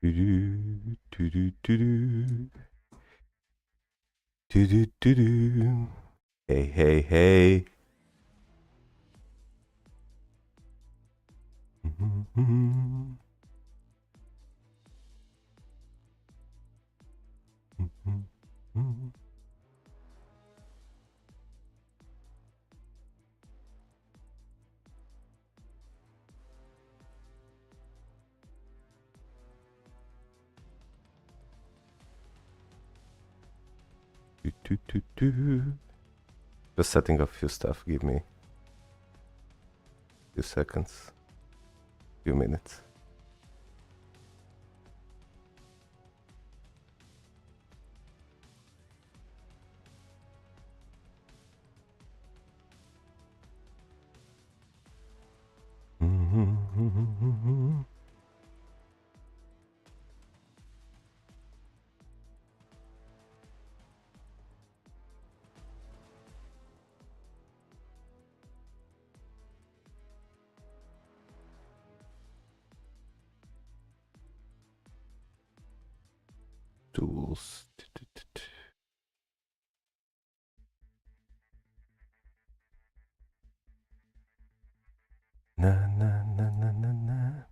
Do-do, do-do, do-do. Do-do, do-do. Hey, hey, hey. Just setting up a few stuff. Give me a few seconds, few minutes. Tools. Na na na na na na.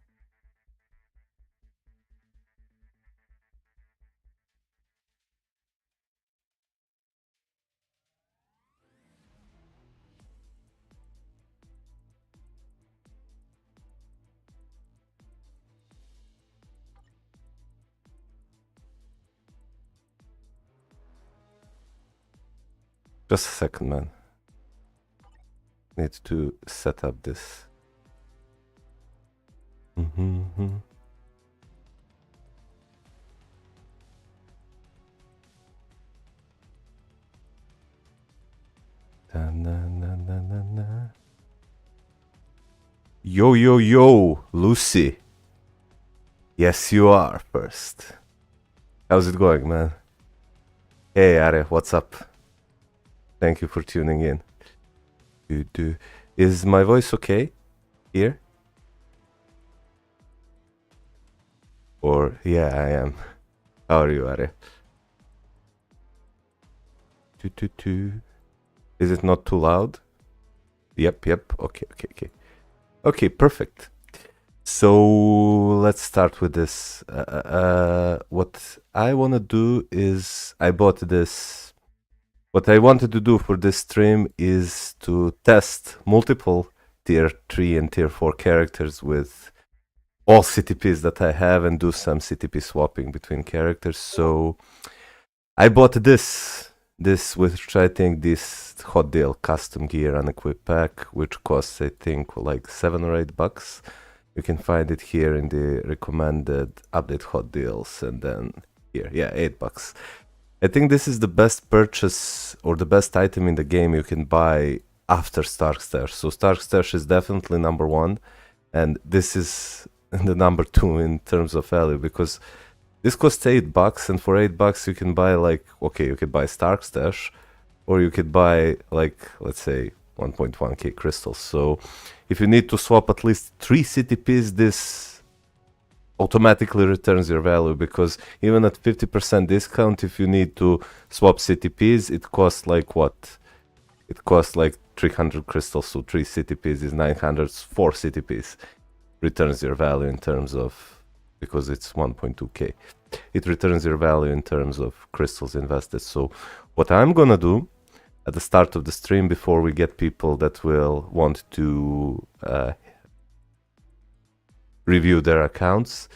Just a second, man. Need to set up this. Na, na, na, na, na, na. Yo, yo, yo, Lucy. Yes, you are first. How's it going, man? Hey, Are, what's up? Thank you for tuning in. Is my voice okay here? Or, yeah, I am. How are you, Are? Is it not too loud? Yep. Okay. Okay, perfect. So let's start with this. What I want to do is I bought this. What I wanted to do for this stream is to test multiple tier 3 and tier 4 characters with all CTPs that I have and do some CTP swapping between characters. So I bought this which I think this hot deal custom gear unequipped pack, which costs I think like $7 or $8. You can find it here in the recommended update hot deals, and then here, yeah, $8. I think this is the best purchase or the best item in the game you can buy after Stark Stash. So Stark Stash is definitely number 1, and this is the number 2 in terms of value, because this costs $8, and for $8 you can buy like, okay, you could buy Stark Stash, or you could buy like, let's say 1.1k crystals. So if you need to swap at least 3 CTPs, this automatically returns your value, because even at 50% discount, if you need to swap CTPs, it costs like what? It costs like 300 crystals, so 3 CTPs is 900, 4 CTPs returns your value in terms of, because it's 1.2k. It returns your value in terms of crystals invested. So what I'm gonna do at the start of the stream, before we get people that will want to review their accounts,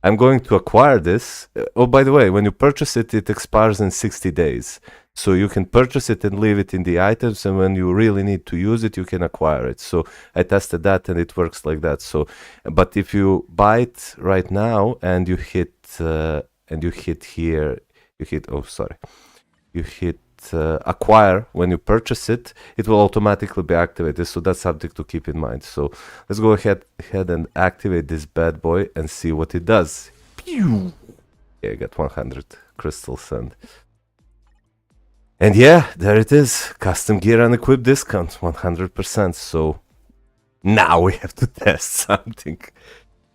I'm going to acquire this. Oh, by the way, when you purchase it, it expires in 60 days. So you can purchase it and leave it in the items, and when you really need to use it, you can acquire it. So I tested that, and it works like that. So, but if you buy it right now and you hit here, you hit acquire when you purchase it, it will automatically be activated. So that's something to keep in mind. So let's go ahead and activate this bad boy and see what it does. Pew! Yeah, I got 100 crystals, and yeah, there it is. Custom gear and equip discount 100%. So now we have to test something.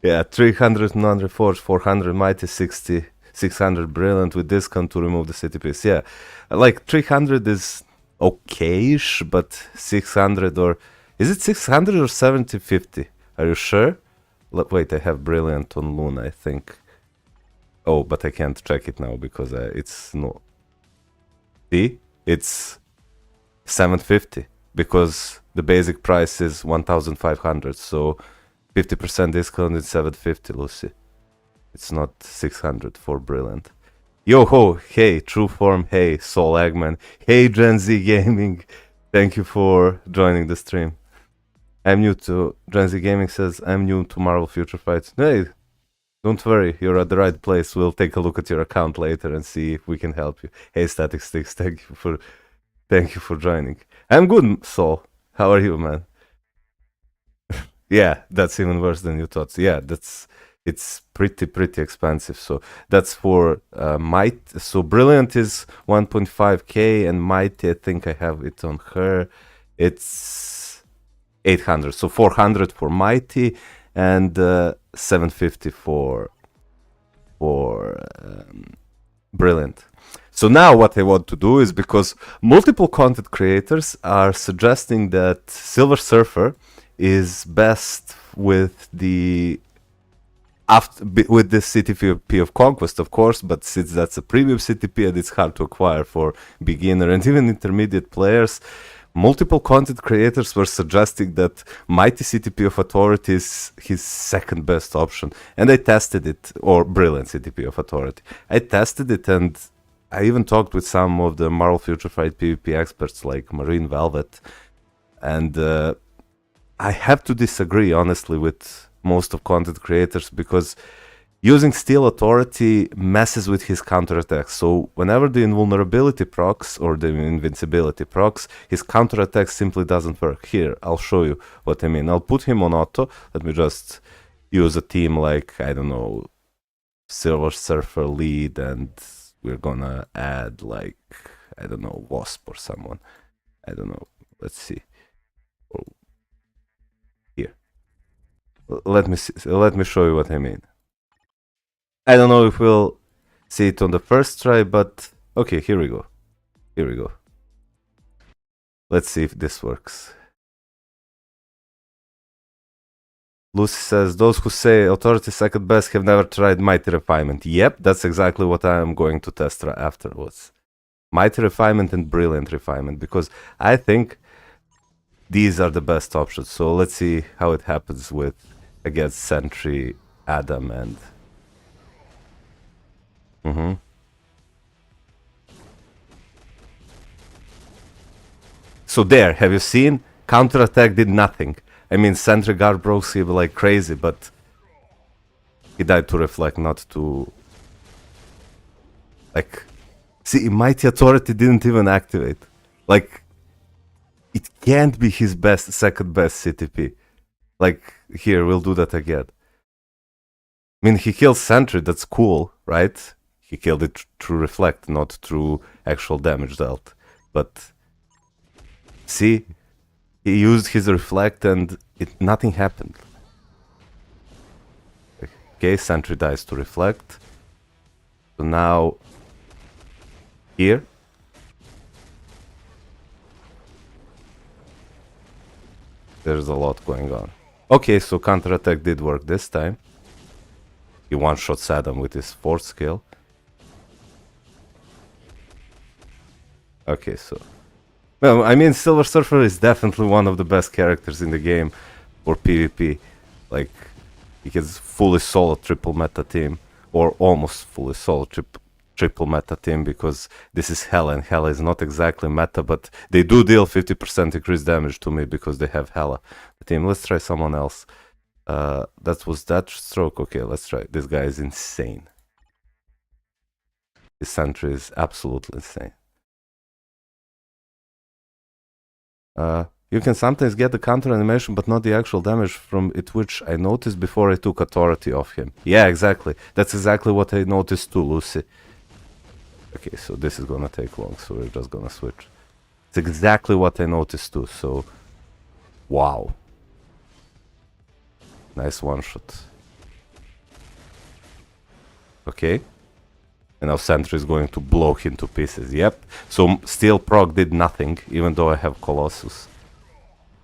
Yeah, 300 non-reforged, 400 mighty, 60, 600 brilliant with discount to remove the CTPs. Yeah, like 300 is okay-ish, but 600 or... Is it 600 or 7050? Are you sure? Wait, I have brilliant on Luna, I think. Oh, but I can't check it now because it's no... See? It's 750 because the basic price is 1500, so 50% discount is 750, Lucy. It's not 600 for brilliant. Yo ho, hey, True Form, hey, Soul Eggman, hey, Gen Z Gaming. Thank you for joining the stream. I'm new to... Gen Z Gaming says, I'm new to Marvel Future Fights. Hey, don't worry, you're at the right place. We'll take a look at your account later and see if we can help you. Hey, Static Sticks, thank you for joining. I'm good, Soul. How are you, man? Yeah, that's even worse than you thought. Yeah, it's pretty expensive. So that's for Might. So Brilliant is 1.5k and Mighty, I think I have it on her. It's 800. So 400 for Mighty and 750 for Brilliant. So now what I want to do is, because multiple content creators are suggesting that Silver Surfer is best with the CTP of Conquest, of course, but since that's a premium CTP and it's hard to acquire for beginner and even intermediate players, multiple content creators were suggesting that Mighty CTP of Authority is his second best option. And I tested it, or Brilliant CTP of Authority. I tested it and I even talked with some of the Marvel Future Fight PvP experts like Marine Velvet. And I have to disagree, honestly, with most of content creators, because using Steel Authority messes with his counterattacks. So whenever the invulnerability procs or the invincibility procs, his counterattack simply doesn't work. Here, I'll show you what I mean. I'll put him on auto. Let me just use a team like, I don't know, Silver Surfer lead, and we're gonna add like, I don't know, Wasp or someone. I don't know. Let's see. Oh. Here. Let me show you what I mean. I don't know if we'll see it on the first try, but okay, here we go. Here we go. Let's see if this works. Lucy says, those who say Authority second best have never tried Mighty Refinement. Yep, that's exactly what I am going to test afterwards. Mighty Refinement and Brilliant Refinement, because I think these are the best options. So let's see how it happens with against Sentry, Adam, and... So there, have you seen? Counterattack did nothing. I mean, Sentry Guard broke him like crazy, but he died to reflect, not to... Like, see, Mighty Authority didn't even activate. Like, it can't be his second best CTP. Like, here, we'll do that again. I mean, he kills Sentry, that's cool, right? He killed it through reflect, not through actual damage dealt. But, see, he used his reflect and nothing happened. Okay, Sentry dies to reflect. So now, here. There's a lot going on. Okay, so counterattack did work this time. He one-shot Adam with his 4th skill. Okay, so... Well, I mean, Silver Surfer is definitely one of the best characters in the game for PvP. Like, he has fully solo triple meta team, or almost fully solo triple meta team, because this is Hela, and Hela is not exactly meta, but they do deal 50% increased damage to me because they have Hela. The team, let's try someone else. That was that stroke. Okay, let's try. This guy is insane. This Sentry is absolutely insane. You can sometimes get the counter animation, but not the actual damage from it, which I noticed before I took Authority off him. Yeah, exactly. That's exactly what I noticed too, Lucy. Okay, so this is gonna take long, so we're just gonna switch. It's exactly what I noticed too, so... Wow. Nice one-shot. Okay. And now Sentry is going to blow him to pieces. Yep. So Steel Proc did nothing, even though I have Colossus.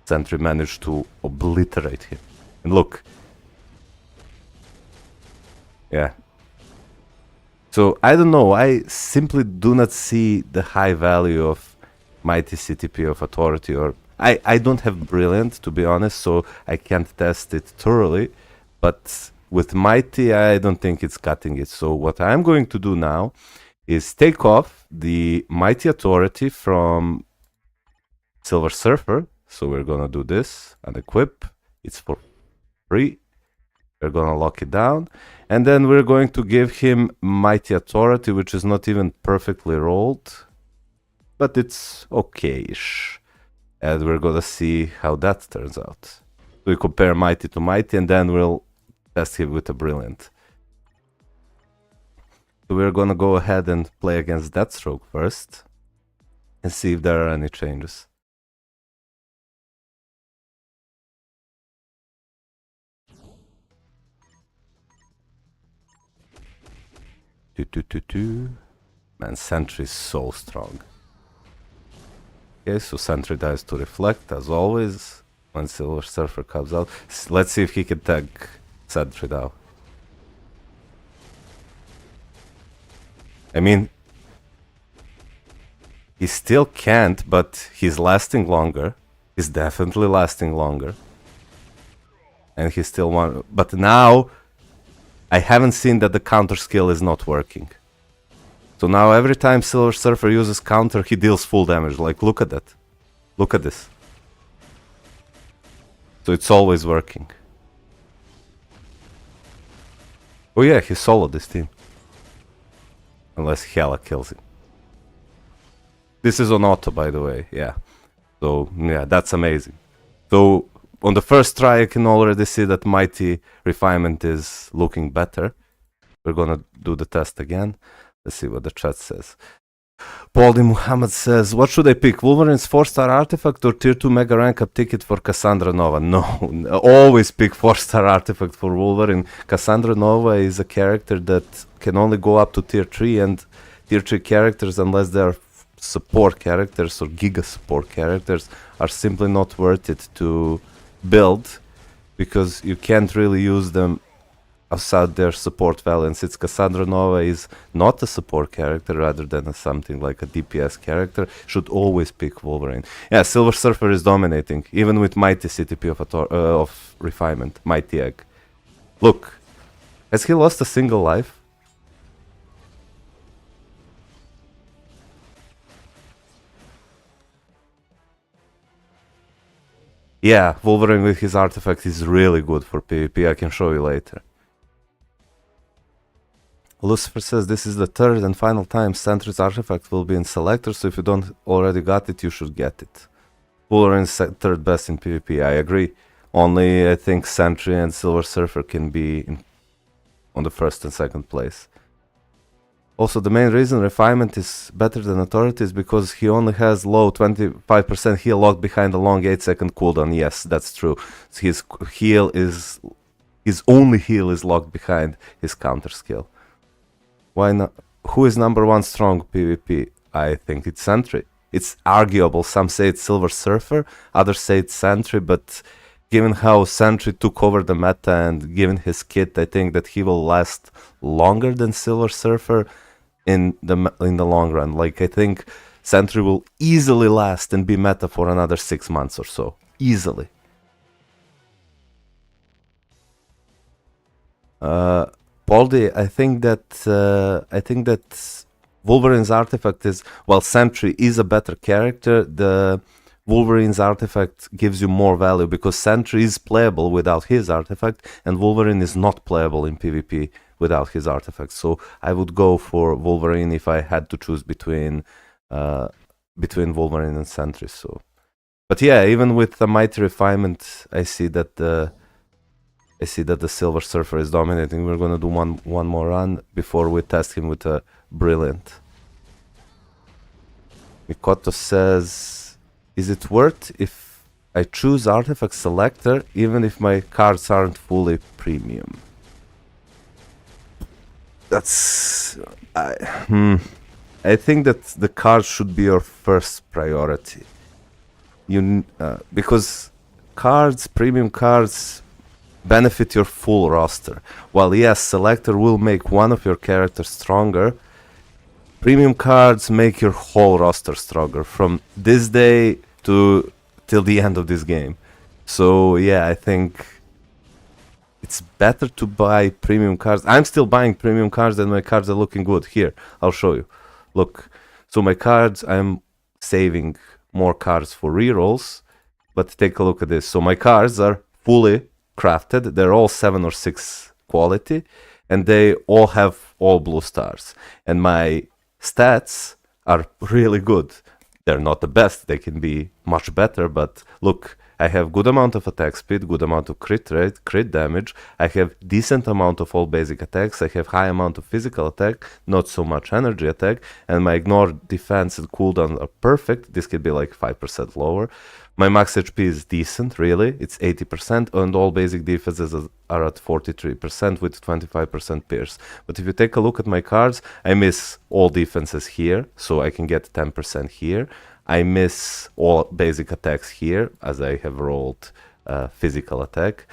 Sentry managed to obliterate him. And look. Yeah. So I don't know. I simply do not see the high value of Mighty CTP of Authority. Or I don't have Brilliant, to be honest, so I can't test it thoroughly. But with Mighty, I don't think it's cutting it. So what I'm going to do now is take off the Mighty Authority from Silver Surfer. So we're gonna do this and equip. It's for free. We're gonna lock it down. And then we're going to give him Mighty Authority, which is not even perfectly rolled. But it's okay-ish. And we're gonna see how that turns out. We compare Mighty to Mighty, and then we'll test him with a Brilliant. So we're gonna go ahead and play against Deathstroke first. And see if there are any changes. Man, Sentry is so strong. Okay, so Sentry dies to Reflect, as always, when Silver Surfer comes out. Let's see if he can tag Sentry now. I mean, he still can't, but he's lasting longer. He's definitely lasting longer. And he's still one. But now, I haven't seen that the counter skill is not working. So now every time Silver Surfer uses counter, he deals full damage. Like, look at that. Look at this. So it's always working. Oh yeah, he soloed this team. Unless Hela kills him. This is on auto, by the way, yeah. So, yeah, that's amazing. So, on the first try, I can already see that Mighty Refinement is looking better. We're gonna do the test again. Let's see what the chat says. Paul D. Muhammad says, what should I pick? Wolverine's 4-star artifact or tier 2 mega rank up ticket for Cassandra Nova? No, always pick 4-star artifact for Wolverine. Cassandra Nova is a character that can only go up to tier 3, and tier 3 characters, unless they are support characters or giga support characters, are simply not worth it to build, because you can't really use them outside their support value. And since Cassandra Nova is not a support character rather than something like a DPS character, should always pick Wolverine. Yeah, Silver Surfer is dominating, even with Mighty CTP of Refinement, Mighty Egg. Look, has he lost a single life? Yeah, Wolverine with his artifact is really good for PvP, I can show you later. Lucifer says this is the third and final time Sentry's artifact will be in Selector, so if you don't already got it, you should get it. Wolverine's third best in PvP, I agree. Only I think Sentry and Silver Surfer can be on the first and second place. Also, the main reason Refinement is better than Authority is because he only has low 25% heal locked behind a long 8-second cooldown. Yes, that's true. His only heal is locked behind his counter skill. Why not? Who is number one strong PvP? I think it's Sentry. It's arguable. Some say it's Silver Surfer, others say it's Sentry, but given how Sentry took over the meta and given his kit, I think that he will last longer than Silver Surfer in the long run. Like, I think Sentry will easily last and be meta for another 6 months or so. Easily. Poldy, I think that Wolverine's artifact is, while Sentry is a better character, the Wolverine's artifact gives you more value because Sentry is playable without his artifact and Wolverine is not playable in PvP without his artifact. So I would go for Wolverine if I had to choose between Wolverine and Sentry. So, but yeah, even with the Mighty Refinement, I see that the Silver Surfer is dominating. We're gonna do one more run before we test him with a Brilliant. Mikoto says, is it worth if I choose Artifact Selector even if my cards aren't fully premium? That's I think that the cards should be your first priority. Because premium cards benefit your full roster. While yes, selector will make one of your characters stronger, premium cards make your whole roster stronger from this day to till the end of this game. So yeah, I think it's better to buy premium cards. I'm still buying premium cards and my cards are looking good. Here, I'll show you. Look, so my cards, I'm saving more cards for rerolls, but take a look at this. So my cards are fully crafted. They're all 7 or 6 quality, and they all have all blue stars. And my stats are really good. They're not the best. They can be much better, but look, I have good amount of attack speed, good amount of crit rate, crit damage. I have decent amount of all basic attacks. I have high amount of physical attack, not so much energy attack, and my ignore, defense, and cooldown are perfect. This could be like 5% lower. My max HP is decent, really. It's 80%, and all basic defenses are at 43% with 25% pierce. But if you take a look at my cards, I miss all defenses here, so I can get 10% here. I miss all basic attacks here, as I have rolled physical attack.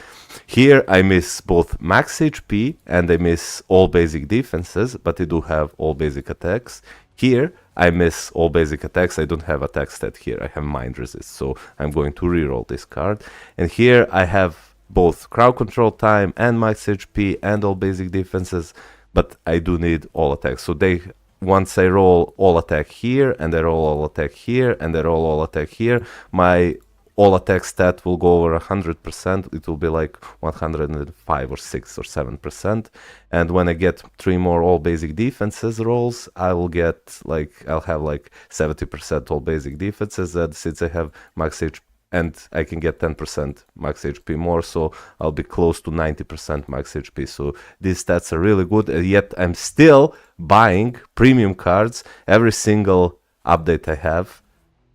Here I miss both max HP and I miss all basic defenses, but I do have all basic attacks. Here I miss all basic attacks. I don't have attack stat here. I have mind resist, so I'm going to reroll this card. And here I have both crowd control time and max HP and all basic defenses, but I do need all attacks. So once I roll all attack here, and I roll all attack here, and I roll all attack here, my all attack stat will go over 100%. It will be like 105 or 6 or 7%. And when I get 3 more all basic defenses rolls, I'll have like 70% all basic defenses. And since I have max HP, and I can get 10% max HP more, so I'll be close to 90% max HP. So these stats are really good, and yet I'm still buying premium cards every single update I have,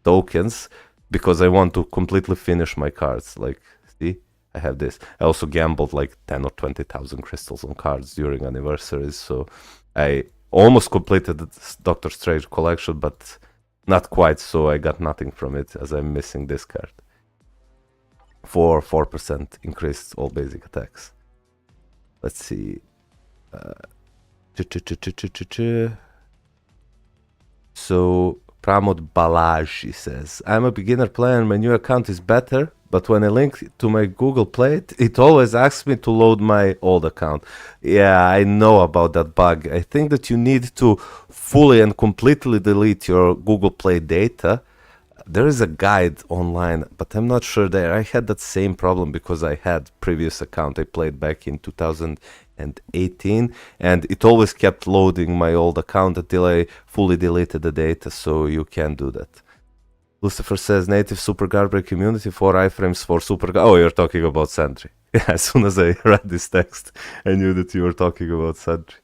tokens, because I want to completely finish my cards. Like, see, I have this. I also gambled like 10 or 20,000 crystals on cards during anniversaries, so I almost completed the Doctor Strange collection, but not quite, so I got nothing from it as I'm missing this card. For 4% increased all basic attacks. Let's see. So Pramod Balaji says, I'm a beginner player and my new account is better, but when I link to my Google Play, it always asks me to load my old account. Yeah, I know about that bug. I think that you need to fully and completely delete your Google Play data. There is a guide online, but I'm not sure there. I had that same problem because I had previous account I played back in 2018, and it always kept loading my old account until I fully deleted the data, so you can do that. Lucifer says, native Super Guardbreak community, 4 iframes for Super Oh, you're talking about Sentry. Yeah, as soon as I read this text, I knew that you were talking about Sentry.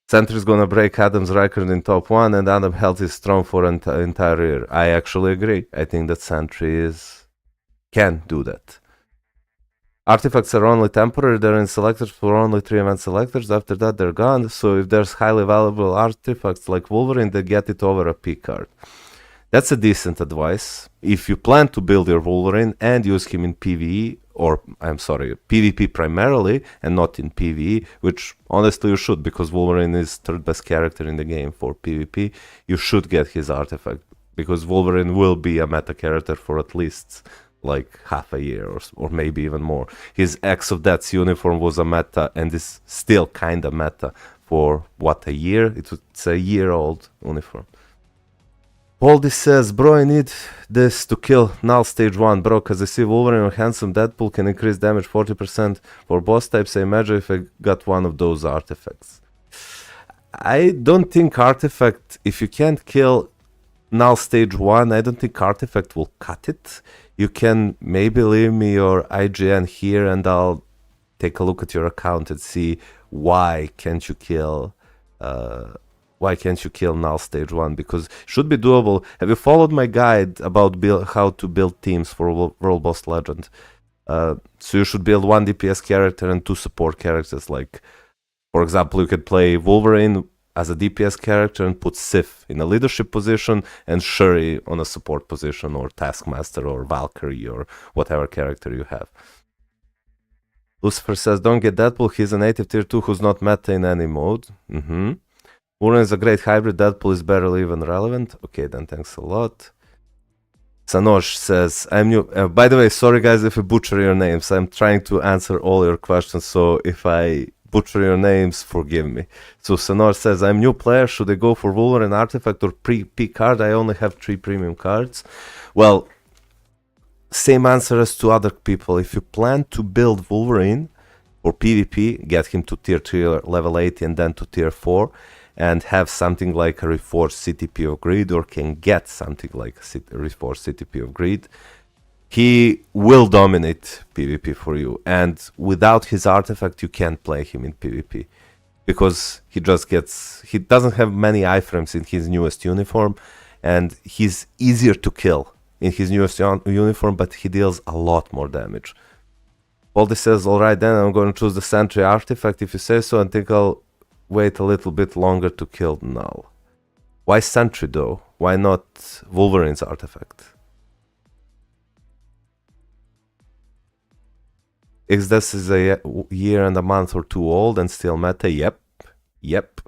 Sentry's gonna break Adam's record in top 1, and Adam held his throne for an entire year. I actually agree. I think that Sentry can do that. Artifacts are only temporary. They're in selectors for only 3 event selectors. After that, they're gone. So if there's highly valuable artifacts like Wolverine, they get it over a P card. That's a decent advice. If you plan to build your Wolverine and use him in PvE, or PvP primarily, and not in PvE, which honestly you should, because Wolverine is third best character in the game for PvP, you should get his artifact, because Wolverine will be a meta character for at least like half a year, or maybe even more. His X of Death's uniform was a meta, and is still kinda meta for, what, a year? It's a year-old uniform. Baldy says, bro, I need this to kill Null stage 1, bro, cause I see Wolverine or Handsome Deadpool can increase damage 40% for boss types. I imagine if I got one of those artifacts. I don't think artifact, if you can't kill Null stage 1, I don't think artifact will cut it. You can maybe leave me your IGN here and I'll take a look at your account and see why can't you kill Null stage 1, because it should be doable. Have you followed my guide about how to build teams for World Boss Legend? So you should build 1 DPS character and 2 support characters. Like, For example, you could play Wolverine as a DPS character and put Sif in a leadership position and Shuri on a support position, or Taskmaster or Valkyrie or whatever character you have. Lucifer says, don't get Deadpool, he's a native tier 2 who's not meta in any mode. Wolverine is a great hybrid, Deadpool is barely even relevant. Okay, then thanks a lot. Sanosh says, I'm new. By the way, sorry guys if I butcher your names. I'm trying to answer all your questions, so if I butcher your names, forgive me. So Sanosh says, I'm new player. Should I go for Wolverine artifact or P card? I only have 3 premium cards. Well, same answer as to other people. If you plan to build Wolverine for PvP, get him to tier 3 level 80 and then to tier 4, and have something like a reforged CTP of Greed, or can get something like a reforged CTP of Greed, he will dominate PvP for you. And without his artifact, you can't play him in PvP, because he doesn't have many iframes in his newest uniform, and he's easier to kill in his newest uniform, but he deals a lot more damage. Baldy says, alright then, I'm going to choose the Sentry artifact if you say so, and think I'll wait a little bit longer to kill Null. Why Sentry though? Why not Wolverine's artifact? Xdes is a year and a month or 2 old and still meta? Yep.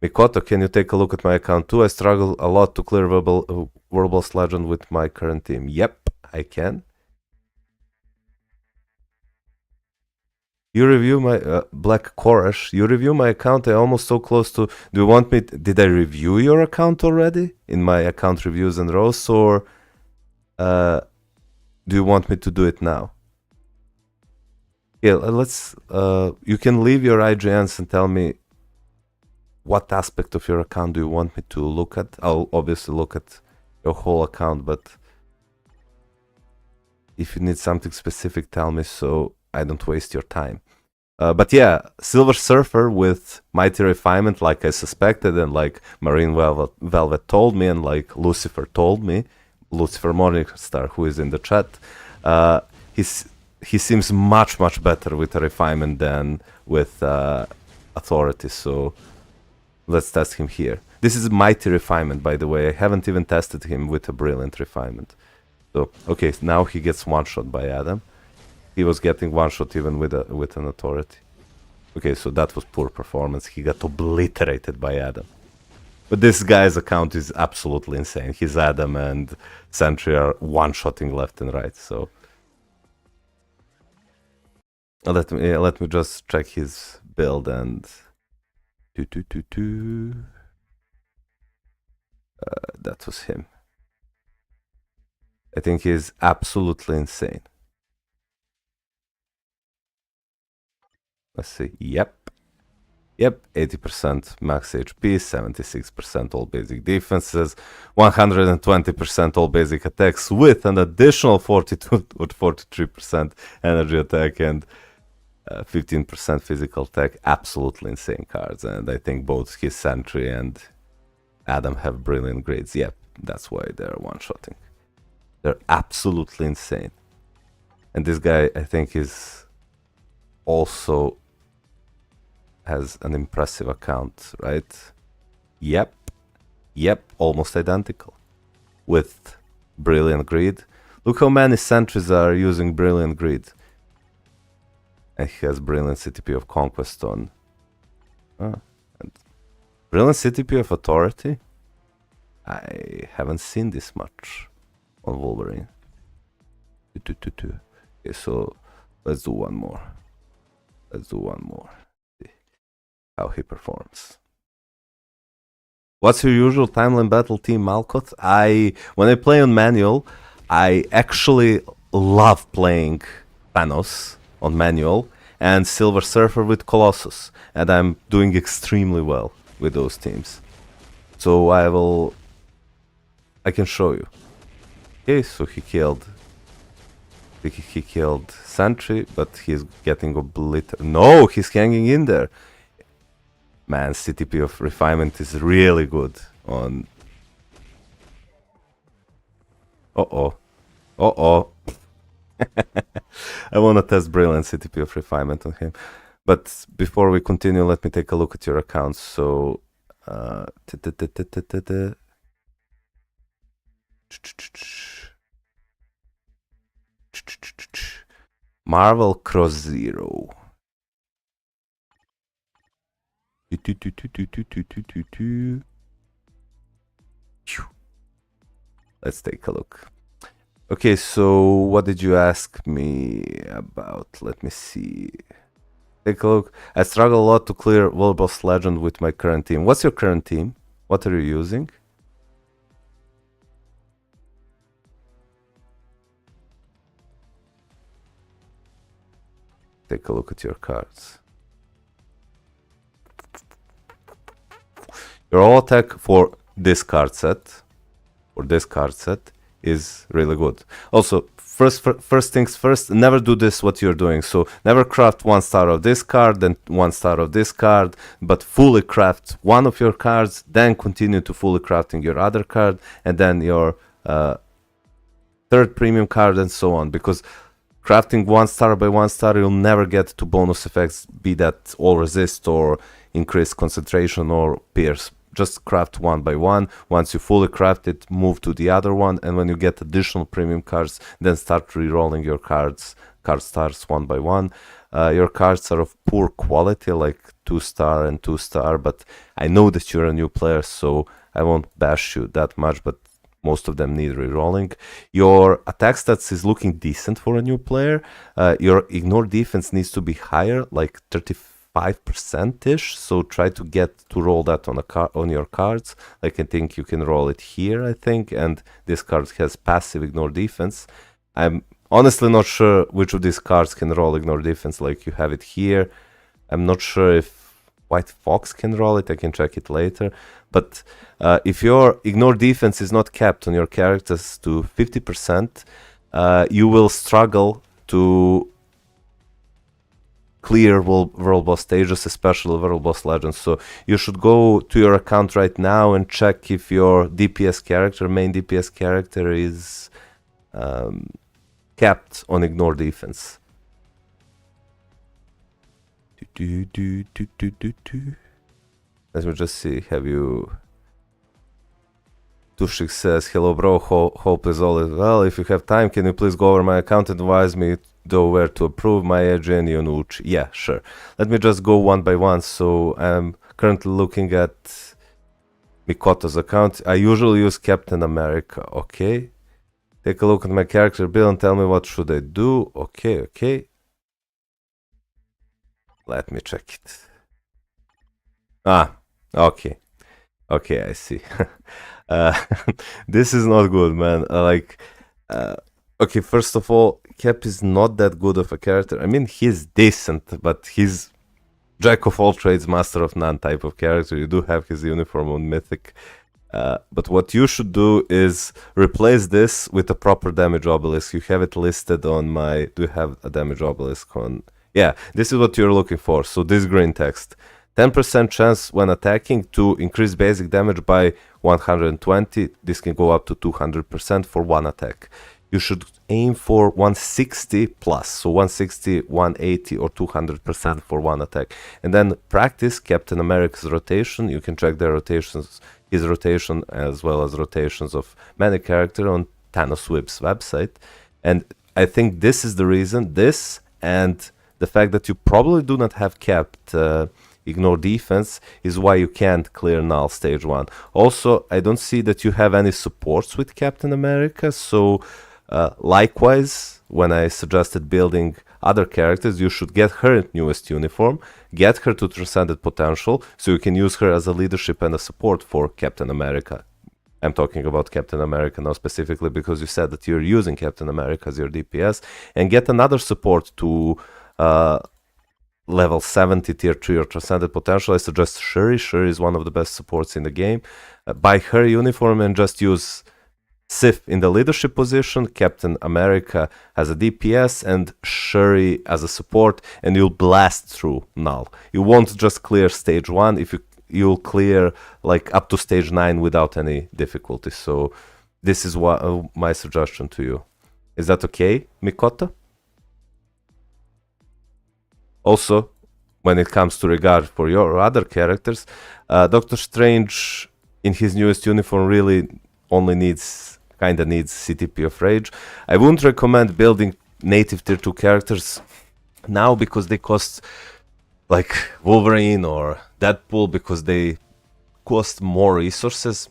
Mikoto, can you take a look at my account too? I struggle a lot to clear Warblast Legend with my current team. Yep, I can. You review my Black Koresh. You review my account. I almost so close to. Do you want me? Did I review your account already in my account reviews and rows, or do you want me to do it now? Yeah, let's. You can leave your IGNs and tell me what aspect of your account do you want me to look at. I'll obviously look at your whole account, but if you need something specific, tell me so I don't waste your time. But yeah, Silver Surfer with Mighty Refinement, like I suspected, and like Marine Velvet told me, and like Lucifer told me, Lucifer Morningstar, who is in the chat, he seems much better with a Refinement than with Authority, so let's test him here. This is Mighty Refinement, by the way. I haven't even tested him with a Brilliant Refinement. So, okay, now he gets one-shot by Adam. He was getting one-shot even with an Authority. Okay, so that was poor performance. He got obliterated by Adam. But this guy's account is absolutely insane. His Adam and Sentry are one-shotting left and right, so... Let me just check his build and... that was him. I think he's absolutely insane. Let's see. Yep, 80% max HP, 76% all basic defenses, 120% all basic attacks with an additional 42 or 43% energy attack and 15% physical attack. Absolutely insane cards, and I think both his Sentry and Adam have brilliant grades. Yep, that's why they're one-shotting. They're absolutely insane. And this guy, I think, is also has an impressive account, right? Yep, almost identical with Brilliant Greed. Look how many Sentries are using Brilliant Greed. And he has Brilliant CTP of Conquest on. And Brilliant CTP of Authority? I haven't seen this much on Wolverine. Okay, so let's do one more. See how he performs. What's your usual timeline battle team, Malkoth? When I play on manual, I actually love playing Thanos on manual and Silver Surfer with Colossus, and I'm doing extremely well with those teams. So I can show you. Okay, so he killed Sentry, but he's getting obliterated. No, he's hanging in there. Man, CTP of Refinement is really good on... Uh-oh. I wanna test Brilliant CTP of Refinement on him. But before we continue, let me take a look at your account. So, Marvel Cross Zero. Let's take a look. Okay, so what did you ask me about? Let me see. Take a look. I struggle a lot to clear World Boss Legend with my current team. What's your current team? What are you using? Take a look at your cards. Your all attack for this card set, is really good. Also, first things first, never do this what you're doing. So never craft 1 star of this card, then 1 star of this card, but fully craft one of your cards, then continue to fully crafting your other card, and then your third premium card, and so on. Because crafting 1 star by 1 star, you'll never get to bonus effects, be that all resist or increase concentration or pierce. Just craft one by one. Once you fully craft it, move to the other one, and when you get additional premium cards, then start re-rolling your card stars one by one. Your cards are of poor quality, like 2 star and 2 star, but I know that you're a new player, so I won't bash you that much, but most of them need re-rolling. Your attack stats is looking decent for a new player. Your ignore defense needs to be higher, like 35%-ish, so try to get to roll that on your cards. Like I think you can roll it here, I think, and this card has passive ignore defense. I'm honestly not sure which of these cards can roll ignore defense, like you have it here. I'm not sure if White Fox can roll it, I can check it later. But if your ignore defense is not capped on your characters to 50%, you will struggle to clear world boss stages, especially world boss legends. So you should go to your account right now and check if your DPS character, main DPS character, is capped on ignore defense. Let me just see. Have you? Tushik says, hello bro, hope is all is well. If you have time, can you please go over my account and advise me though where to approve my IGN Yonuch? Yeah, sure. Let me just go one by one. So I'm currently looking at Mikoto's account. I usually use Captain America. Okay. Take a look at my character build and tell me what should I do. Okay. Let me check it. Okay, I see. This is not good, man. Okay, first of all, Cap is not that good of a character. I mean, he's decent, but he's jack of all trades, master of none type of character. You do have his uniform on Mythic. But what you should do is replace this with a proper damage obelisk. You have it listed on my... Do you have a damage obelisk on... Yeah, this is what you're looking for. So this green text. 10% chance when attacking to increase basic damage by 120. This can go up to 200% for one attack. You should aim for 160 plus. So 160, 180 or 200% for one attack. And then practice Captain America's rotation. You can check their rotations, his rotation as well as rotations of many characters on Thanos Whip's website. And I think this is the reason, this and the fact that you probably do not have capped ignore defense is why you can't clear null stage 1. Also, I don't see that you have any supports with Captain America, so likewise, when I suggested building other characters, you should get her newest uniform, get her to Transcended Potential, so you can use her as a leadership and a support for Captain America. I'm talking about Captain America now specifically because you said that you're using Captain America as your DPS, and get another support to level 70 tier 3 or Transcended Potential. I suggest Shuri. Shuri is one of the best supports in the game. Buy her uniform and just use Sif in the leadership position, Captain America as a DPS, and Shuri as a support, and you'll blast through null. You won't just clear stage 1, if you'll clear like up to stage 9 without any difficulty. So this is what my suggestion to you. Is that okay, Mikoto? Also, when it comes to regard for your other characters, Doctor Strange in his newest uniform really only needs CTP of Rage. I wouldn't recommend building native tier 2 characters now because they cost like Wolverine or Deadpool, because they cost more resources.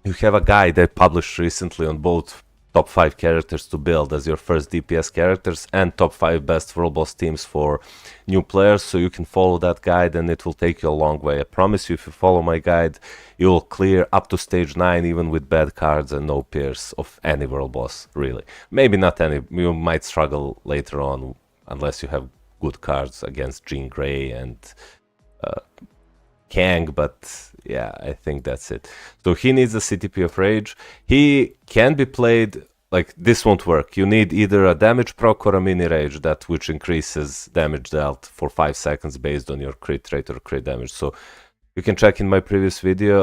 You have a guide I published recently on both top 5 characters to build as your first DPS characters and top 5 best world boss teams for new players, so you can follow that guide and it will take you a long way. I promise you, if you follow my guide, you will clear up to stage 9 even with bad cards and no pierce of any world boss, really. Maybe not any, you might struggle later on unless you have good cards against Jean Grey and Kang, but yeah, I think that's it. So he needs a CTP of Rage. He can be played, like this won't work. You need either a damage proc or a mini rage, that which increases damage dealt for 5 seconds based on your crit rate or crit damage. So you can check in my previous video.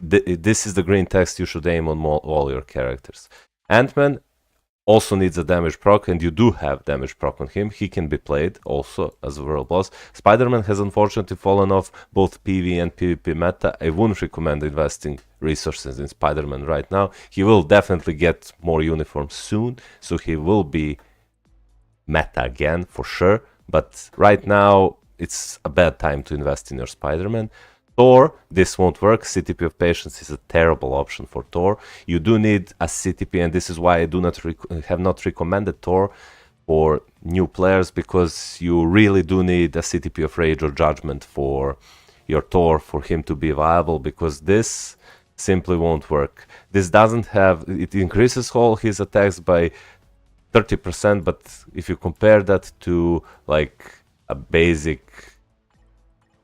This is the green text you should aim on all your characters. Ant-Man also needs a damage proc, and you do have damage proc on him. He can be played also as a world boss. Spider-Man has unfortunately fallen off both PvE and PvP meta. I wouldn't recommend investing resources in Spider-Man right now. He will definitely get more uniforms soon, so he will be meta again for sure. But right now, it's a bad time to invest in your Spider-Man. Thor, this won't work. CTP of Patience is a terrible option for Thor. You do need a CTP, and this is why I do not have not recommended Thor for new players, because you really do need a CTP of Rage or Judgment for your Thor for him to be viable, because this simply won't work. This doesn't have, it increases all his attacks by 30%, but if you compare that to like a basic,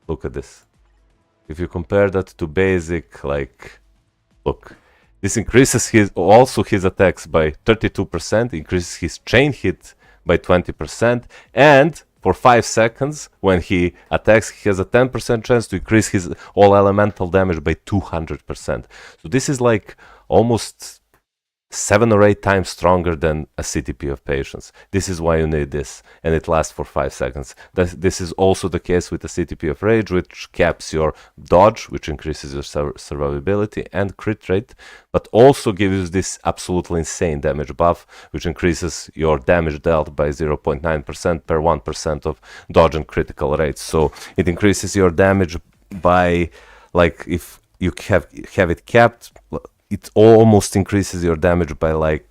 look at this. If you compare that to basic, like, look, this increases also his attacks by 32%, increases his chain hit by 20%, and for 5 seconds, when he attacks, he has a 10% chance to increase his all elemental damage by 200%. So this is like almost 7 or 8 times stronger than a CTP of Patience. This is why you need this, and it lasts for 5 seconds. This is also the case with the CTP of Rage, which caps your dodge, which increases your survivability and crit rate, but also gives you this absolutely insane damage buff, which increases your damage dealt by 0.9% per 1% of dodge and critical rates. So it increases your damage by, like, if you have it capped, it almost increases your damage by like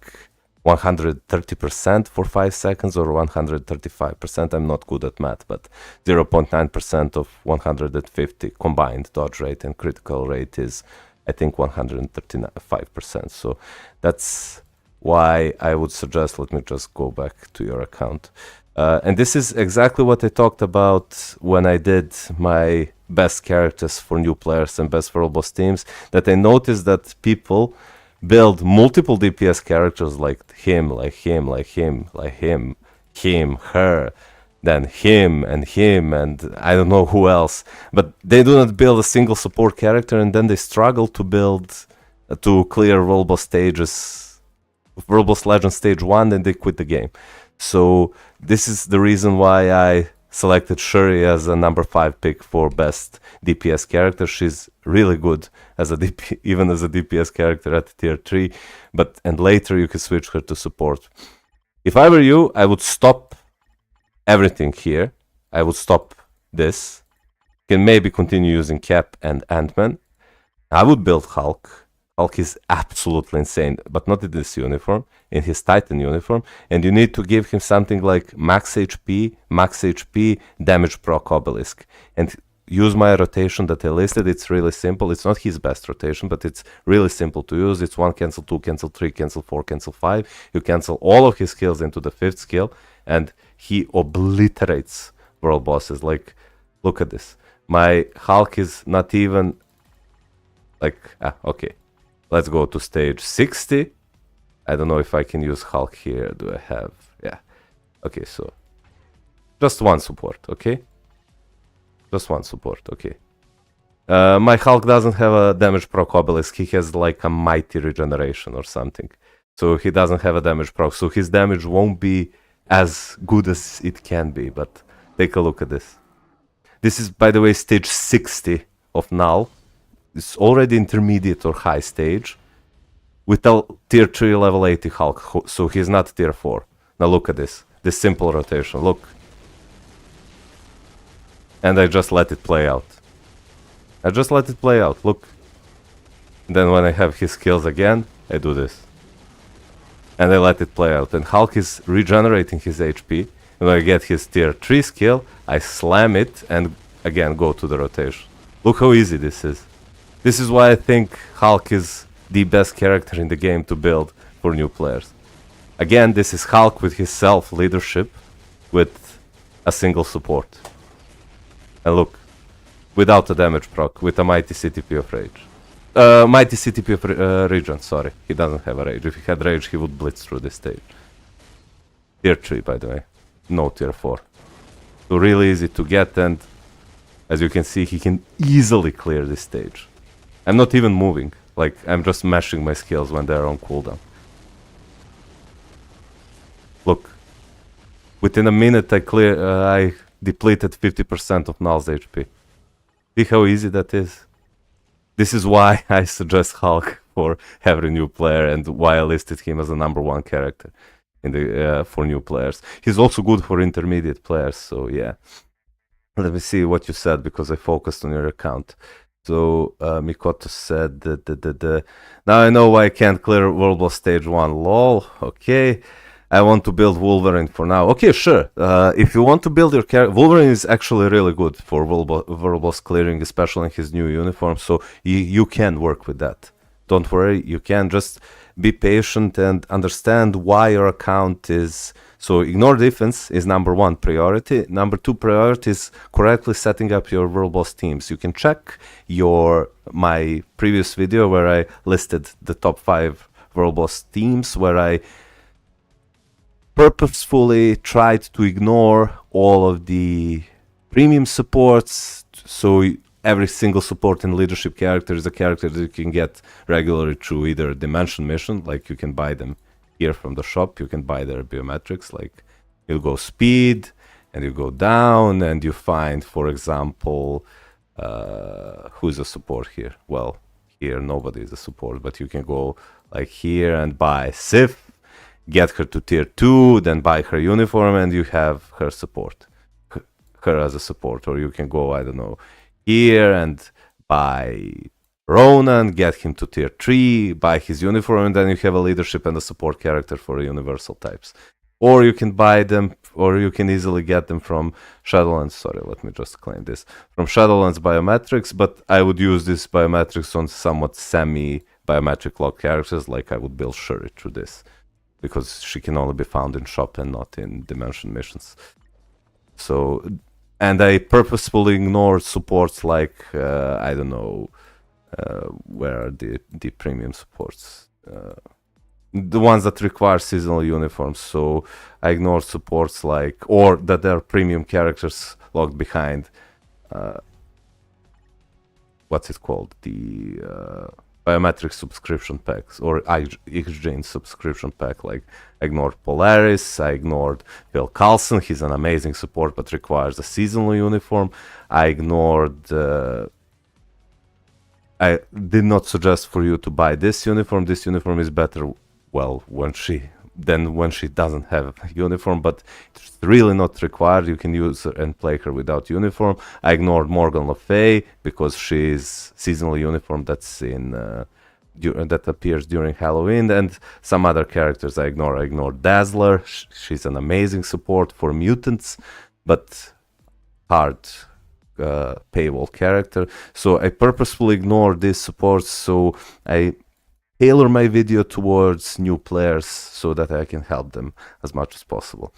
130% for 5 seconds or 135%. I'm not good at math, but 0.9% of 150 combined dodge rate and critical rate is, I think, 135%. So that's why I would suggest, let me just go back to your account. And this is exactly what I talked about when I did my best characters for new players and best world boss teams, that I noticed that people build multiple DPS characters like him, like him, like him, like him, her, then him, and I don't know who else. But they do not build a single support character, and then they struggle to build, to clear world boss stages, world boss legend stage 1, and they quit the game. So this is the reason why I selected Shuri as a number 5 pick for best DPS character. She's really good as a even as a DPS character at tier 3, and later you can switch her to support. If I were you, I would stop everything here. I would stop this. Can maybe continue using Cap and Ant-Man. I would build Hulk. Hulk is absolutely insane, but not in this uniform, in his Titan uniform, and you need to give him something like max HP, damage proc obelisk, and use my rotation that I listed. It's really simple. It's not his best rotation, but it's really simple to use. It's 1 cancel, 2 cancel, 3 cancel, 4 cancel, 5. You cancel all of his skills into the 5th skill, and he obliterates world bosses. Like, look at this. My Hulk is not even, like, okay. Let's go to stage 60. I don't know if I can use Hulk here. Do I have? Yeah. Okay, so just 1 support, okay? Just 1 support, okay. My Hulk doesn't have a damage proc obelisk. He has like a mighty regeneration or something. So he doesn't have a damage proc. So his damage won't be as good as it can be. But take a look at this. This is, by the way, stage 60 of Null. It's already intermediate or high stage with a tier 3 level 80 Hulk, so he's not tier 4. Now look at this simple rotation, look. And I just let it play out. Look. Then when I have his skills again, I do this. And I let it play out. And Hulk is regenerating his HP. And when I get his tier 3 skill, I slam it and again go to the rotation. Look how easy this is. This is why I think Hulk is the best character in the game to build for new players. Again, this is Hulk with his self-leadership with a single support. And look, without a damage proc, with a mighty CTP of rage. Mighty CTP of regen, sorry. He doesn't have a rage. If he had rage, he would blitz through this stage. Tier 3, by the way. No tier 4. So really easy to get, and as you can see, he can easily clear this stage. I'm not even moving. Like, I'm just mashing my skills when they're on cooldown. Look. Within a minute, I depleted 50% of Null's HP. See how easy that is? This is why I suggest Hulk for every new player and why I listed him as a #1 character in the for new players. He's also good for intermediate players, so yeah. Let me see what you said because I focused on your account. So Mikoto said that now I know why I can't clear World Boss Stage 1. Lol, okay. I want to build Wolverine for now. Okay, sure. If you want to build your character, Wolverine is actually really good for World Boss clearing, especially in his new uniform, so you can work with that. Don't worry, you can just be patient and understand why your account is... So ignore defense is #1 priority. #2 priority is correctly setting up your World Boss teams. You can check my previous video where I listed the top 5 World Boss teams, where I purposefully tried to ignore all of the premium supports, so every single support and leadership character is a character that you can get regularly through either Dimension Mission, like you can buy them here from the shop, you can buy their biometrics, like you go speed, and you go down, and you find, for example, who's a support here? Well, here nobody is a support, but you can go like here and buy Sif, get her to tier 2, then buy her uniform, and you have her support, her as a support. Or you can go, I don't know, here and buy Ronan, get him to tier 3, buy his uniform, and then you have a leadership and a support character for universal types. Or you can buy them, or you can easily get them from Shadowlands. Sorry, let me just claim this. From Shadowlands biometrics, but I would use this biometrics on somewhat semi-biometric lock characters, like I would build Shuri through this, because she can only be found in shop and not in Dimension Missions. So, and I purposefully ignored supports like, I don't know, where are the premium supports? The ones that require seasonal uniforms. So I ignored supports like, or that there are premium characters locked behind, what's it called? The biometric subscription packs, or IGN subscription pack. Like, I ignored Polaris, I ignored Phil Coulson, he's an amazing support but requires a seasonal uniform. I ignored... I did not suggest for you to buy this uniform. This uniform is better, well, when she doesn't have a uniform, but it's really not required. You can use her and play her without uniform. I ignored Morgan Le Fay because she's seasonal uniform that's in that appears during Halloween, and some other characters I ignored. I ignored Dazzler. She's an amazing support for mutants, but hard paywall character. So I purposefully ignore these supports, so I tailor my video towards new players so that I can help them as much as possible.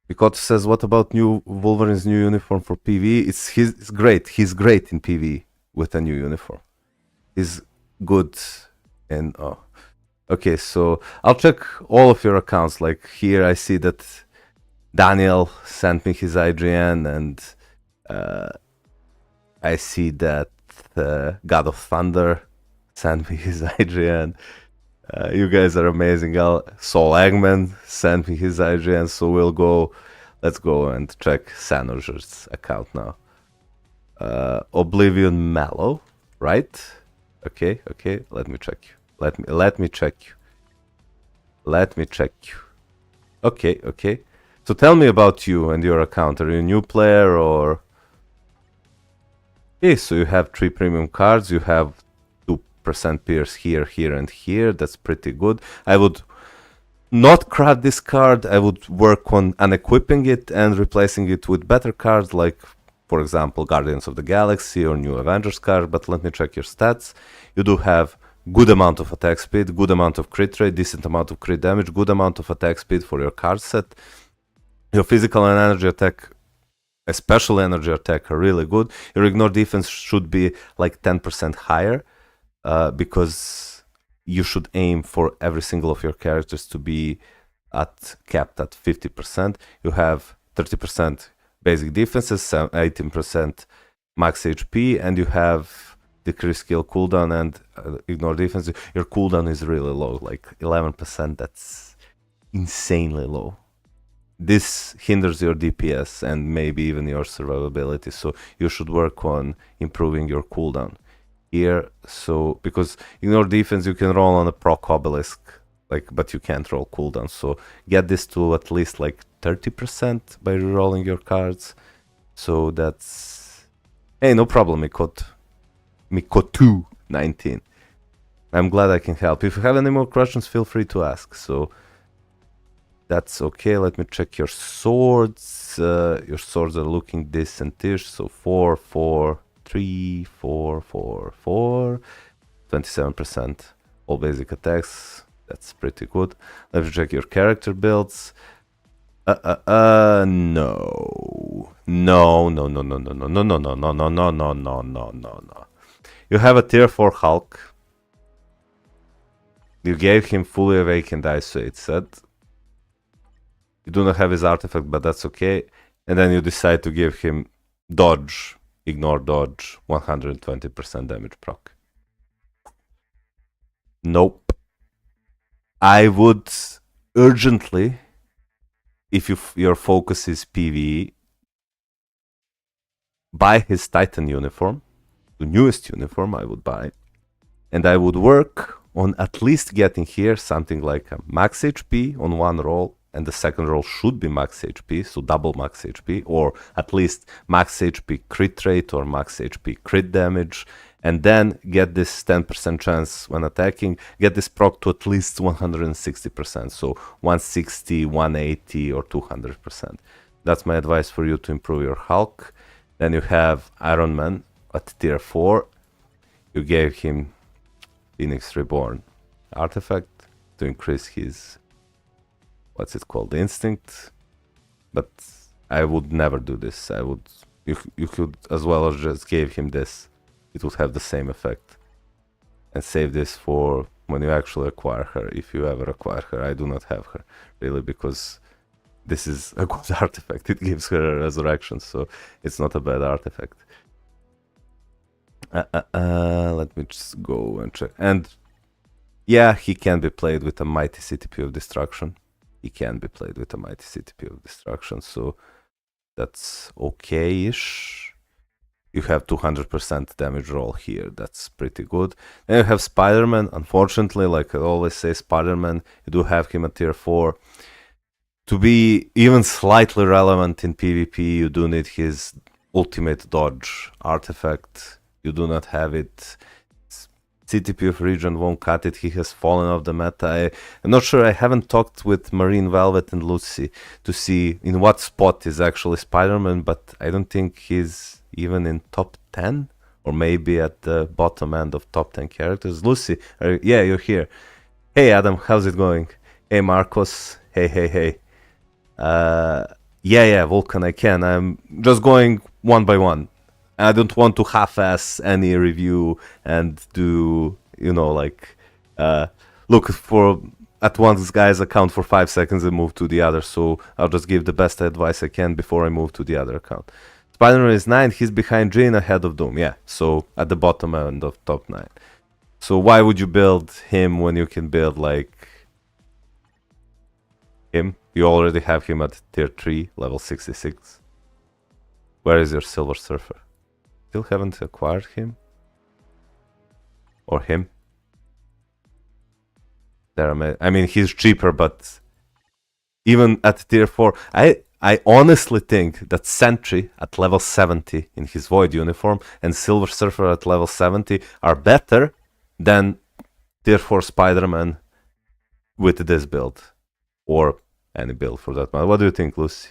Mikoto says, what about new Wolverine's new uniform for PvE? It's great. He's great in PvE with a new uniform. He's good in... Oh. Okay, so I'll check all of your accounts. Like here I see that Daniel sent me his IGN, and I see that God of Thunder sent me his IGN. You guys are amazing. Saul Eggman sent me his IGN, so we'll go Let's go and check Sanoger's account now. Oblivion Mallow, right? Okay, okay. Let me check you. Let me check you. Let me check you. Okay, okay. So tell me about you and your account. Are you a new player or? Okay, so you have 3 premium cards. You have 2% pierce here, here, and here. That's pretty good. I would not craft this card. I would work on unequipping it and replacing it with better cards, like, for example, Guardians of the Galaxy or New Avengers card. But let me check your stats. You do have good amount of attack speed, good amount of crit rate, decent amount of crit damage, good amount of attack speed for your card set. Your physical and energy attack, especially energy attack, are really good. Your ignore defense should be like 10% higher, because you should aim for every single of your characters to be capped at 50%. You have 30% basic defenses, 18% max HP, and you have decreased skill cooldown and ignore defense. Your cooldown is really low, like 11%. That's insanely low. This hinders your DPS and maybe even your survivability, so you should work on improving your cooldown here. So because ignore defense you can roll on a proc obelisk, like, but you can't roll cooldown, so get this to at least like 30% by rerolling your cards. So that's, hey, no problem, Mikotu19. I'm glad I can help. If you have any more questions, feel free to ask. So that's okay. Let me check your swords. Your swords are looking decentish. So 4, 4, 3, 4, 4, 4. 27% all basic attacks. That's pretty good. Let me check your character builds. No. No, no, no, no, no, no, no, no, no, no, no, no, no, no, no, no. You have a tier 4 Hulk. You gave him fully awakened eyes, so it said. You do not have his artifact, but that's okay. And then you decide to give him dodge, ignore dodge, 120% damage proc. Nope. I would urgently, if your focus is PvE, buy his Titan uniform, the newest uniform I would buy, and I would work on at least getting here something like a max HP on one roll, and the second roll should be max HP, so double max HP, or at least max HP crit rate or max HP crit damage, and then get this 10% chance when attacking, get this proc to at least 160%, so 160, 180, or 200%. That's my advice for you to improve your Hulk. Then you have Iron Man at tier 4. You gave him Phoenix Reborn artifact to increase his, what's it called, instinct. But I would never do this. You could as well as just gave him this. It would have the same effect. And save this for when you actually acquire her, if you ever acquire her. I do not have her, really, because this is a good artifact. It gives her a resurrection, so it's not a bad artifact. Let me just go and check. And yeah, he can be played with a mighty CTP of destruction. He can be played with a mighty CTP of destruction, so that's okay-ish. You have 200% damage roll here. That's pretty good. Then you have Spider-Man. Unfortunately, like I always say, Spider-Man, you do have him at tier 4. To be even slightly relevant in PvP, you do need his ultimate dodge artifact. You do not have it. CTP of region won't cut it. He has fallen off the meta. I'm not sure. I haven't talked with Marine Velvet and Lucy to see in what spot is actually Spider-Man, but I don't think he's even in top 10, or maybe at the bottom end of top 10 characters. Lucy, yeah, you're here. Hey Adam, how's it going? Hey Marcos, hey. Yeah, Vulcan, I can. I'm just going one by one. I don't want to half-ass any review and do, like, look at one guy's account for 5 seconds and move to the other. So I'll just give the best advice I can before I move to the other account. Spider-Man is 9, he's behind Jean, ahead of Doom. Yeah, so at the bottom end of top 9. So why would you build him when you can build, like, him? You already have him at tier 3, level 66. Where is your Silver Surfer? Still haven't acquired him? Or him? There, I mean, he's cheaper, but even at tier 4, I honestly think that Sentry at level 70 in his Void uniform and Silver Surfer at level 70 are better than tier 4 Spider-Man with this build. Or any build for that matter. What do you think, Lucy?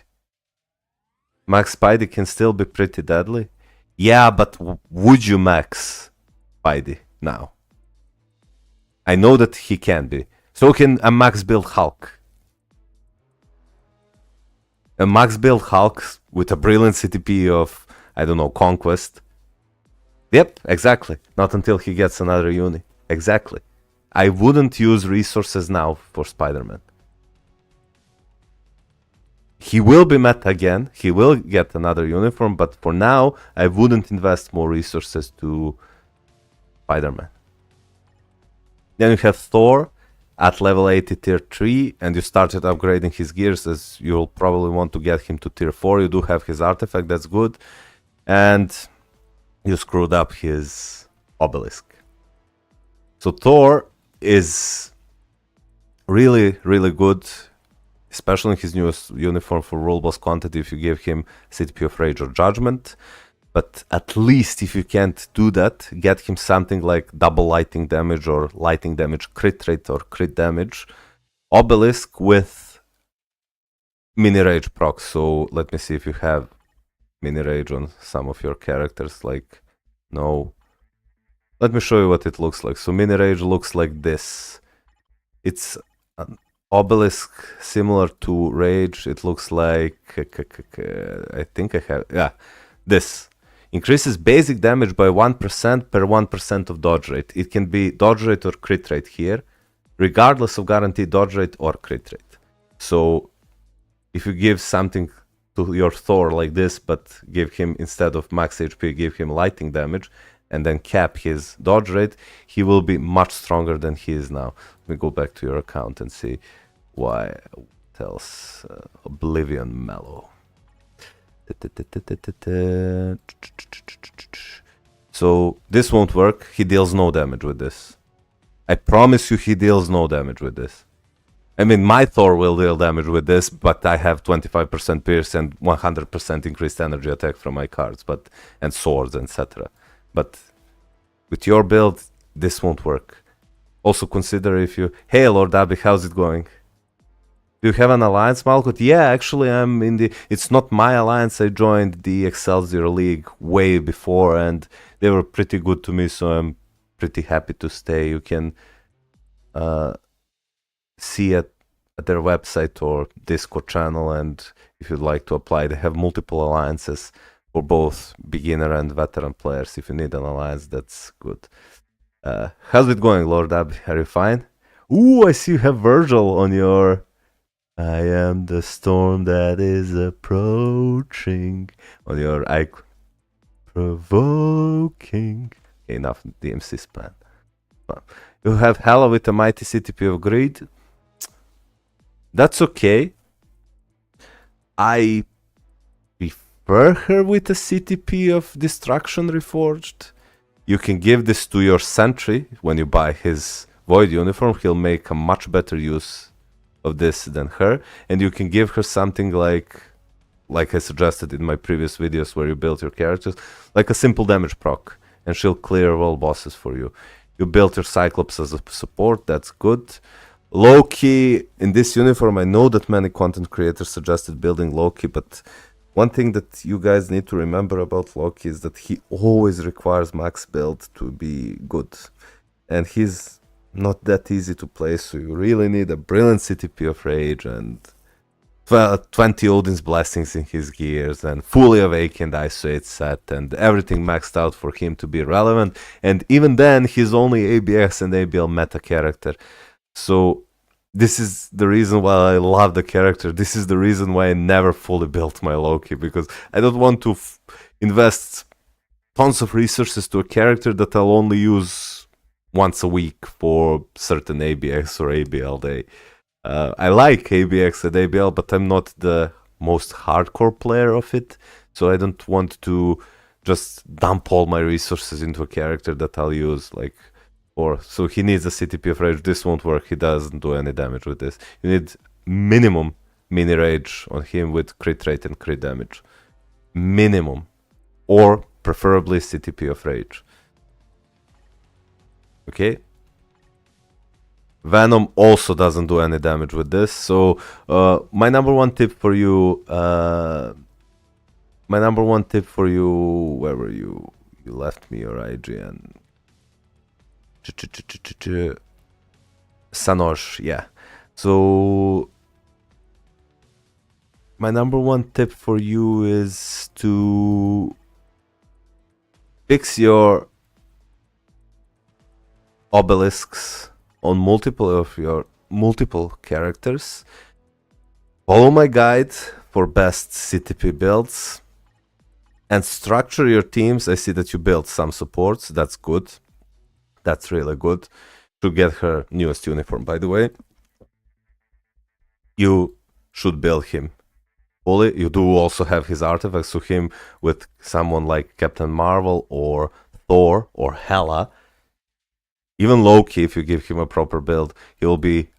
Max Spidey can still be pretty deadly? Yeah, but would you max Spidey now? I know that he can be. So can a max build Hulk. A max build Hulk with a brilliant CTP of, I don't know, Conquest. Yep, exactly. Not until he gets another uni. Exactly. I wouldn't use resources now for Spider-Man. He will be met again. He will get another uniform, but for now, I wouldn't invest more resources to Spider-Man. Then you have Thor at level 80 tier 3, and you started upgrading his gears, as you'll probably want to get him to tier 4. You do have his artifact, that's good. And you screwed up his obelisk. So Thor is really, really good, especially in his newest uniform for rule boss quantity if you give him CTP of Rage or Judgment. But at least if you can't do that, get him something like double lighting damage or lighting damage crit rate or crit damage obelisk with mini rage proc. So let me see if you have mini rage on some of your characters. Like, no. Let me show you what it looks like. So mini rage looks like this. It's an obelisk similar to rage. It looks like, I think I have, yeah, this. Increases basic damage by 1% per 1% of dodge rate. It can be dodge rate or crit rate here, regardless of guaranteed dodge rate or crit rate. So if you give something to your Thor like this, but give him, instead of max HP, give him lighting damage, and then cap his dodge rate, he will be much stronger than he is now. Let me go back to your account and see why. What else? Oblivion Mellow. So this won't work. He deals no damage with this. I promise you he deals no damage with this. I mean, my Thor will deal damage with this, but I have 25% pierce and 100% increased energy attack from my cards, and swords, etc. But with your build, this won't work. Also consider if you... Hey, Lord Abby, how's it going? Do you have an alliance, Malkut? Yeah, actually, I'm in the... It's not my alliance. I joined the Excelsior League way before, and they were pretty good to me, so I'm pretty happy to stay. You can see at their website or Discord channel, and if you'd like to apply, they have multiple alliances for both beginner and veteran players. If you need an alliance, that's good. How's it going, Lord Abby? Are you fine? Ooh, I see you have Virgil on your... I am the storm that is approaching on your icon. Provoking. Okay, enough DMC spam. You have Hela with a mighty CTP of greed. That's okay. I prefer her with a CTP of destruction reforged. You can give this to your sentry when you buy his void uniform. He'll make a much better use of this than her, and you can give her something like I suggested in my previous videos where you build your characters, like a simple damage proc, and she'll clear all bosses for you. You built your Cyclops as a support, that's good. Loki, in this uniform, I know that many content creators suggested building Loki, but one thing that you guys need to remember about Loki is that he always requires max build to be good, and he's not that easy to play, so you really need a brilliant CTP of Rage and 20 Odin's Blessings in his gears and fully awakened ISO 8 set and everything maxed out for him to be relevant, and even then he's only ABX and ABL meta character. So this is the reason why I love the character. This is the reason why I never fully built my Loki, because I don't want to invest tons of resources to a character that I'll only use once a week for certain ABX or ABL day. I like ABX and ABL, but I'm not the most hardcore player of it, so I don't want to just dump all my resources into a character that I'll use like. Or so he needs a CTP of rage. This won't work. He doesn't do any damage with this. You need minimum mini rage on him with crit rate and crit damage. Minimum. Or preferably CTP of rage. Okay. Venom also doesn't do any damage with this. So my number one tip for you. Where were you? You left me your IGN. Sanosh, yeah. So my number one tip for you is to fix your obelisks on multiple characters. Follow my guide for best CTP builds and structure your teams. I see that you built some supports. That's good. That's really good. To get her newest uniform, by the way. You should build him fully. You do also have his artifacts, so him with someone like Captain Marvel or Thor or Hela. Even Loki, if you give him a proper build, he'll be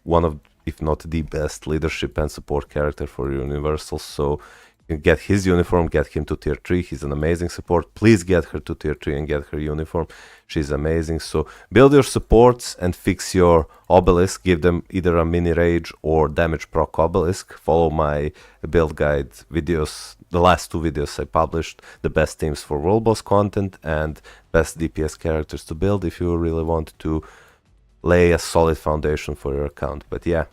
one of, if not the best leadership and support character for Universal. So you get his uniform, get him to tier 3. He's an amazing support. Please get her to tier 3 and get her uniform. She's amazing. So build your supports and fix your obelisk. Give them either a mini rage or damage proc obelisk. Follow my build guide videos. The last 2 videos I published. The best teams for world boss content and best DPS characters to build if you really want to lay a solid foundation for your account. But yeah,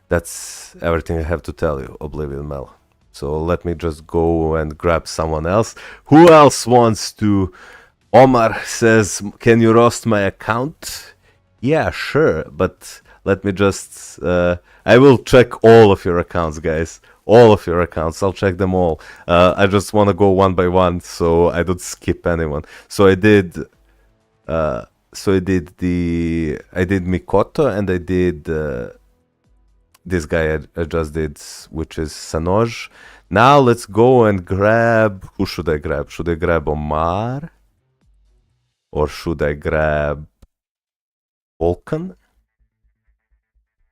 that's everything I have to tell you, Oblivion Mel. So let me just go and grab someone else. Who else wants to? Omar says, can you roast my account? Yeah, sure, but let me just... I will check all of your accounts, guys. All of your accounts. I'll check them all. I just want to go one by one, so I don't skip anyone. So I did... I did Mikoto, and I did... this guy I just did, which is Sanoj. Now let's go and grab... Who should I grab? Should I grab Omar? Or should I grab Vulcan?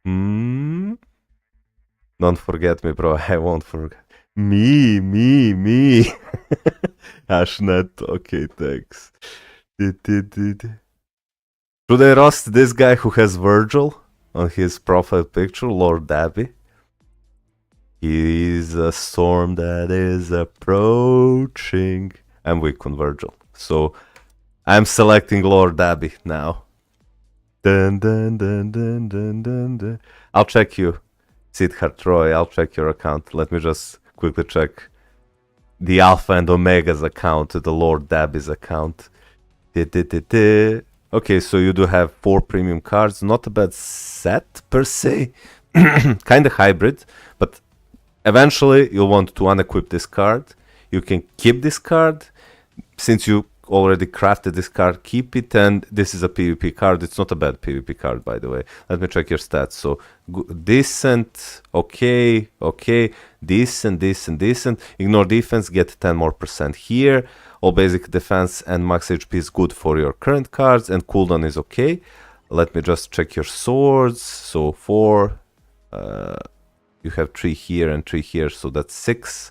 Don't forget me, bro. I won't forget. Me. Ashnet. Okay, thanks. Should I roast this guy who has Virgil on his profile picture, Lord Dabby? He is a storm that is approaching. I'm weak on Virgil, so I'm selecting Lord Dabby now. Dun, dun, dun, dun, dun, dun, dun. I'll check you, Siddharth Roy. I'll check your account. Let me just quickly check the Alpha and Omega's account, the Lord Dabby's account. Okay, so you do have 4 premium cards. Not a bad set per se. Kind of hybrid, but eventually you'll want to unequip this card. You can keep this card. Since you already crafted this card, keep it, and this is a PvP card. It's not a bad PvP card, by the way. Let me check your stats. So decent, okay, decent. Ignore defense, get 10% more here. All basic defense and max HP is good for your current cards, and cooldown is okay. Let me just check your swords. So 4, you have 3 here and 3 here, so that's 6.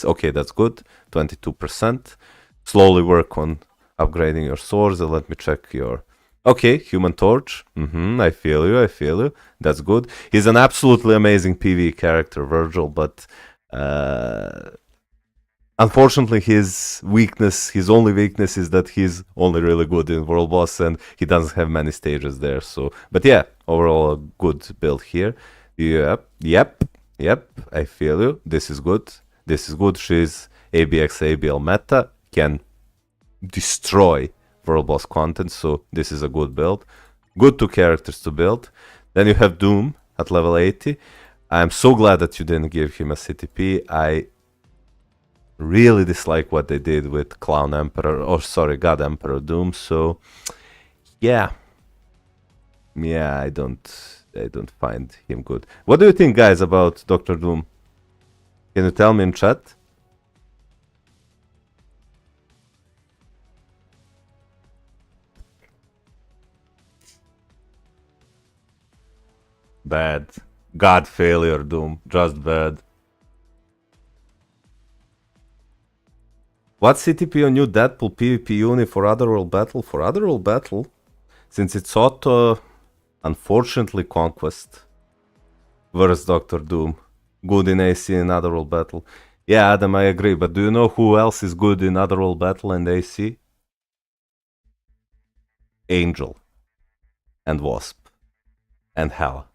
Okay, that's good. 22%. Slowly work on upgrading your swords. And let me check your... Okay, Human Torch. I feel you. That's good. He's an absolutely amazing PvE character, Virgil, but unfortunately his only weakness is that he's only really good in World Boss and he doesn't have many stages there. So, but yeah, overall a good build here. Yep. I feel you. This is good. She's ABX ABL meta, can destroy World Boss content, so this is a good build. Good 2 characters to build. Then you have Doom at level 80. I'm so glad that you didn't give him a CTP. I really dislike what they did with God Emperor Doom, so yeah, I don't I don't find him good. What do you think, guys, about Doctor Doom? Can you tell me in chat? Bad. God failure, Doom. Just bad. What CTP on new Deadpool PvP uni for Otherworld Battle? For Otherworld Battle, since it's auto, unfortunately, Conquest versus Doctor Doom. Good in AC in Otherworld Battle. Yeah, Adam, I agree. But do you know who else is good in Otherworld Battle and AC? Angel. And Wasp. And Hell.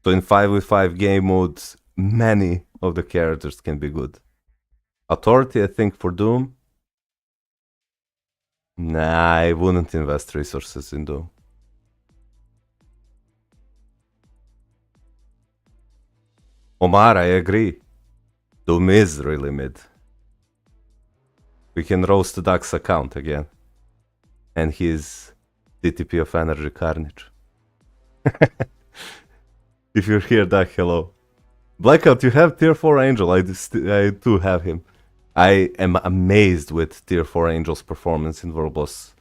So in 5v5 game modes, many of the characters can be good. Authority, I think, for Doom. Nah, I wouldn't invest resources in Doom. Omar, I agree. Doom is really mid. We can roast the Duck's account again. And his CTP of Energy Carnage. If you're here, Duck, hello. Blackout, you have tier 4 Angel. I do have him. I am amazed with tier 4 Angel's performance in World Boss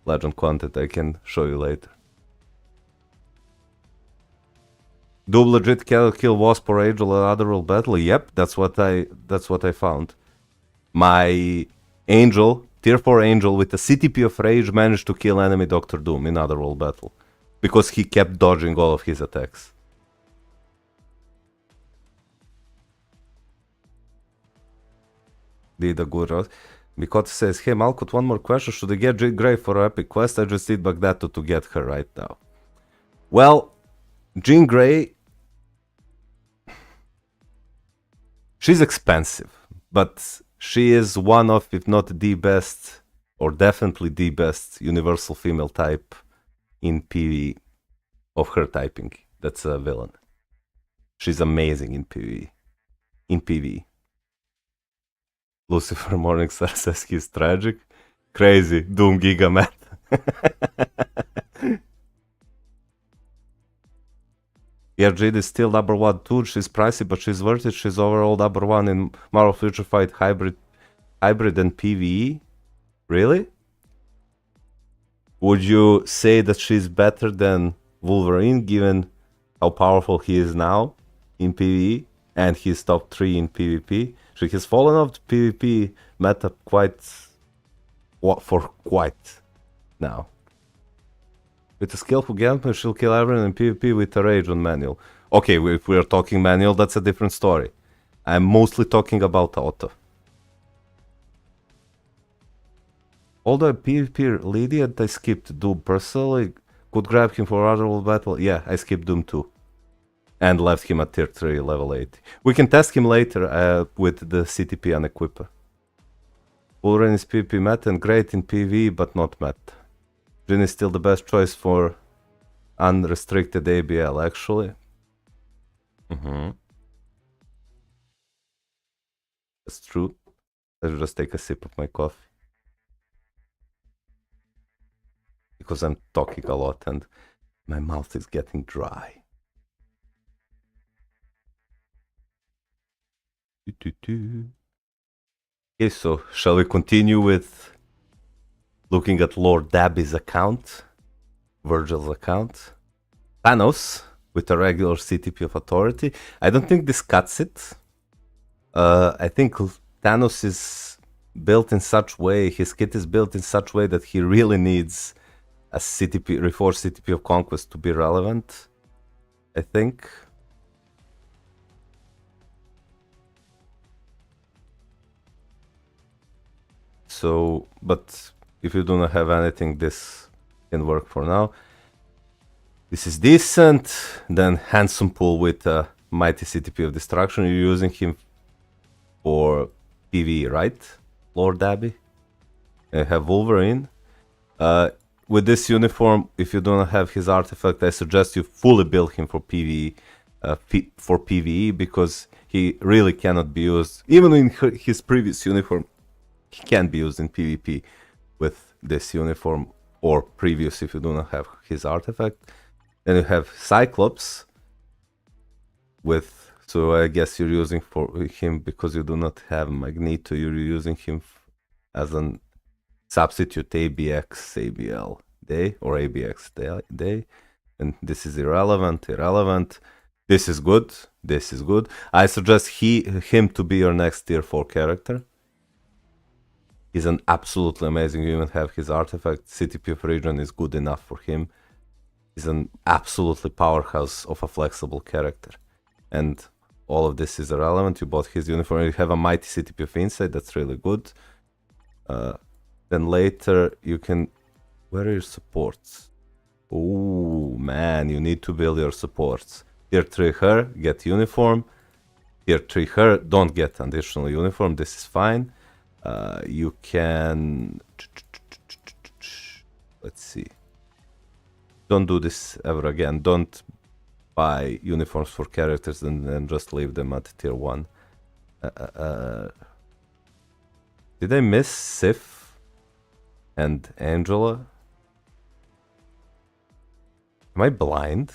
Legend content. I can show you later. Do legit kill Wasp or Angel in Otherworld Battle? Yep, that's what I found. My Angel, tier 4 Angel with a CTP of Rage managed to kill enemy Doctor Doom in Otherworld Battle. Because he kept dodging all of his attacks. Did a good route. Mikota says, hey Malkut, one more question. Should I get Jean Grey for an epic quest? I just need Baghdad to get her right now. Well, Jean Grey, she's expensive, but she is one of, if not the best, or definitely the best universal female type in PvE of her typing. That's a villain. She's amazing in PvE. In PvE. Lucifer Morningstar says he's tragic. Crazy. Doom Gigamat. Yeah, Jade is still number 1 too. She's pricey, but she's worth it. She's overall number 1 in Marvel Future Fight Hybrid and PvE. Really? Would you say that she's better than Wolverine, given how powerful he is now in PvE and he's top 3 in PvP? She has fallen off the PvP meta quite now. With a skillful gameplay, she'll kill everyone in PvP with a rage on manual. Okay, if we're talking manual, that's a different story. I'm mostly talking about auto. Although a PvP Lydian, I skipped Doom personally. Could grab him for Otherworld Battle. Yeah, I skipped Doom too. And left him at tier 3, level 80. We can test him later with the CTP unequipper. Wolverine is PvP meta and great in PvE, but not meta. Jin is still the best choice for unrestricted ABL, actually. That's true. Let's just take a sip of my coffee. Because I'm talking a lot and my mouth is getting dry. Okay, so shall we continue with looking at Lord Dabby's account, Virgil's account? Thanos with a regular CTP of Authority. I don't think this cuts it. I think Thanos is built in such way, his kit is built in such way that he really needs a CTP, Reforged CTP of Conquest to be relevant, I think. So, but if you do not have anything, this can work for now. This is decent. Then Handsome Pool with a Mighty CTP of Destruction. You're using him for PvE, right, Lord Dabby? I have Wolverine. With this uniform, if you do not have his artifact, I suggest you fully build him for PvE, because he really cannot be used. Even in his previous uniform, he can be used in PvP with this uniform, or previous if you do not have his artifact. Then you have Cyclops with, so I guess you're using for him because you do not have Magneto, you're using him as an substitute ABX, ABL day or ABX day. And this is irrelevant. This is good. I suggest him to be your next tier 4 character. He's an absolutely amazing. You even have his artifact. CTP of region is good enough for him. He's an absolutely powerhouse of a flexible character. And all of this is irrelevant. You bought his uniform. You have a mighty CTP of insight. That's really good. Then later you can... Where are your supports? Oh man, you need to build your supports. Tier 3 her, get uniform. Tier 3 her, don't get additional uniform. This is fine. You can... Let's see. Don't do this ever again. Don't buy uniforms for characters and then just leave them at tier 1. Did I miss Sif and Angela? Am I blind?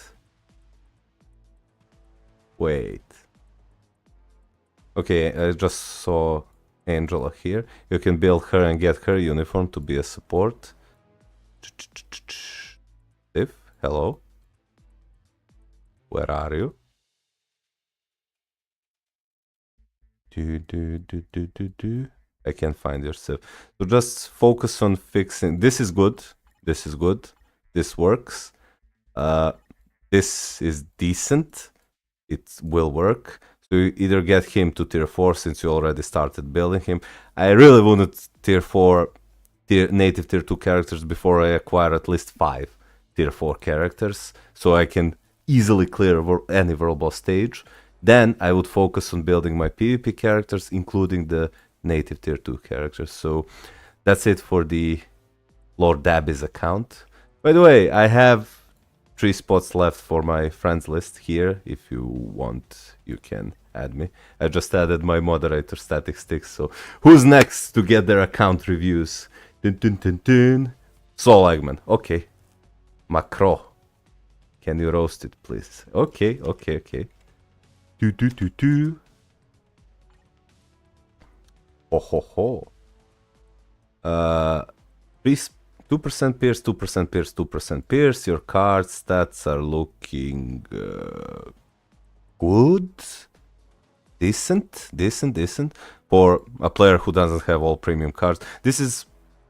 Wait. Okay, I just saw Angela here. You can build her and get her uniform to be a support. Sif, hello? Where are you? I can't find yourself. So just focus on fixing. This is good. This works. This is decent. It will work. So you either get him to tier 4 since you already started building him. I really wanted tier 4 native tier 2 characters before I acquire at least 5 tier 4 characters, so I can easily clear any world boss stage. Then I would focus on building my PvP characters, including the native tier 2 characters. So that's it for the Lord Dabby's account. By the way, I have 3 spots left for my friends list here. If you want, you can add me. I just added my moderator Static Sticks. So who's next to get their account reviews? Soul Eggman. Okay. Macro. Can you roast it, please? Okay. Ho ho ho. 2% pierce, 2% pierce, 2% pierce. Your card stats are looking good. Decent. For a player who doesn't have all premium cards. This is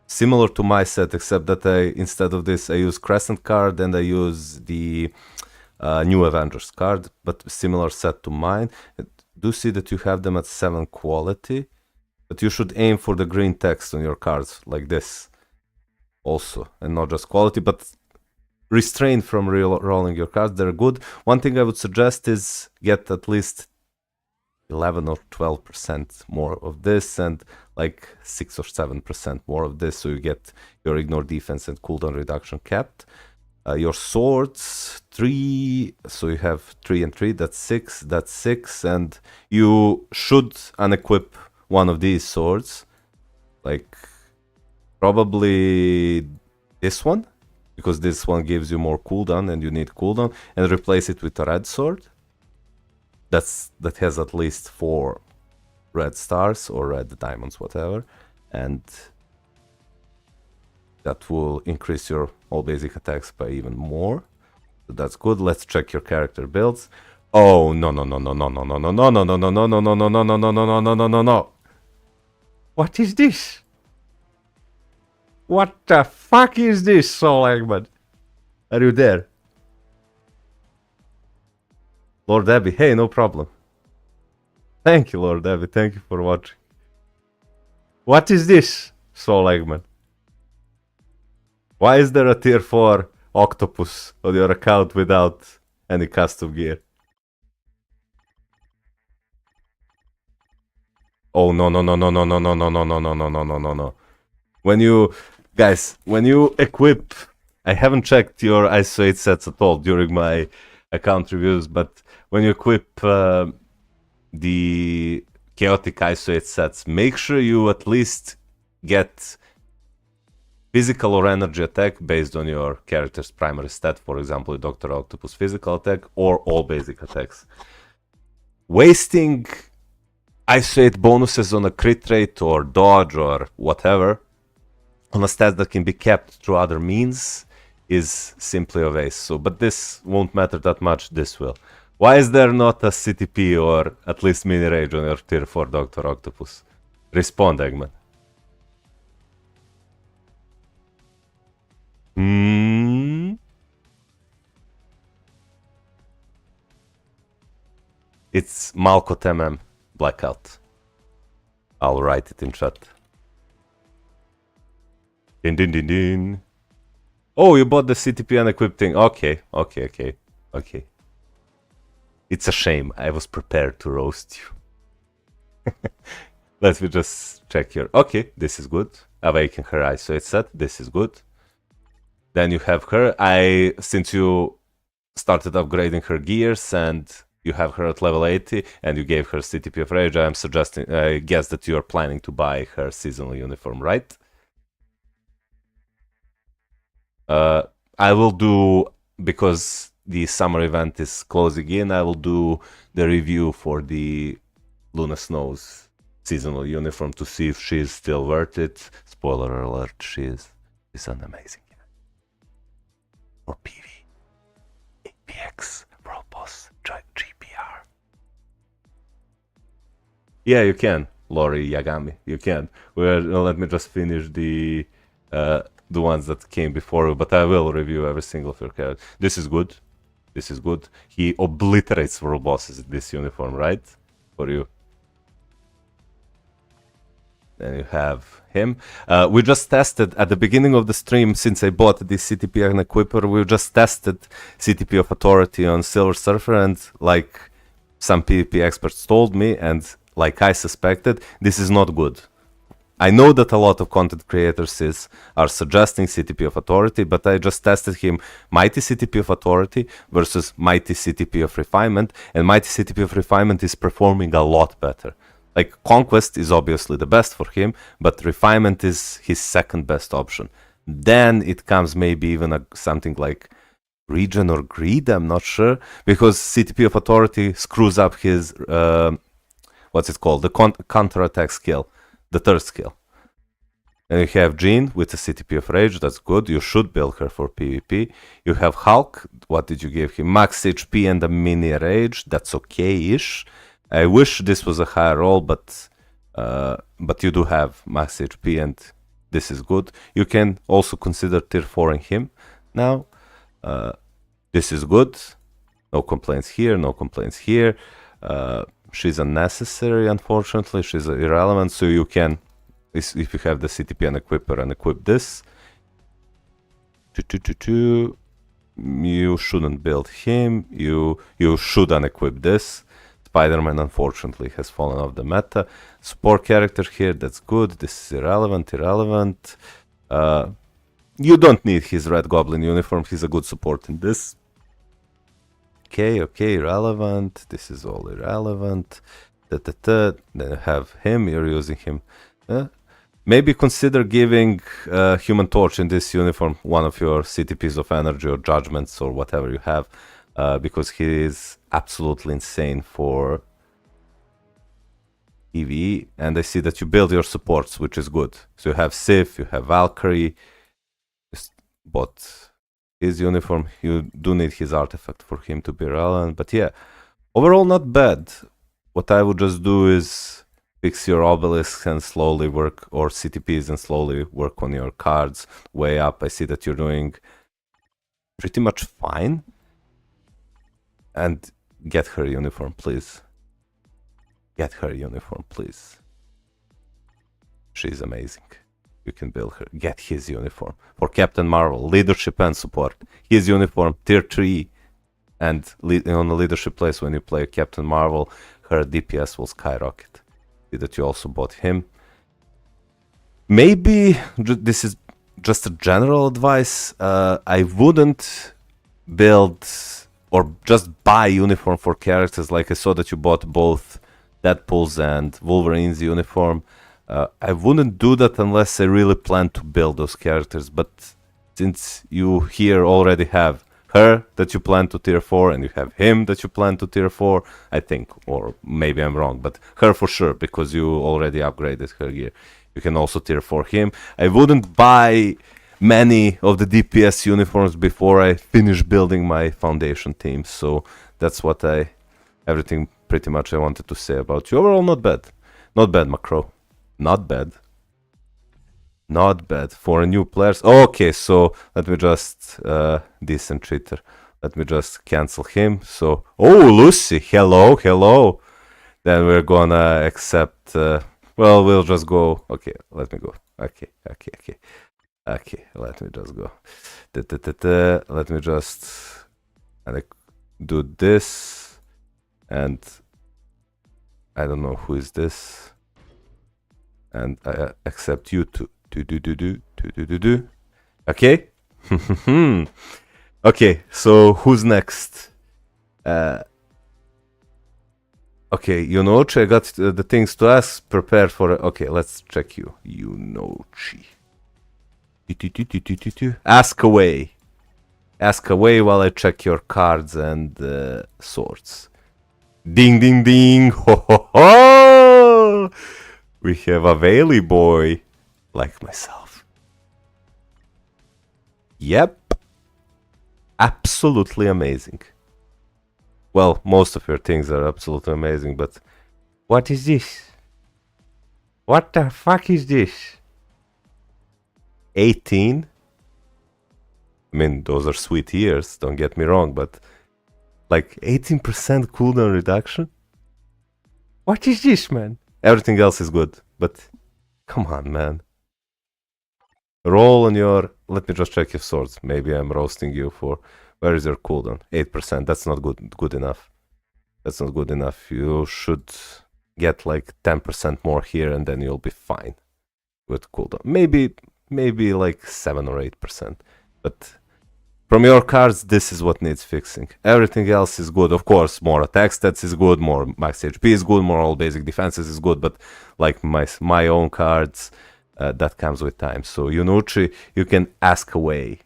similar to my set, except that instead of this, I use Crescent card and I use the New Avengers card, but similar set to mine. Do see that you have them at 7 quality, but you should aim for the green text on your cards, like this. Also, and not just quality, but restrain from rolling your cards. They're good. One thing I would suggest is get at least 11 or 12% more of this and like 6 or 7% more of this, so you get your ignore defense and cooldown reduction capped. Your swords, 3, so you have 3 and 3, that's 6, and you should unequip one of these swords, like probably this one, because this one gives you more cooldown and you need cooldown, and replace it with a red sword that has at least 4 red stars or red diamonds, whatever, and that will increase your all basic attacks by even more. So that's good. Let's check your character builds. Oh no. What is this? What the fuck is this, Soul Eggman? Are you there? Lord Abby, hey, no problem. Thank you, Lord Abby, thank you for watching. What is this, Soul Eggman? Why is there a tier 4 octopus on your account without any custom gear? Oh no. When you equip, I haven't checked your ISO 8 sets at all during my account reviews, but when you equip the chaotic ISO 8 sets, make sure you at least get physical or energy attack based on your character's primary stat, for example, Dr. Octopus physical attack, or all basic attacks. Wasting isolate bonuses on a crit rate or dodge or whatever on a stat that can be kept through other means is simply a waste. So, but this won't matter that much, this will. Why is there not a CTP or at least mini rage on your tier 4 Dr. Octopus? Respond, Eggman. It's Malkot MM Blackout. I'll write it in chat. Din din din din. Oh, you bought the CTP unequipped thing. Okay. It's a shame. I was prepared to roast you. Let me just check here. Okay, this is good. Awaken her isolate set. This is good. Then you have her. Since you started upgrading her gears and you have her at level 80 and you gave her CTP of Rage, I guess that you are planning to buy her seasonal uniform, right? I will do, because the summer event is closing in, I will do the review for the Luna Snow's seasonal uniform to see if she is still worth it. Spoiler alert, she's an amazing guy. For PV, APX, World Boss, GPR. Yeah, you can, Lori Yagami, you can. Let me just finish the ones that came before you, but I will review every single of your characters. This is good. This is good. He obliterates world bosses in this uniform, right? For you. Then you have him. We just tested at the beginning of the stream, since I bought this CTP and Equipper, we just tested CTP of Authority on Silver Surfer, and like some PvP experts told me, and like I suspected, this is not good. I know that a lot of content creators are suggesting CTP of Authority, but I just tested him Mighty CTP of Authority versus Mighty CTP of Refinement, and Mighty CTP of Refinement is performing a lot better. Like, Conquest is obviously the best for him, but Refinement is his second best option. Then it comes maybe even something like Regen or Greed, I'm not sure, because CTP of Authority screws up his, what's it called, the counter-attack skill. The third skill. And you have Jean with a CTP of Rage, that's good. You should build her for PvP. You have Hulk, what did you give him? Max HP and a mini Rage, that's okay-ish. I wish this was a higher roll, but you do have max HP and this is good. You can also consider tier 4 in him now. This is good. No complaints here, no complaints here. She's unnecessary, unfortunately. She's irrelevant, so you can, if you have the CTP and Equipper, and equip this. You shouldn't build him. You should unequip this. Spider-Man, unfortunately, has fallen off the meta. Support character here, that's good. This is irrelevant. You don't need his Red Goblin uniform. He's a good support in this. Okay, irrelevant. This is all irrelevant. Then you have him, you're using him. Maybe consider giving Human Torch in this uniform one of your CTPs of energy or judgments or whatever you have, because he is absolutely insane for PvE. And I see that you build your supports, which is good. So you have Sif, you have Valkyrie, but his uniform, you do need his artifact for him to be relevant. But yeah, overall not bad. What I would just do is fix your obelisks and slowly work, or CTPs and slowly work on your cards way up. I see that you're doing pretty much fine. And get her uniform, please. Get her uniform, please. She's amazing. You can build her. Get his uniform. For Captain Marvel, leadership and support. His uniform, tier 3. And on the leadership place, when you play Captain Marvel, her DPS will skyrocket. See that you also bought him. Maybe, this is just a general advice, I wouldn't build or just buy uniform for characters. Like I saw that you bought both Deadpool's and Wolverine's uniform. I wouldn't do that unless I really plan to build those characters, but since you here already have her that you plan to tier 4 and you have him that you plan to tier 4, I think, or maybe I'm wrong, but her for sure, because you already upgraded her gear. You can also tier 4 him. I wouldn't buy many of the DPS uniforms before I finish building my foundation team, so that's what everything pretty much I wanted to say about you. Overall, not bad. Not bad, Macro. Not bad. Not bad for a new players. Okay, so let me just decent cheater. Let me just cancel him. So Lucy, hello. Then we're gonna accept. Well, we'll just go. Okay, let me go. Okay. Let me just go. Let me just do this, and I don't know who is this, and I accept you to. Okay. Okay, so who's next? Okay, Yunochi, I got the things to ask. Prepare for. Okay, let's check you. Yunochi. Ask away. Ask away while I check your cards and swords. Ding ding ding. Ho ho ho. We have a Valley boy. Like myself. Yep. Absolutely amazing. Well, most of your things are absolutely amazing, but what is this? What the fuck is this? 18? I mean, those are sweet years, don't get me wrong, but like 18% cooldown reduction? What is this, man? Everything else is good, but come on, man. Roll on your. Let me just check your swords. Maybe I'm roasting you for. Where is your cooldown? 8%. That's not good enough. That's not good enough. You should get like 10% more here, and then you'll be fine with cooldown. Maybe like 7 or 8%. But from your cards, this is what needs fixing. Everything else is good. Of course, more attack stats is good, more max HP is good, more all basic defenses is good. But like my own cards. That comes with time. So Yunochi, you can ask away.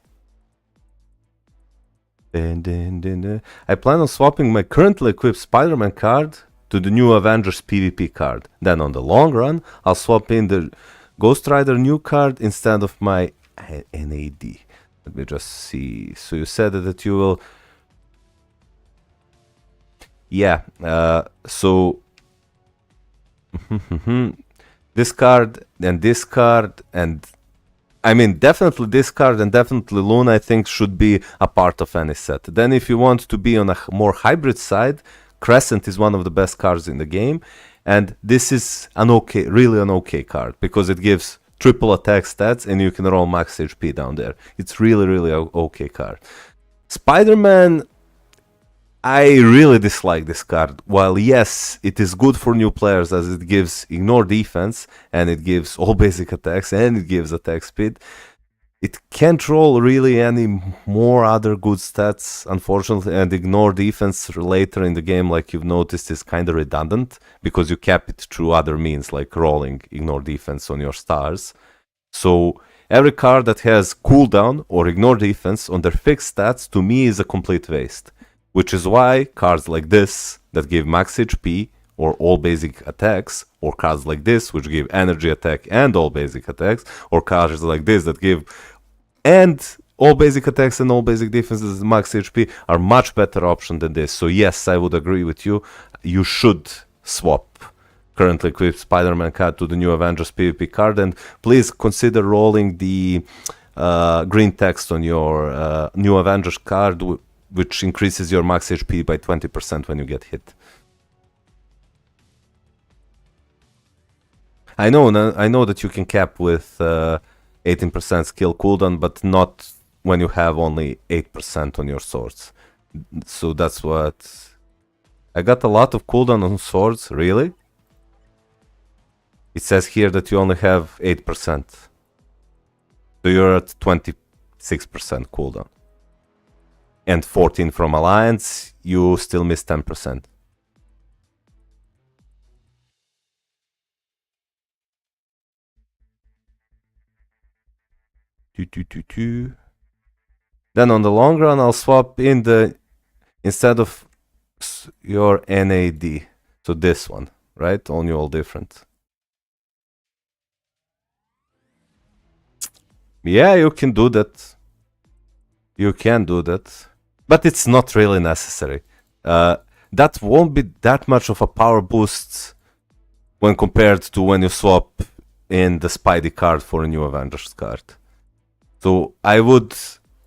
I plan on swapping my currently equipped Spider-Man card to the new Avengers PvP card. Then on the long run, I'll swap in the Ghost Rider new card instead of my NAD. Let me just see. So you said that you will. Yeah. So. This card and I mean definitely this card and definitely Luna I think should be a part of any set. Then if you want to be on a more hybrid side, Crescent is one of the best cards in the game, and this is really an okay card because it gives triple attack stats and you can roll max HP down there. It's really an okay card. Spider-Man, I really dislike this card. While yes, it is good for new players as it gives ignore defense and it gives all basic attacks and it gives attack speed, it can't roll really any more other good stats, unfortunately, and ignore defense later in the game, like you've noticed, is kind of redundant because you cap it through other means like rolling ignore defense on your stars. So every card that has cooldown or ignore defense on their fixed stats to me is a complete waste. Which is why cards like this that give max HP or all basic attacks, or cards like this which give energy attack and all basic attacks, or cards like this that give and all basic attacks and all basic defenses max HP are much better option than this. So yes, I would agree with you. You should swap currently equipped Spider-Man card to the new Avengers PvP card, and please consider rolling the green text on your new Avengers card, which increases your max HP by 20% when you get hit. I know that you can cap with 18% skill cooldown, but not when you have only 8% on your swords. So that's what... I got a lot of cooldown on swords, really? It says here that you only have 8%. So you're at 26% cooldown. And 14 from Alliance, you still miss 10%. Then on the long run, I'll swap in the, instead of your NAD, so this one, right? Only all different. Yeah, you can do that. You can do that. But it's not really necessary. That won't be that much of a power boost when compared to when you swap in the Spidey card for a new Avengers card. So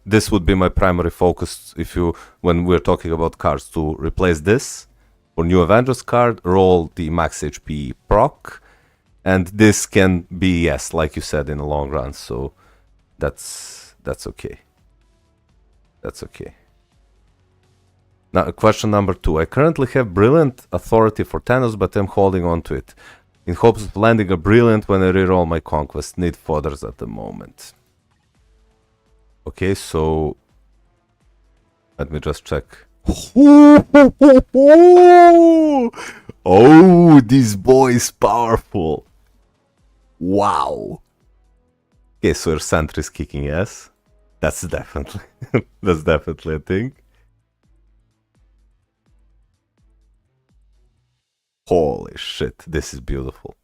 this would be my primary focus when we're talking about cards, to replace this for new Avengers card, roll the max HP proc, and this can be, yes, like you said, in the long run. So that's okay. That's okay. Now, question number 2. I currently have Brilliant Authority for Thanos, but I'm holding on to it in hopes of landing a Brilliant when I reroll my Conquest. Need fodders at the moment. Okay, so let me just check. Oh, this boy is powerful. Wow. Okay, so your Sentry is kicking ass. That's definitely a thing. Holy shit, this is beautiful.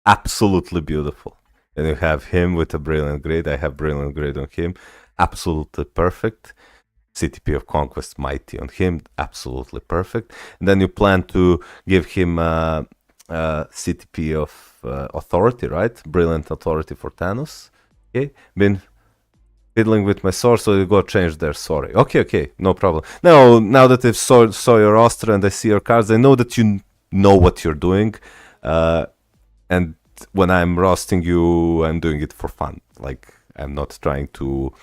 Absolutely beautiful. And you have him with a Brilliant Grade. I have Brilliant Grade on him. Absolutely perfect. CTP of Conquest Mighty on him. Absolutely perfect. And then you plan to give him CTP of Authority, right? Brilliant Authority for Thanos. Okay. Been fiddling with my sword, so you go change there. Sorry. Okay, no problem. Now that I saw your roster and I see your cards, I know that you know what you're doing. And when I'm roasting you, I'm doing it for fun. Like, I'm not trying to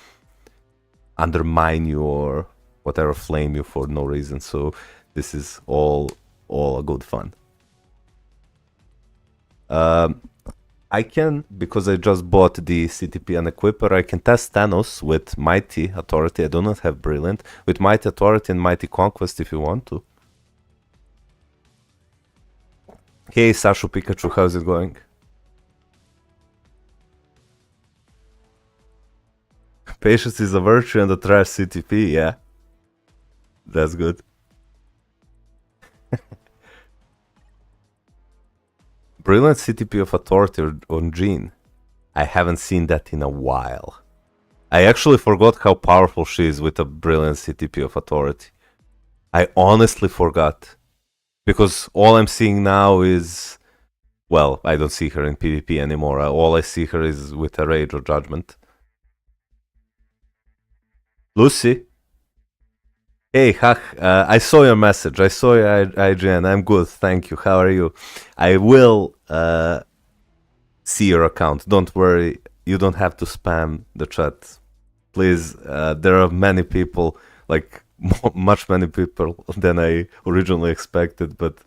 undermine you or whatever, flame you for no reason. So this is all a good fun. I can, because I just bought the CTP and Equipper, I can test Thanos with Mighty Authority. I do not have Brilliant. With Mighty Authority and Mighty Conquest if you want to. Hey, Sashu Pikachu, how's it going? Patience is a virtue and a trash CTP, yeah. That's good. Brilliant CTP of Authority on Jean. I haven't seen that in a while. I actually forgot how powerful she is with a Brilliant CTP of Authority. I honestly forgot. Because all I'm seeing now is... Well, I don't see her in PvP anymore. All I see her is with a Rage or Judgment. Lucy? Hey, Hach, I saw your message. I saw your IGN. I'm good, thank you. How are you? I will see your account. Don't worry. You don't have to spam the chat. Please, there are many people, like much many people than I originally expected, but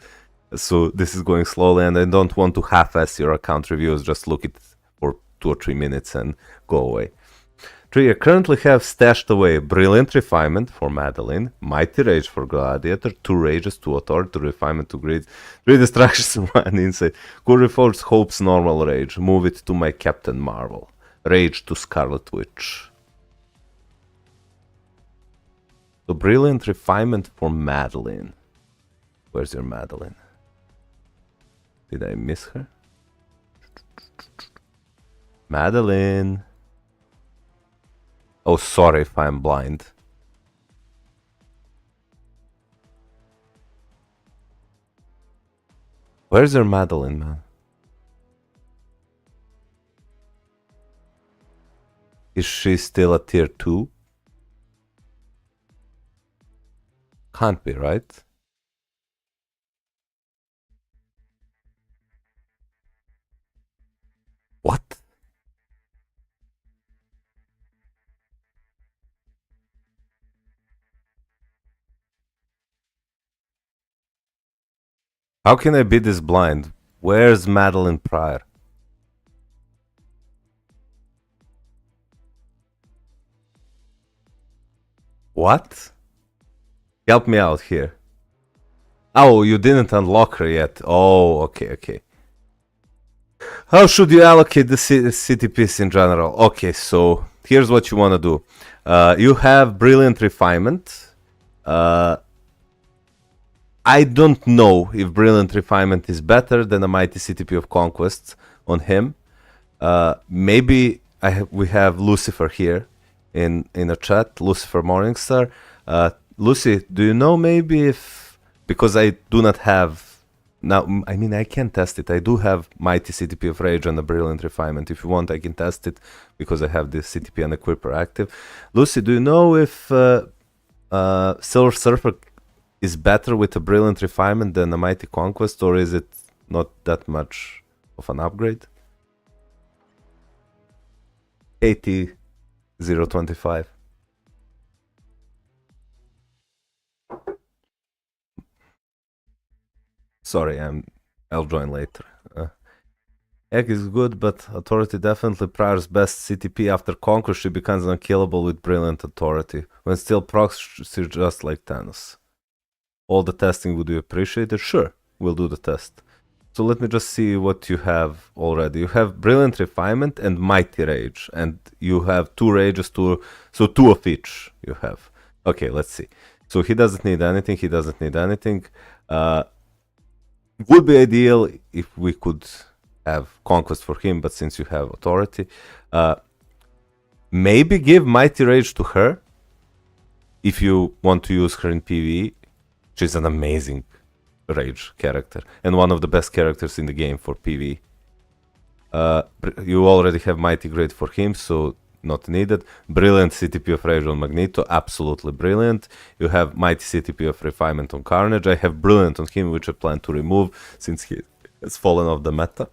so this is going slowly and I don't want to half-ass your account reviews. Just look it for 2 or 3 minutes and go away. 3. I currently have stashed away Brilliant Refinement for Madeline, Mighty Rage for Gladiator, 2 Rages, 2 Authority, 2 Refinement, 2 Greed, 3 Distractions, 1 Insight. Could Reforge Hope's normal Rage, move it to my Captain Marvel. Rage to Scarlet Witch. So Brilliant Refinement for Madeline. Where's your Madeline? Did I miss her? Madeline. Oh, sorry if I'm blind. Where's your Madeline, man? Is she still a tier 2? Can't be, right? What? How can I be this blind? Where's Madeline Pryor? What? Help me out here. Oh, you didn't unlock her yet. Oh, okay. How should you allocate the CTPs in general? Okay, so here's what you want to do. You have Brilliant Refinement. I don't know if Brilliant Refinement is better than a Mighty CTP of Conquest on him. Maybe we have Lucifer here in a chat, Lucifer Morningstar. Lucy, do you know maybe if, because I do not have, now, I mean, I can test it. I do have Mighty CTP of Rage and a Brilliant Refinement. If you want, I can test it because I have this CTP and Equipper active. Lucy, do you know if Silver Surfer is better with a Brilliant Refinement than a Mighty Conquest, or is it not that much of an upgrade? 80-025. Sorry, I'll join later. Egg is good, but Authority definitely priors best CTP. After Conquer, she becomes unkillable with Brilliant Authority. When still procs, she's just like Thanos. All the testing would be appreciated. Sure, we'll do the test. So let me just see what you have already. You have Brilliant Refinement and Mighty Rage. And you have 2 rages, so 2 of each you have. Okay, let's see. So he doesn't need anything, he doesn't need anything. Would be ideal if we could have Conquest for him, but since you have Authority, maybe give Mighty Rage to her if you want to use her in PvE. She's an amazing Rage character and one of the best characters in the game for PvE. You already have Mighty Great for him, so not needed. Brilliant CTP of Rage on Magneto, absolutely brilliant. You have Mighty CTP of Refinement on Carnage. I have Brilliant on him, which I plan to remove since he has fallen off the meta.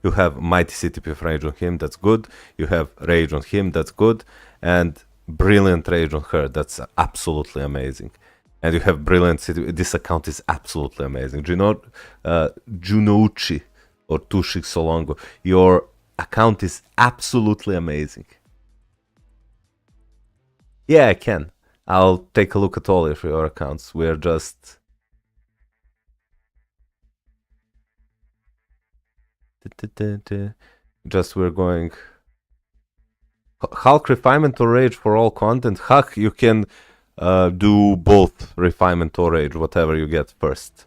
You have Mighty CTP of Rage on him, that's good. You have Rage on him, that's good. And Brilliant Rage on her, that's absolutely amazing. And you have Brilliant CTP, this account is absolutely amazing. Junouchi or Tushik Solongo, your account is absolutely amazing. Yeah, I can. I'll take a look at all of your accounts. We're just... we're going... Hulk Refinement or Rage for all content. Hulk, you can do both Refinement or Rage, whatever you get first.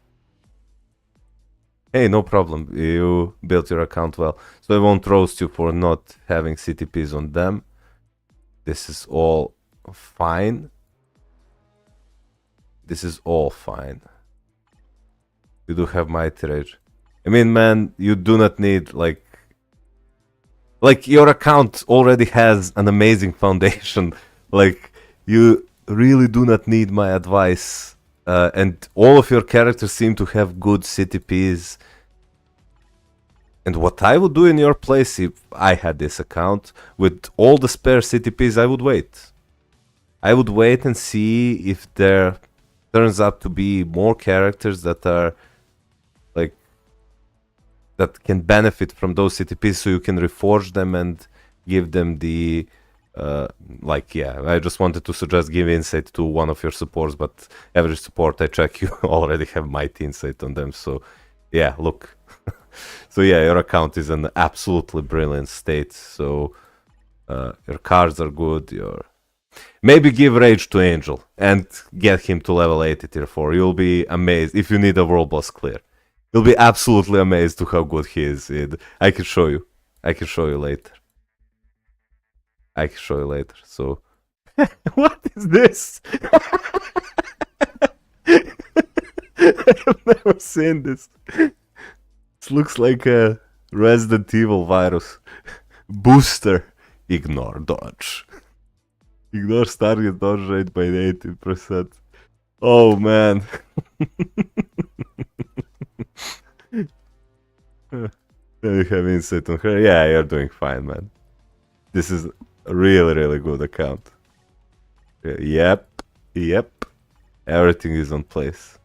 Hey, no problem. You built your account well. So I won't roast you for not having CTPs on them. This is all fine. This is all fine. You do have Mighty Rage. I mean, man, you do not need, like your account already has an amazing foundation. Like, you really do not need my advice. And all of your characters seem to have good CTPs. And what I would do in your place if I had this account, with all the spare CTPs, I would wait. I would wait and see if there turns out to be more characters that are, like, that can benefit from those CTPs, so you can reforge them and give them the... yeah, I just wanted to suggest give insight to one of your supports, but every support I check, you already have Mighty Insight on them, so yeah, look. So yeah, your account is in absolutely brilliant state, so your cards are good, maybe give Rage to Angel and get him to level 80 tier 4, you'll be amazed if you need a world boss clear. You'll be absolutely amazed to how good he is. I can show you later. So, what is this? I've never seen this. This looks like a Resident Evil virus. Booster. Ignore dodge. Ignore target dodge rate by 80%. Oh man. You have insight on her. Yeah, you're doing fine, man. This is a really, really good account. Yep. Everything is on place.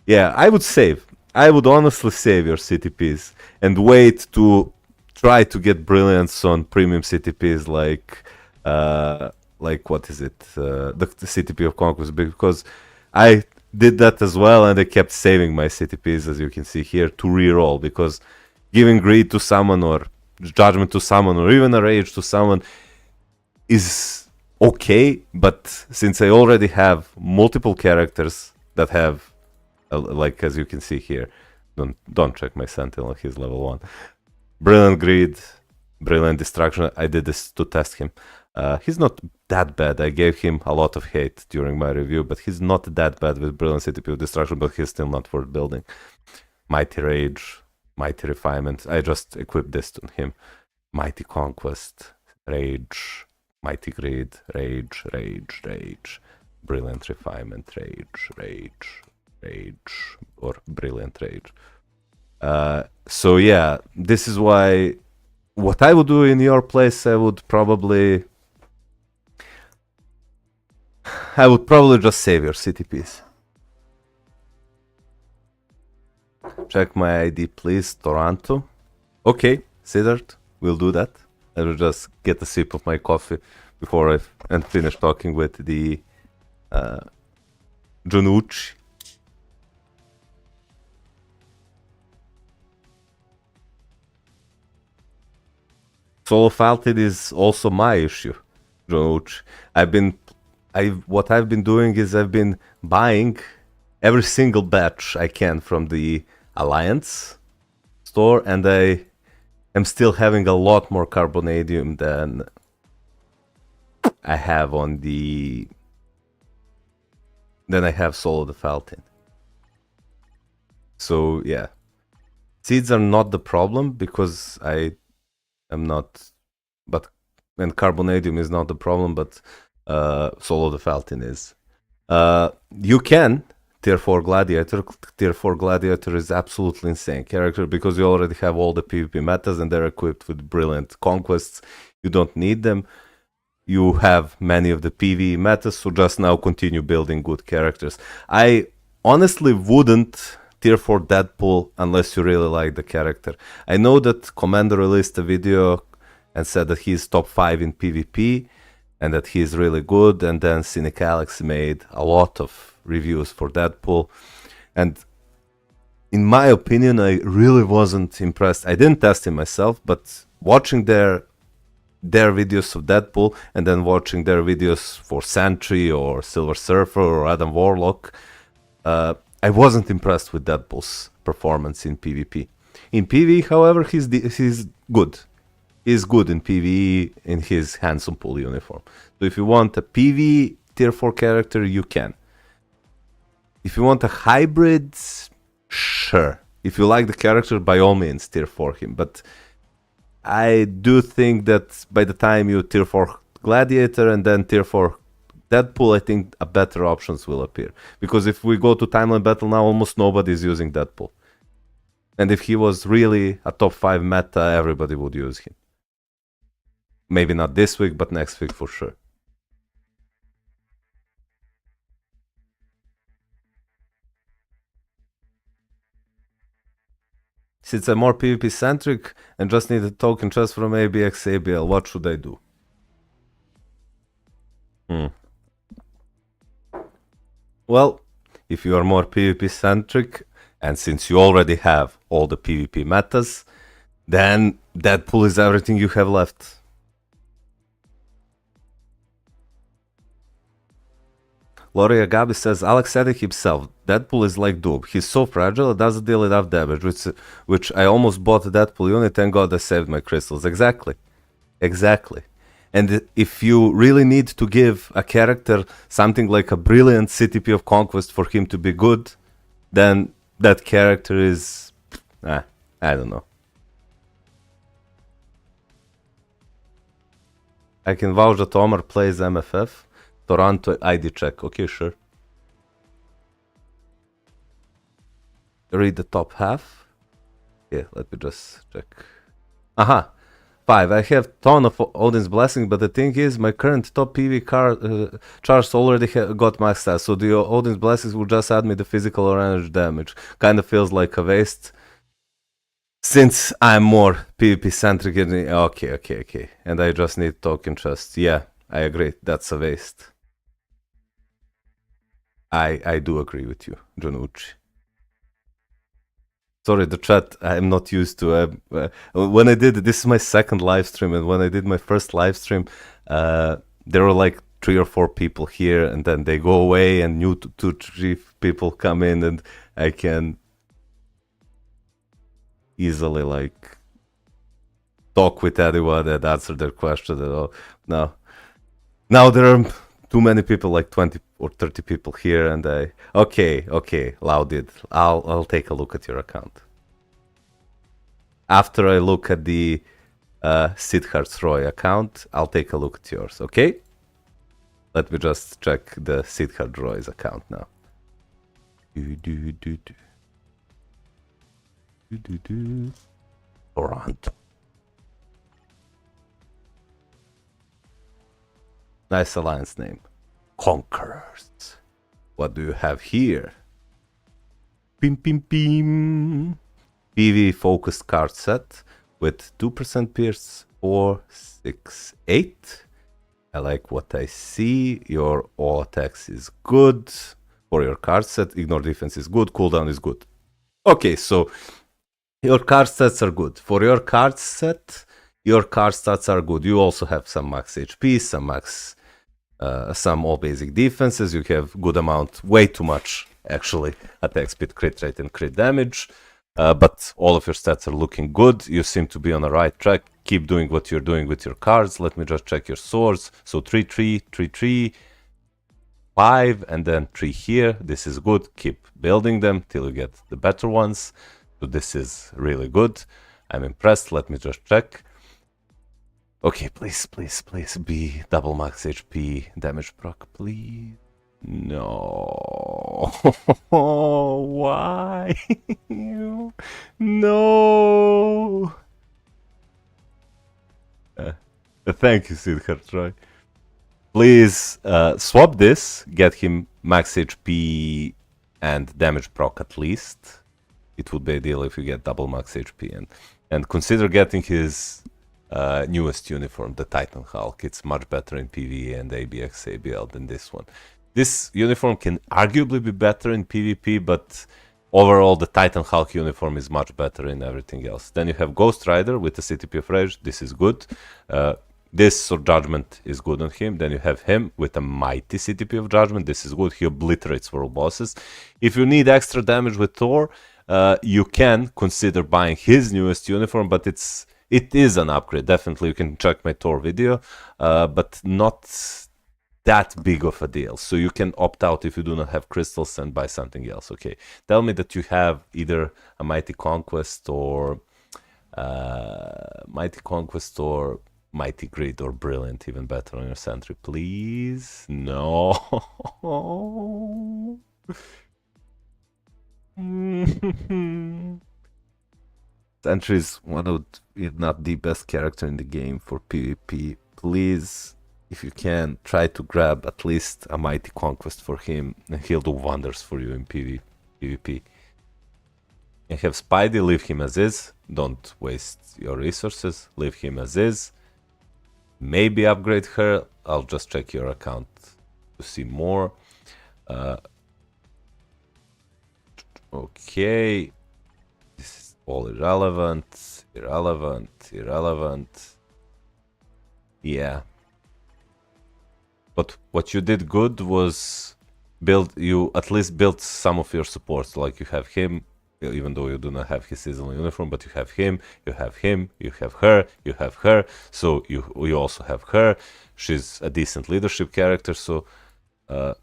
Yeah, I would save. I would honestly save your CTPs and wait to try to get brilliance on premium CTPs like what is it? The CTP of Conquest, because I did that as well, and I kept saving my CTPs, as you can see here, to reroll, because giving greed to someone or judgment to someone or even a rage to someone is okay, but since I already have multiple characters that have, like as you can see here, don't check my Sentinel, he's level 1. Brilliant Greed, Brilliant Destruction, I did this to test him. He's not that bad. I gave him a lot of hate during my review, but he's not that bad with Brilliant CTP of Destruction, but he's still not worth building. Mighty Rage, Mighty Refinement, I just equipped this to him. Mighty Conquest, Rage, Mighty Greed, Rage, Rage, Rage, Brilliant Refinement, Rage, Rage, Rage, or Brilliant Rage. So yeah, this is why what I would do in your place, I would probably just save your CTPs. Check my ID, please, Toronto. Okay, Siddharth, we'll do that. I will just get a sip of my coffee before I finish talking with the Junucci. Solo Falted is also my issue, Junucci. What I've been doing is I've been buying every single batch I can from the Alliance store, and I am still having a lot more Carbonadium than I have on the... than I have Solo the Falcon. So yeah, seeds are not the problem because I am not, but and Carbonadium is not the problem, but Solo the Falcon is. You can Tier 4 Gladiator. Tier 4 Gladiator is absolutely insane character because you already have all the PvP metas and they're equipped with brilliant conquests. You don't need them. You have many of the PvE metas, so just now continue building good characters. I honestly wouldn't Tier 4 Deadpool unless you really like the character. I know that Commander released a video and said that he's top 5 in PvP and that he's really good, and then Cynic Alex made a lot of reviews for Deadpool, and in my opinion I really wasn't impressed. I didn't test him myself, but watching their videos of Deadpool and then watching their videos for Sentry or Silver Surfer or Adam Warlock, I wasn't impressed with Deadpool's performance in PvP. In PvE, however, he's good. He's good in PvE in his Handsome Pool uniform. So if you want a PvE Tier 4 character, you can. If you want a hybrid, sure. If you like the character, by all means, Tier 4 him. But I do think that by the time you Tier 4 Gladiator and then Tier 4 Deadpool, I think a better options will appear. Because if we go to Timeline Battle now, almost nobody is using Deadpool. And if he was really a top 5 meta, everybody would use him. Maybe not this week, but next week for sure. Since I'm more PvP centric and just need a token trust from ABX ABL, what should I do? Well, if you are more PvP centric, and since you already have all the PvP metas, then Deadpool is everything you have left. Lori Agabi says, Alex said it himself, Deadpool is like Doob. He's so fragile, it doesn't deal enough damage, which I almost bought a Deadpool unit, thank God I saved my crystals. Exactly. And if you really need to give a character something like a brilliant CTP of Conquest for him to be good, then that character is... I don't know. I can vouch that Omar plays MFF. Toronto ID check. Okay, sure. Read the top half. Yeah, let me just check. Aha. 5. I have ton of Odin's Blessing, but the thing is, my current top PV charts already got maxed out, so the Odin's Blessings will just add me the physical or energy damage. Kinda feels like a waste. Since I'm more PvP centric, okay. And I just need token trust. Yeah, I agree. That's a waste. I do agree with you, Jonucci. Sorry, the chat, I'm not used to. When I did, this is my second live stream, and when I did my first live stream, there were like 3 or 4 people here, and then they go away, and new 2, 3 people come in, and I can easily like talk with anyone and answer their question and all. Now there are too many people, like 20 or 30 people here, and okay, Louded, I'll take a look at your account after I look at the Siddharth Roy account. I'll take a look at yours. Okay, let me just check the Siddharth Roy's account now. Toronto. Nice alliance name. Conquerors. What do you have here? Pim pim pim. PV focused card set with 2% pierce, 4, 6, 8. I like what I see. Your all attacks is good. For your card set, ignore defense is good. Cooldown is good. Okay, so your card sets are good. For your card set, your card stats are good. You also have some max HP, some max, some all basic defenses. You have good amount, way too much actually, attack speed, crit rate, and crit damage. But all of your stats are looking good. You seem to be on the right track. Keep doing what you're doing with your cards. Let me just check your swords. So 3, 3, 3, 3, 5, and then 3 here. This is good. Keep building them till you get the better ones. So this is really good. I'm impressed. Let me just check. Okay, please be double max HP damage proc, please. No. Why? No. Thank you, Siddharth Roy. Please swap this, get him max HP and damage proc at least. It would be ideal if you get double max HP, and consider getting his newest uniform, the Titan Hulk. It's much better in PvE and ABX ABL than this one. This uniform can arguably be better in PvP, but overall the Titan Hulk uniform is much better in everything else. Then you have Ghost Rider with the CTP of Rage. This is good. This Sword of Judgment is good on him. Then you have him with a mighty CTP of Judgment. This is good. He obliterates world bosses. If you need extra damage with Thor, you can consider buying his newest uniform, but it is an upgrade. Definitely, you can check my Thor video, but not that big of a deal. So you can opt out if you do not have crystals and buy something else. Okay, tell me that you have either a Mighty Conquest or Mighty Grid or Brilliant, even better on your Sentry, please. No. Sentry is one of, if not the best character in the game for PvP. Please, if you can, try to grab at least a Mighty Conquest for him, and he'll do wonders for you in PvP. You have Spidey, leave him as is. Don't waste your resources, leave him as is. Maybe upgrade her. I'll just check your account to see more. Okay. This is all irrelevant. Yeah. But what you did good was you at least built some of your supports. Like you have him, even though you do not have his seasonal uniform, but you have him, you have her, you have her, so you also have her. She's a decent leadership character, so you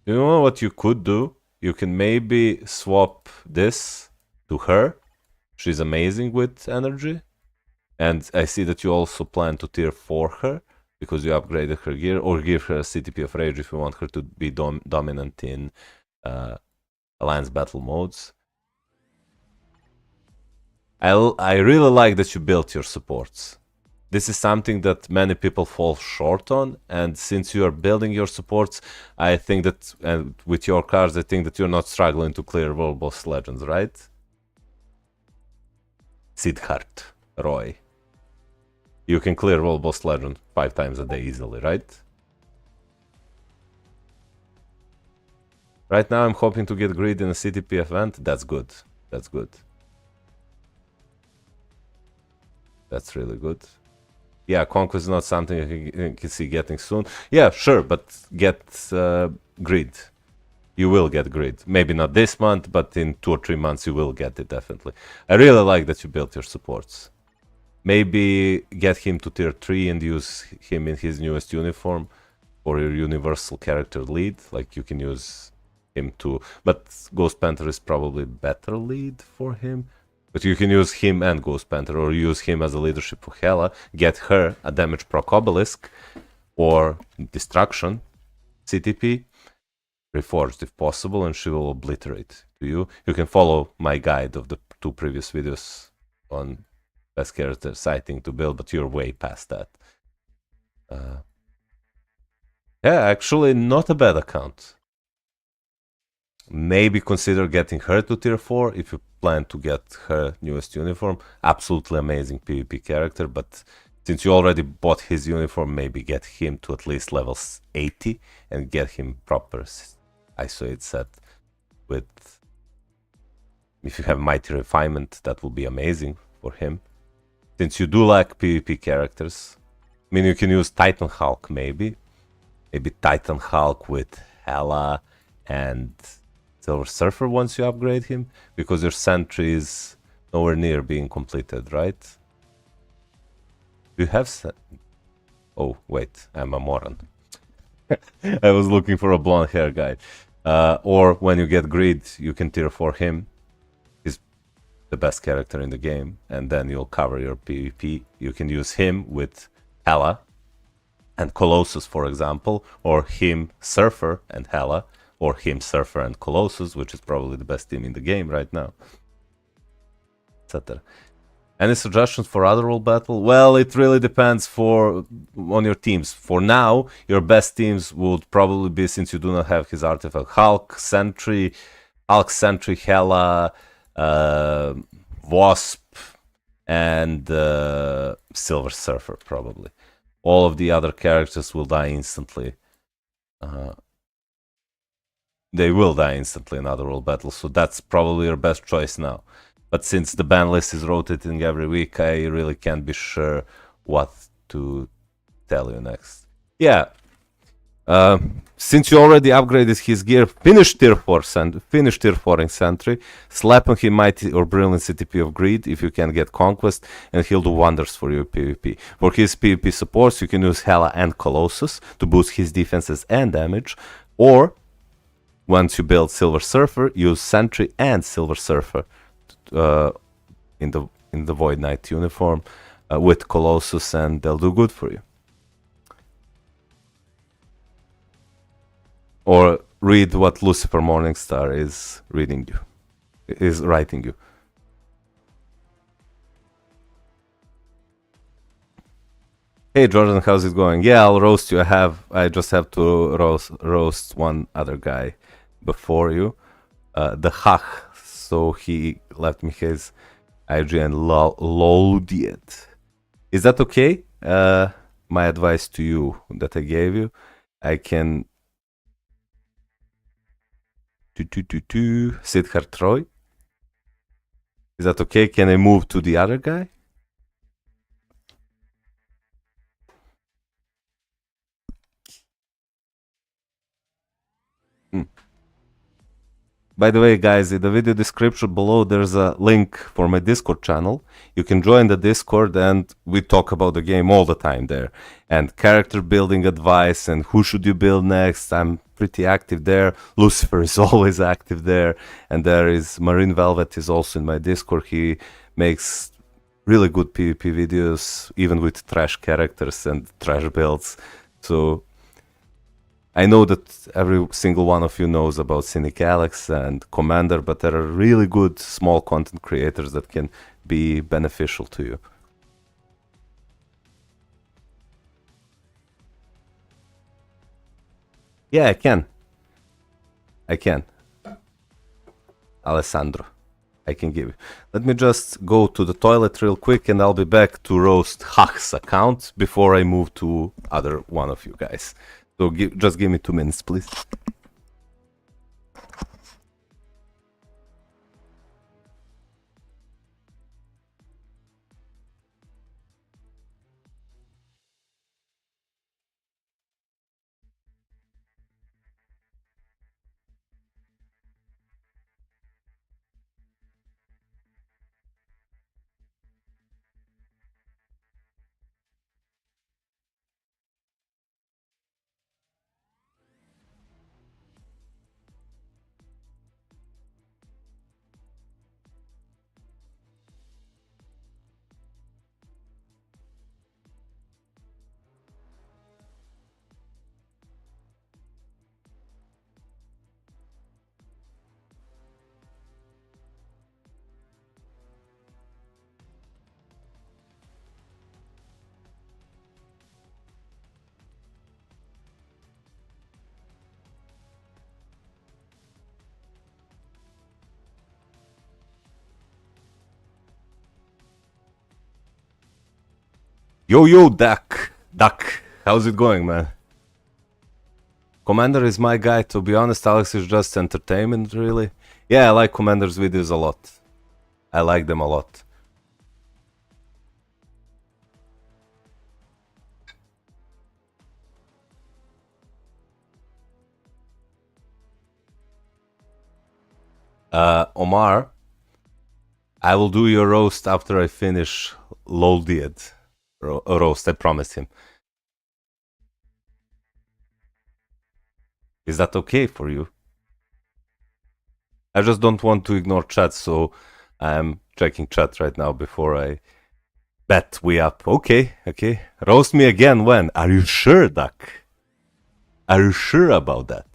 know what you could do? You can maybe swap this to her. She's amazing with energy, and I see that you also plan to tier 4 her because you upgraded her gear, or give her a CTP of Rage if you want her to be dominant in Alliance battle modes. I really like that you built your supports. This is something that many people fall short on, and since you are building your supports, I think that, and with your cards, I think that you're not struggling to clear World Boss Legends, right? Siddharth Roy. You can clear World Boss Legend 5 times a day easily, right? Right now I'm hoping to get grid in a CTP event. That's good. That's good. That's really good. Yeah, Conquest is not something you can see getting soon. Yeah, sure, but get grid. You will get grid. Maybe not this month, but in 2 or 3 months you will get it, definitely. I really like that you built your supports. Maybe get him to tier 3 and use him in his newest uniform for your universal character lead. Like, you can use him too. But Ghost Panther is probably better lead for him. But you can use him and Ghost Panther, or use him as a leadership for Hela, get her a damage proc obelisk, or destruction, CTP, reforged if possible, and she will obliterate to you. You can follow my guide of the 2 previous videos on best character sighting to build, but you're way past that. Yeah, actually not a bad account. Maybe consider getting her to tier 4 if you plan to get her newest uniform. Absolutely amazing PvP character, but since you already bought his uniform, maybe get him to at least level 80 and get him proper ISO 8 set with... If you have Mighty Refinement, that will be amazing for him. Since you do like PvP characters, I mean, you can use Titan Hulk maybe. Maybe Titan Hulk with Hela and Silver Surfer once you upgrade him, because your sentry is nowhere near being completed, right? Do you have... Oh, wait, I'm a moron. I was looking for a blonde hair guy. Or when you get grid, you can tier 4 him. He's the best character in the game, and then you'll cover your PvP. You can use him with Hela and Colossus, for example, or him, Surfer, and Hela, or him, Surfer, and Colossus, which is probably the best team in the game right now, etc. Any suggestions for other role battle? Well, it really depends on your teams. For now, your best teams would probably be, since you do not have his artifact, Hulk, Sentry, Hela, Wasp, and Silver Surfer, probably. All of the other characters will die instantly. They will die instantly in other role battles, so that's probably your best choice now. But since the ban list is rotating every week, I really can't be sure what to tell you next. Yeah, since you already upgraded his gear, finish tier 4 in Sentry, slap on him Mighty or Brilliant CTP of Greed if you can get Conquest, and he'll do wonders for your PvP. For his PvP supports, you can use Hela and Colossus to boost his defenses and damage, or once you build Silver Surfer, use Sentry and Silver Surfer in the Void Knight uniform with Colossus, and they'll do good for you. Or read what Lucifer Morningstar is writing you. Hey Jordan, how's it going? Yeah, I'll roast you. I just have to roast one other guy before you. The Hach. So he left me his IGN loaded. Is that okay? My advice to you that I gave you, I can Siddharth Troy. Is that okay? Can I move to the other guy? By the way, guys, in the video description below, there's a link for my Discord channel. You can join the Discord, and we talk about the game all the time there. And character building advice, and who should you build next. I'm pretty active there. Lucifer is always active there. And there is Marine Velvet is also in my Discord. He makes really good PvP videos, even with trash characters and trash builds. So I know that every single one of you knows about Cynic Alex and Commander, but there are really good small content creators that can be beneficial to you. Yeah, I can. Alessandro, I can give you. Let me just go to the toilet real quick, and I'll be back to roast Hach's account before I move to other one of you guys. So just give me 2 minutes, please. Yo, Duck, how's it going, man? Commander is my guy. To be honest, Alex is just entertainment, really. Yeah, I like Commander's videos a lot. I like them a lot. Omar, I will do your roast after I finish Loldiad roast, I promise him. Is that okay for you? I just don't want to ignore chat, so I'm checking chat right now before I bet we up. Okay. Roast me again when? Are you sure, Duck? Are you sure about that?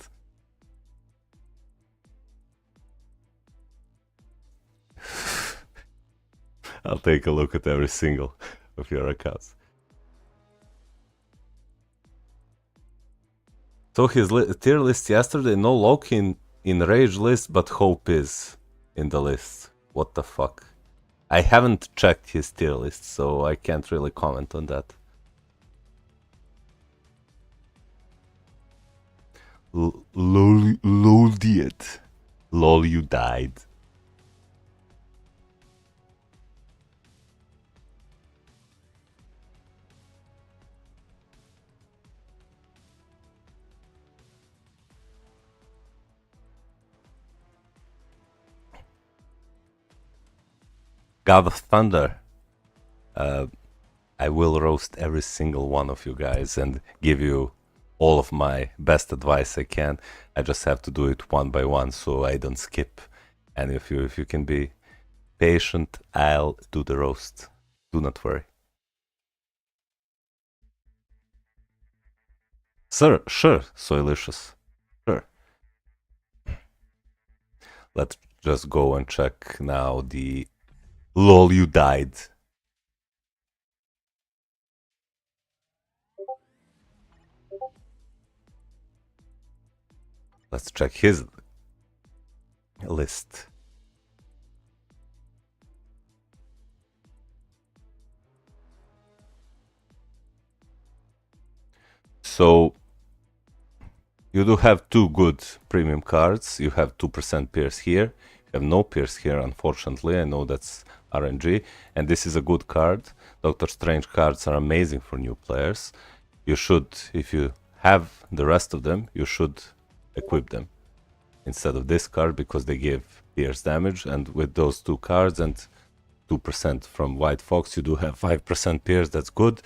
I'll take a look at every single of your accounts. So his tier list yesterday, no Loki in Rage list, but Hope is in the list. What the fuck? I haven't checked his tier list, so I can't really comment on that. Lol, idiot. Lol, you died. God of Thunder. I will roast every single one of you guys and give you all of my best advice I can. I just have to do it one by one so I don't skip. And if you can be patient, I'll do the roast. Do not worry. Sir, sure, Soylicious. Sure. Let's just go and check now the lol you died. Let's check his list. So you do have two good premium cards. You have 2% Pierce here. You have no Pierce here, unfortunately. I know that's RNG. And this is a good card. Doctor Strange cards are amazing for new players. You should, if you have the rest of them, you should equip them instead of this card because they give Pierce damage. And with those two cards and 2% from White Fox, you do have 5% Pierce. That's good.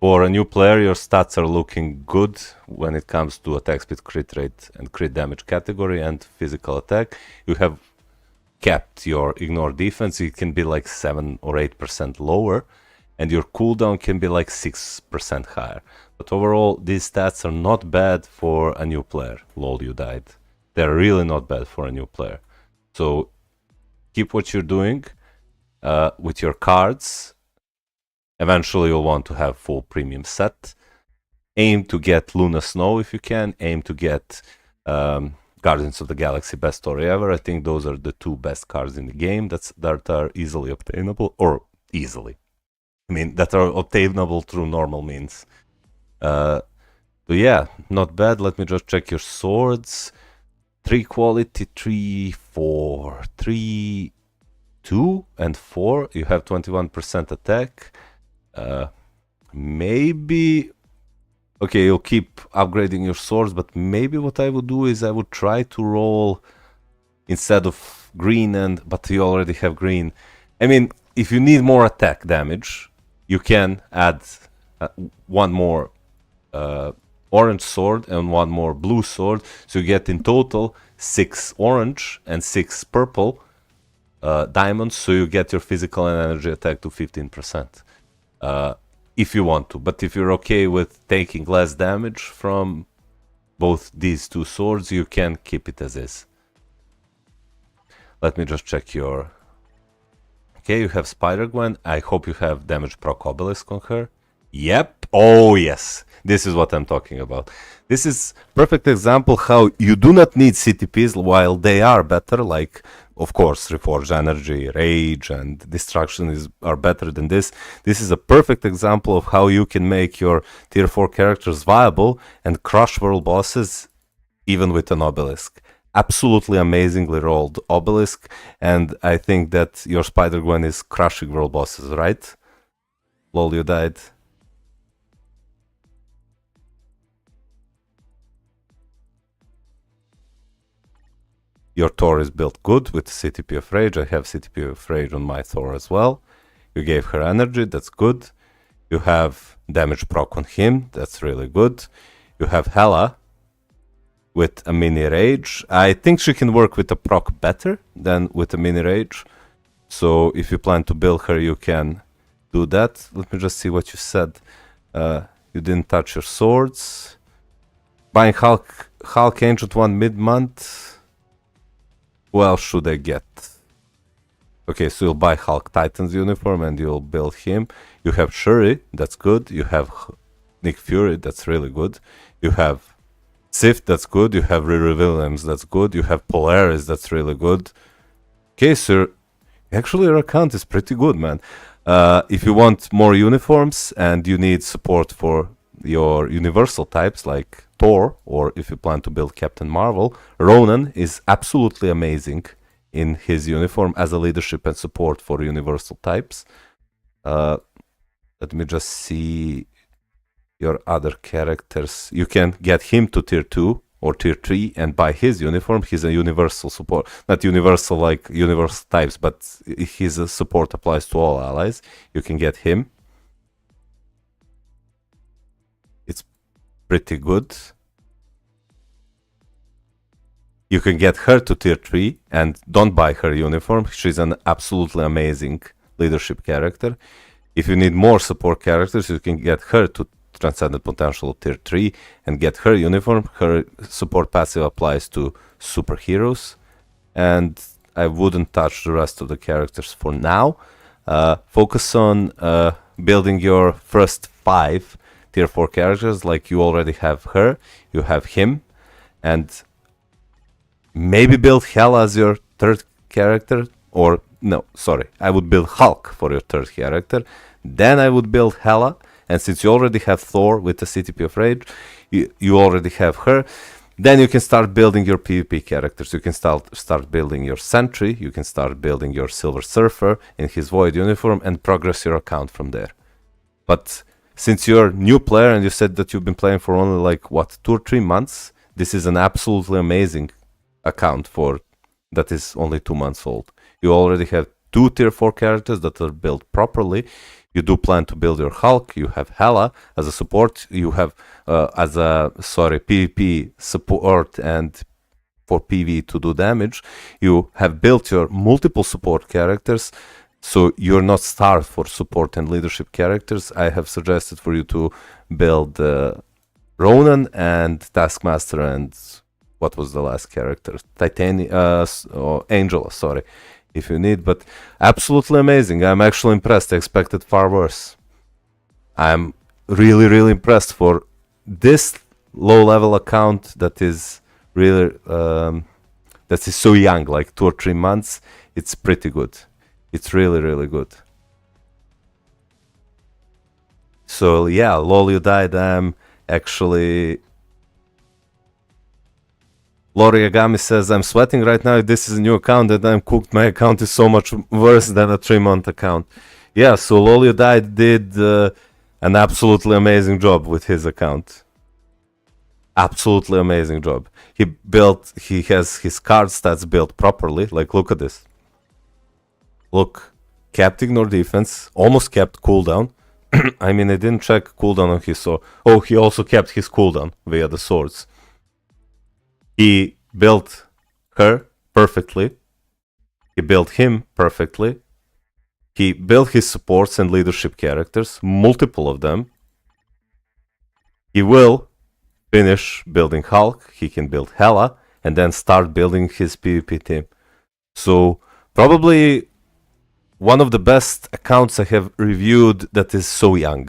For a new player, your stats are looking good when it comes to attack speed, crit rate, and crit damage category and physical attack. You have kept your ignore defense. It can be like 7 or 8% lower, and your cooldown can be like 6% higher. But overall, these stats are not bad for a new player. Lol, you died. They're really not bad for a new player. So keep what you're doing with your cards. Eventually you'll want to have full premium set. Aim to get Luna Snow if you can. Aim to get Guardians of the Galaxy Best Story Ever. I think those are the two best cards in the game that are easily obtainable. Or easily. I mean, that are obtainable through normal means. So yeah, not bad. Let me just check your swords. 3 quality, 3, 4, 3, 2 and 4. You have 21% attack. Maybe okay, you'll keep upgrading your swords, but maybe what I would do is I would try to roll instead of green but you already have green. I mean, if you need more attack damage, you can add one more orange sword and one more blue sword, so you get in total 6 orange and 6 purple diamonds, so you get your physical and energy attack to 15%. If you want to, but if you're okay with taking less damage from both these two swords, you can keep it as is. Let me just check your... Okay, you have Spider-Gwen. I hope you have damage proc obelisk on her. Yep. Oh, yes. This is what I'm talking about. This is perfect example how you do not need CTPs while they are better. Like, of course, Reforge Energy, Rage, and Destruction are better than this. This is a perfect example of how you can make your tier 4 characters viable and crush world bosses even with an obelisk. Absolutely amazingly rolled obelisk, and I think that your Spider-Gwen is crushing world bosses, right? Lol, you died. Your Thor is built good with CTP of Rage. I have CTP of Rage on my Thor as well. You gave her energy, that's good. You have damage proc on him, that's really good. You have Hela with a mini Rage. I think she can work with a proc better than with a mini Rage. So if you plan to build her, you can do that. Let me just see what you said. You didn't touch your swords. Buying Hulk Ancient 1 mid-month. Who else should I get? Okay, so you'll buy Hulk Titan's uniform and you'll build him. You have Shuri, that's good. You have Nick Fury, that's really good. You have Sif, that's good. You have Riri Williams, that's good. You have Polaris, that's really good. Okay, so actually your account is pretty good, man. If you want more uniforms and you need support for your universal types like Thor, or if you plan to build Captain Marvel, Ronan is absolutely amazing in his uniform as a leadership and support for universal types. Let me just see your other characters. You can get him to tier 2 or tier 3 and buy his uniform. He's a universal support, not universal like universal types, but his support applies to all allies. You can get him. It's pretty good. You can get her to tier 3 and don't buy her uniform. She's an absolutely amazing leadership character. If you need more support characters, you can get her to Transcendent Potential tier 3 and get her uniform. Her support passive applies to superheroes. And I wouldn't touch the rest of the characters for now. Focus on building your first 5 tier 4 characters. Like you already have her, you have him, and maybe build Hela as your third character. Or no, sorry, I would build Hulk for your third character. Then I would build Hela. And since you already have Thor with the CTP of Rage, you already have her, then you can start building your PvP characters. You can start building your Sentry, you can start building your Silver Surfer in his Void uniform and progress your account from there. But since you're a new player and you said that you've been playing for only like, what, 2 or 3 months, this is an absolutely amazing account for that is only 2 months old. You already have 2 tier 4 characters that are built properly. You do plan to build your Hulk. You have Hela as a support. You have PvP support and for PvE to do damage. You have built your multiple support characters, so you're not starved for support and leadership characters. I have suggested for you to build Ronan and Taskmaster and what was the last character? Angela, sorry. If you need, but absolutely amazing. I'm actually impressed. I expected far worse. I'm really, really impressed for this low-level account that is really that is so young, like 2 or 3 months. It's pretty good. It's really, really good. So yeah, lol, you died. I'm actually. Lori Yagami says, I'm sweating right now. This is a new account and I'm cooked. My account is so much worse than a 3-month account. Yeah, so Lolio Died did an absolutely amazing job with his account. Absolutely amazing job. He has his card stats built properly. Like, look at this. Look, kept ignore defense, almost kept cooldown. I mean, I didn't check cooldown on his sword. Oh, he also kept his cooldown via the swords. He built her perfectly. He built him perfectly. He built his supports and leadership characters, multiple of them. He will finish building Hulk. He can build Hela and then start building his PvP team. So probably one of the best accounts I have reviewed that is so young.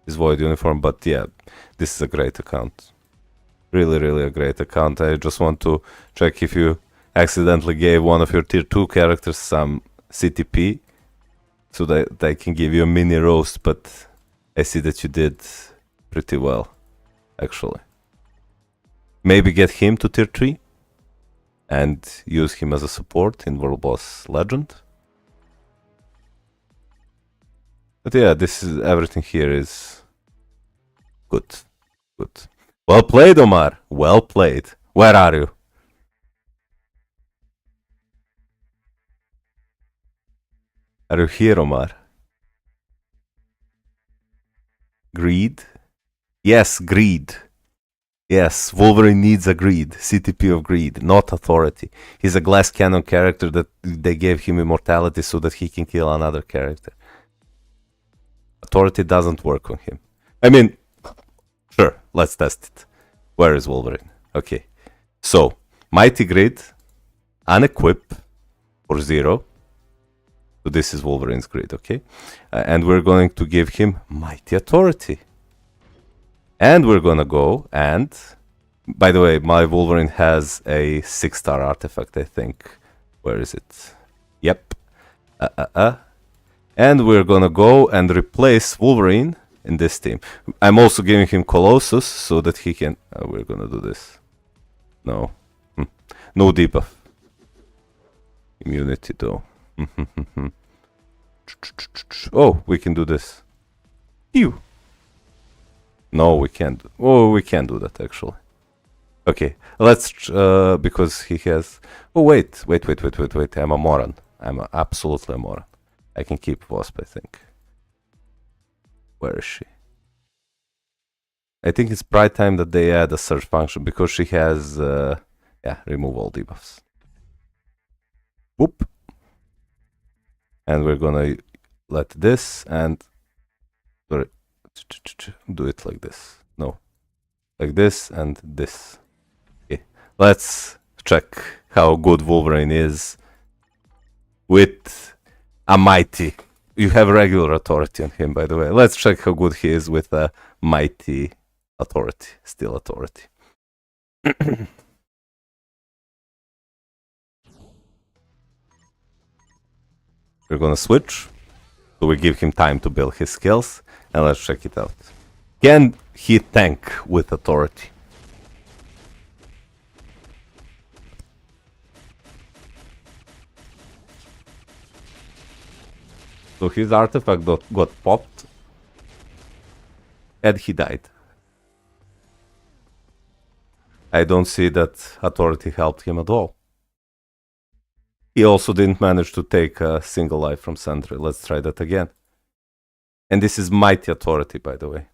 his Void uniform, but yeah, this is a great account. Really, really a great account. I just want to check if you accidentally gave one of your tier 2 characters some CTP, so that they can give you a mini roast, but I see that you did pretty well, actually. Maybe get him to tier 3 and use him as a support in World Boss Legend. But yeah, this is everything here is good. Good. Well played, Omar. Well played. Where are you? Are you here, Omar? Greed? Yes, greed. Yes, Wolverine needs a greed. CTP of greed, not authority. He's a glass cannon character that they gave him immortality so that he can kill another character. Authority doesn't work on him. I mean, sure, let's test it. Where is Wolverine? Okay. So, Mighty Grid, unequip for 0. So this is Wolverine's grid, okay? And we're going to give him Mighty Authority. And we're gonna go and... By the way, my Wolverine has a 6-star artifact, I think. Where is it? Yep. And we're gonna go and replace Wolverine in this team. I'm also giving him Colossus so that he can... we're gonna do this. No. No debuff. Immunity though. Oh, we can do this. Ew. No, we can't. Oh, we can't do that actually. Okay, let's because he has. Oh wait. I'm a moron. I'm absolutely a moron. I can keep Wasp, I think. Where is she? I think it's pride time that they add a search function because she has yeah, remove all debuffs. Whoop. And we're gonna let this and do it like this. No. Like this and this. Okay. Let's check how good Wolverine is with a mighty. You have regular authority on him, by the way. Let's check how good he is with a mighty authority. Still authority. We're gonna switch. So we give him time to build his skills. And let's check it out. Can he tank with authority? So his artifact got popped. And he died. I don't see that authority helped him at all. He also didn't manage to take a single life from Sentry. Let's try that again. And this is mighty authority, by the way.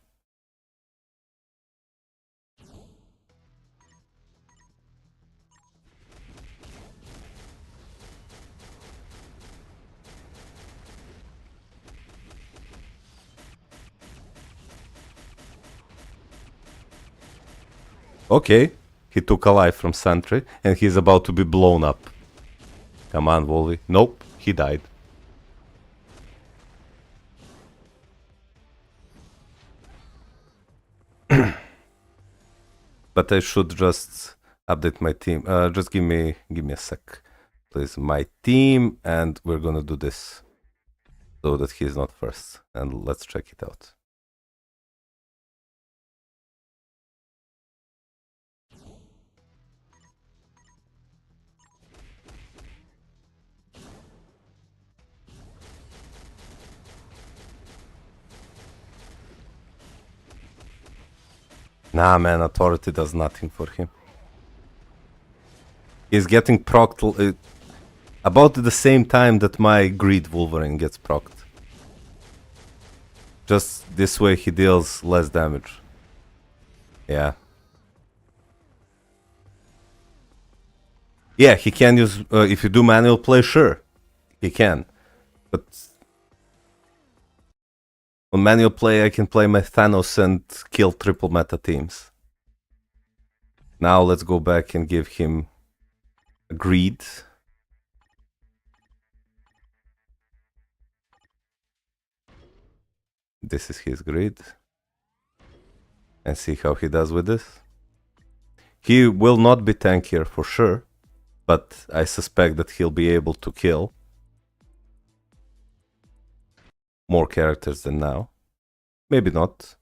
Okay, he took a life from Sentry and he's about to be blown up. Come on, Wolvie. Nope, he died. But I should just update my team. Just give me a sec, please. My team, and we're gonna do this so that he's not first. And let's check it out. Nah, man, authority does nothing for him. He's getting procced about the same time that my Greed Wolverine gets procced. Just this way he deals less damage. Yeah. Yeah, he can use... if you do manual play, sure. He can. But... on manual play, I can play my Thanos and kill triple meta teams. Now let's go back and give him a Greed. This is his Greed. and see how he does with this. He will not be tankier for sure, but I suspect that he'll be able to kill more characters than now. Maybe not.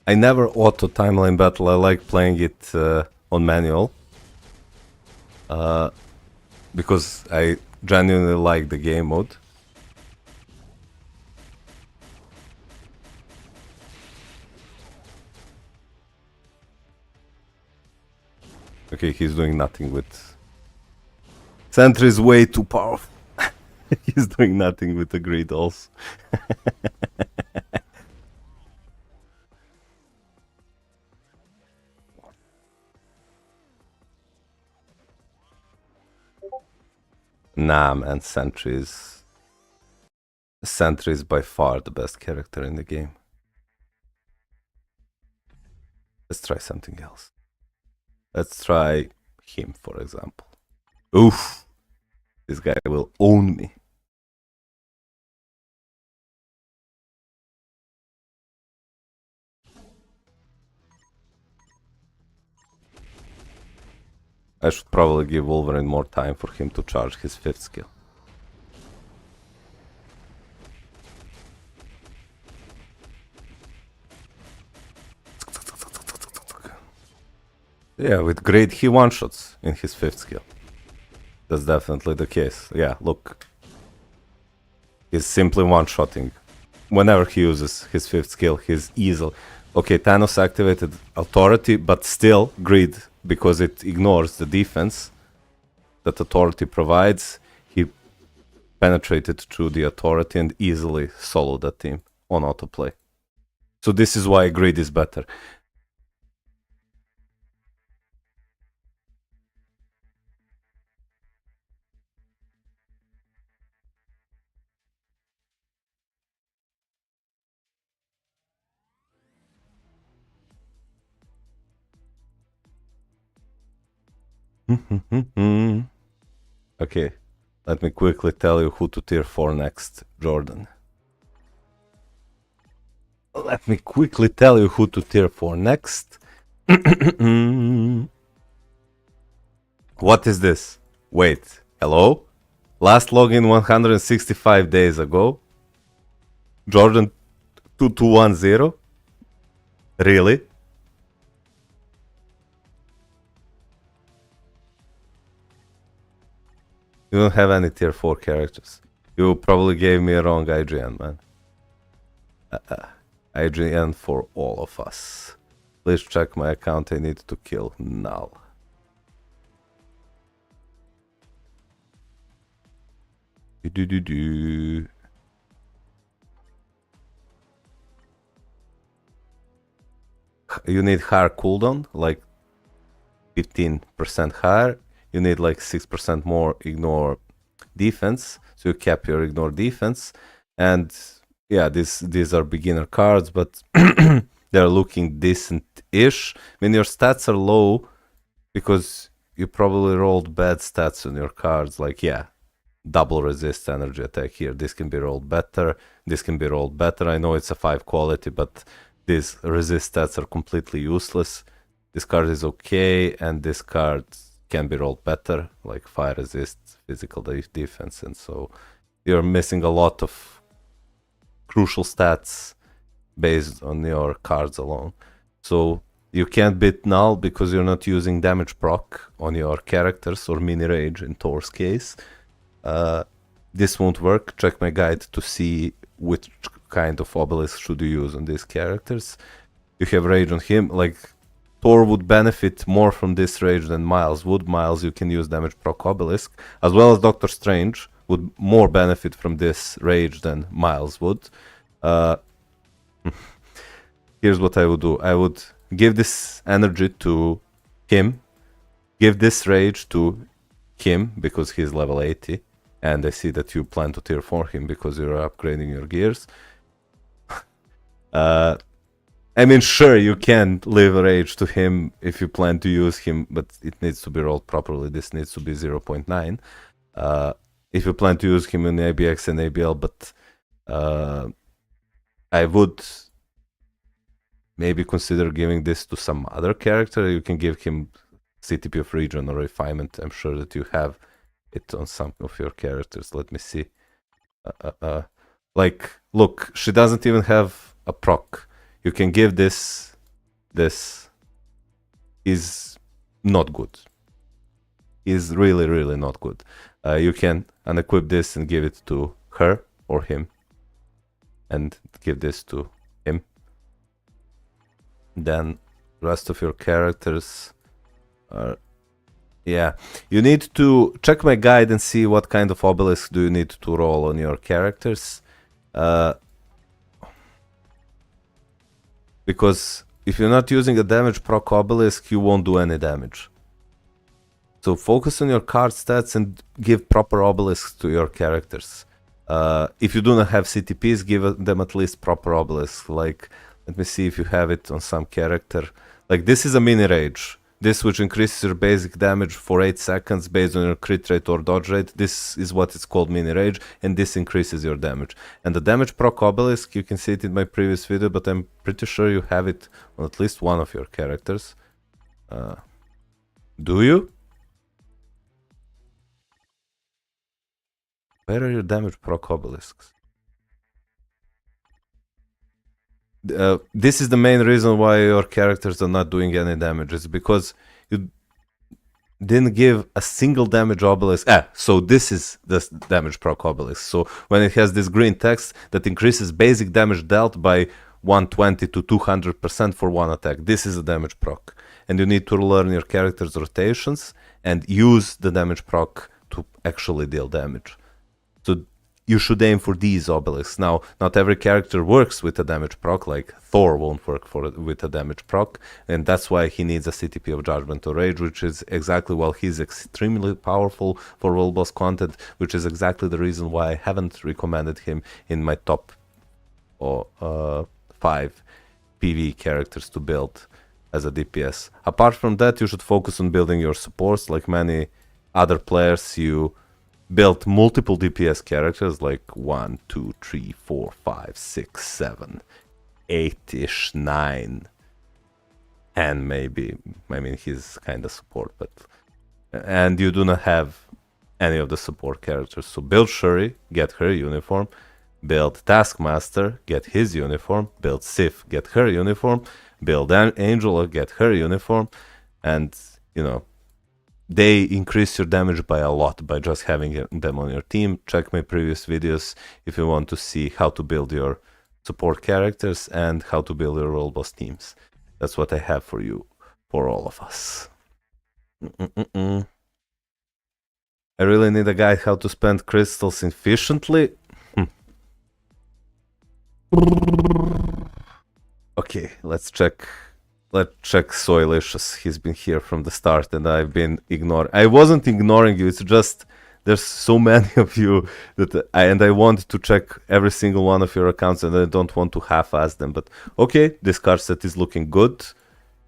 I never auto timeline battle. I like playing it on manual. Because I genuinely like the game mode. Okay, he's doing nothing with... Sentry is way too powerful. He's doing nothing with the grid also. Nah, man, Sentry is by far the best character in the game. Let's try something else. Let's try him, for example. Oof! This guy will own me. I should probably give Wolverine more time for him to charge his 5th skill. Yeah, with Grid he one-shots in his 5th skill. That's definitely the case. Yeah, look. He's simply one-shotting. Whenever he uses his 5th skill, he's easily... Okay, Thanos activated Authority, but still Grid, because it ignores the defense that Authority provides. He penetrated through the Authority and easily soloed that team on autoplay. So this is why Grid is better. Okay, let me quickly tell you who to tier 4 next, Jordan. Let me quickly tell you who to tier 4 next. What is this? Wait, hello? Last login 165 days ago. Jordan 2210? Really? You don't have any tier 4 characters. You probably gave me a wrong IGN, man. IGN for all of us. Please check my account, I need to kill Null. You need higher cooldown, like 15% higher. You need like 6% more ignore defense, so you cap your ignore defense. And yeah, these are beginner cards, but they're looking decent-ish. When your stats are low, because you probably rolled bad stats on your cards, like yeah, double resist energy attack here. This can be rolled better. This can be rolled better. I know it's a 5 quality, but these resist stats are completely useless. This card is okay, and this card can be rolled better, like fire resist, physical defense, and so you're missing a lot of crucial stats based on your cards alone. So you can't beat Null because you're not using damage proc on your characters or mini rage in Thor's case. This won't work. Check my guide to see which kind of obelisk should you use on these characters. You have rage on him, like Thor would benefit more from this rage than Miles would. Miles, you can use damage proc obelisk, as well as Doctor Strange would more benefit from this rage than Miles would. Here's what I would do. I would give this energy to him, give this rage to him because he's level 80, and I see that you plan to tier 4 him because you're upgrading your gears. I mean, sure, you can leave a rage to him if you plan to use him, but it needs to be rolled properly. This needs to be 0.9. if you plan to use him in ABX and ABL, but I would maybe consider giving this to some other character. You can give him CTP of region or refinement. I'm sure that you have it on some of your characters. Let me see. Like, look, she doesn't even have a proc. You can give this. This is not good. Is really, really not good. You can unequip this and give it to her or him, and give this to him. Then rest of your characters are, yeah, you need to check my guide and see what kind of obelisk do you need to roll on your characters, because if you're not using a damage proc obelisk, you won't do any damage. So focus on your card stats and give proper obelisks to your characters. If you do not have CTPs, give them at least proper obelisks. Like, let me see if you have it on some character. Like, this is a mini rage. This, which increases your basic damage for 8 seconds based on your crit rate or dodge rate. This is what it's called, mini rage, and this increases your damage. And the damage proc obelisk, you can see it in my previous video, but I'm pretty sure you have it on at least one of your characters. Do you? Where are your damage proc obelisks? This is the main reason why your characters are not doing any damage. It's because you didn't give a single damage obelisk. So this is the damage proc obelisk. So when it has this green text that increases basic damage dealt by 120 to 200% for one attack, this is a damage proc. And you need to learn your character's rotations and use the damage proc to actually deal damage. So you should aim for these obelisks. Now, not every character works with a damage proc, like Thor won't work with a damage proc, and that's why he needs a CTP of Judgment or Rage, which is exactly, well, he's extremely powerful for world boss content, which is exactly the reason why I haven't recommended him in my top 5 PvE characters to build as a DPS. Apart from that, you should focus on building your supports. Like many other players, you built multiple DPS characters, like 1, 2, 3, 4, 5, 6, 7, 8-ish, 9, and maybe, I mean, he's kind of support, but, and you do not have any of the support characters. So build Shuri, get her uniform, build Taskmaster, get his uniform, build Sif, get her uniform, build Angela, get her uniform, and, you know, they increase your damage by a lot by just having them on your team. Check my previous videos if you want to see how to build your support characters and how to build your world boss teams. That's what I have for you, for all of us. I really need a guide how to spend crystals efficiently. Okay, let's check. Let's check Soylicious. He's been here from the start and I've been ignoring. I wasn't ignoring you, it's just there's so many of you that I want to check every single one of your accounts and I don't want to half-ass them. But okay, this card set is looking good.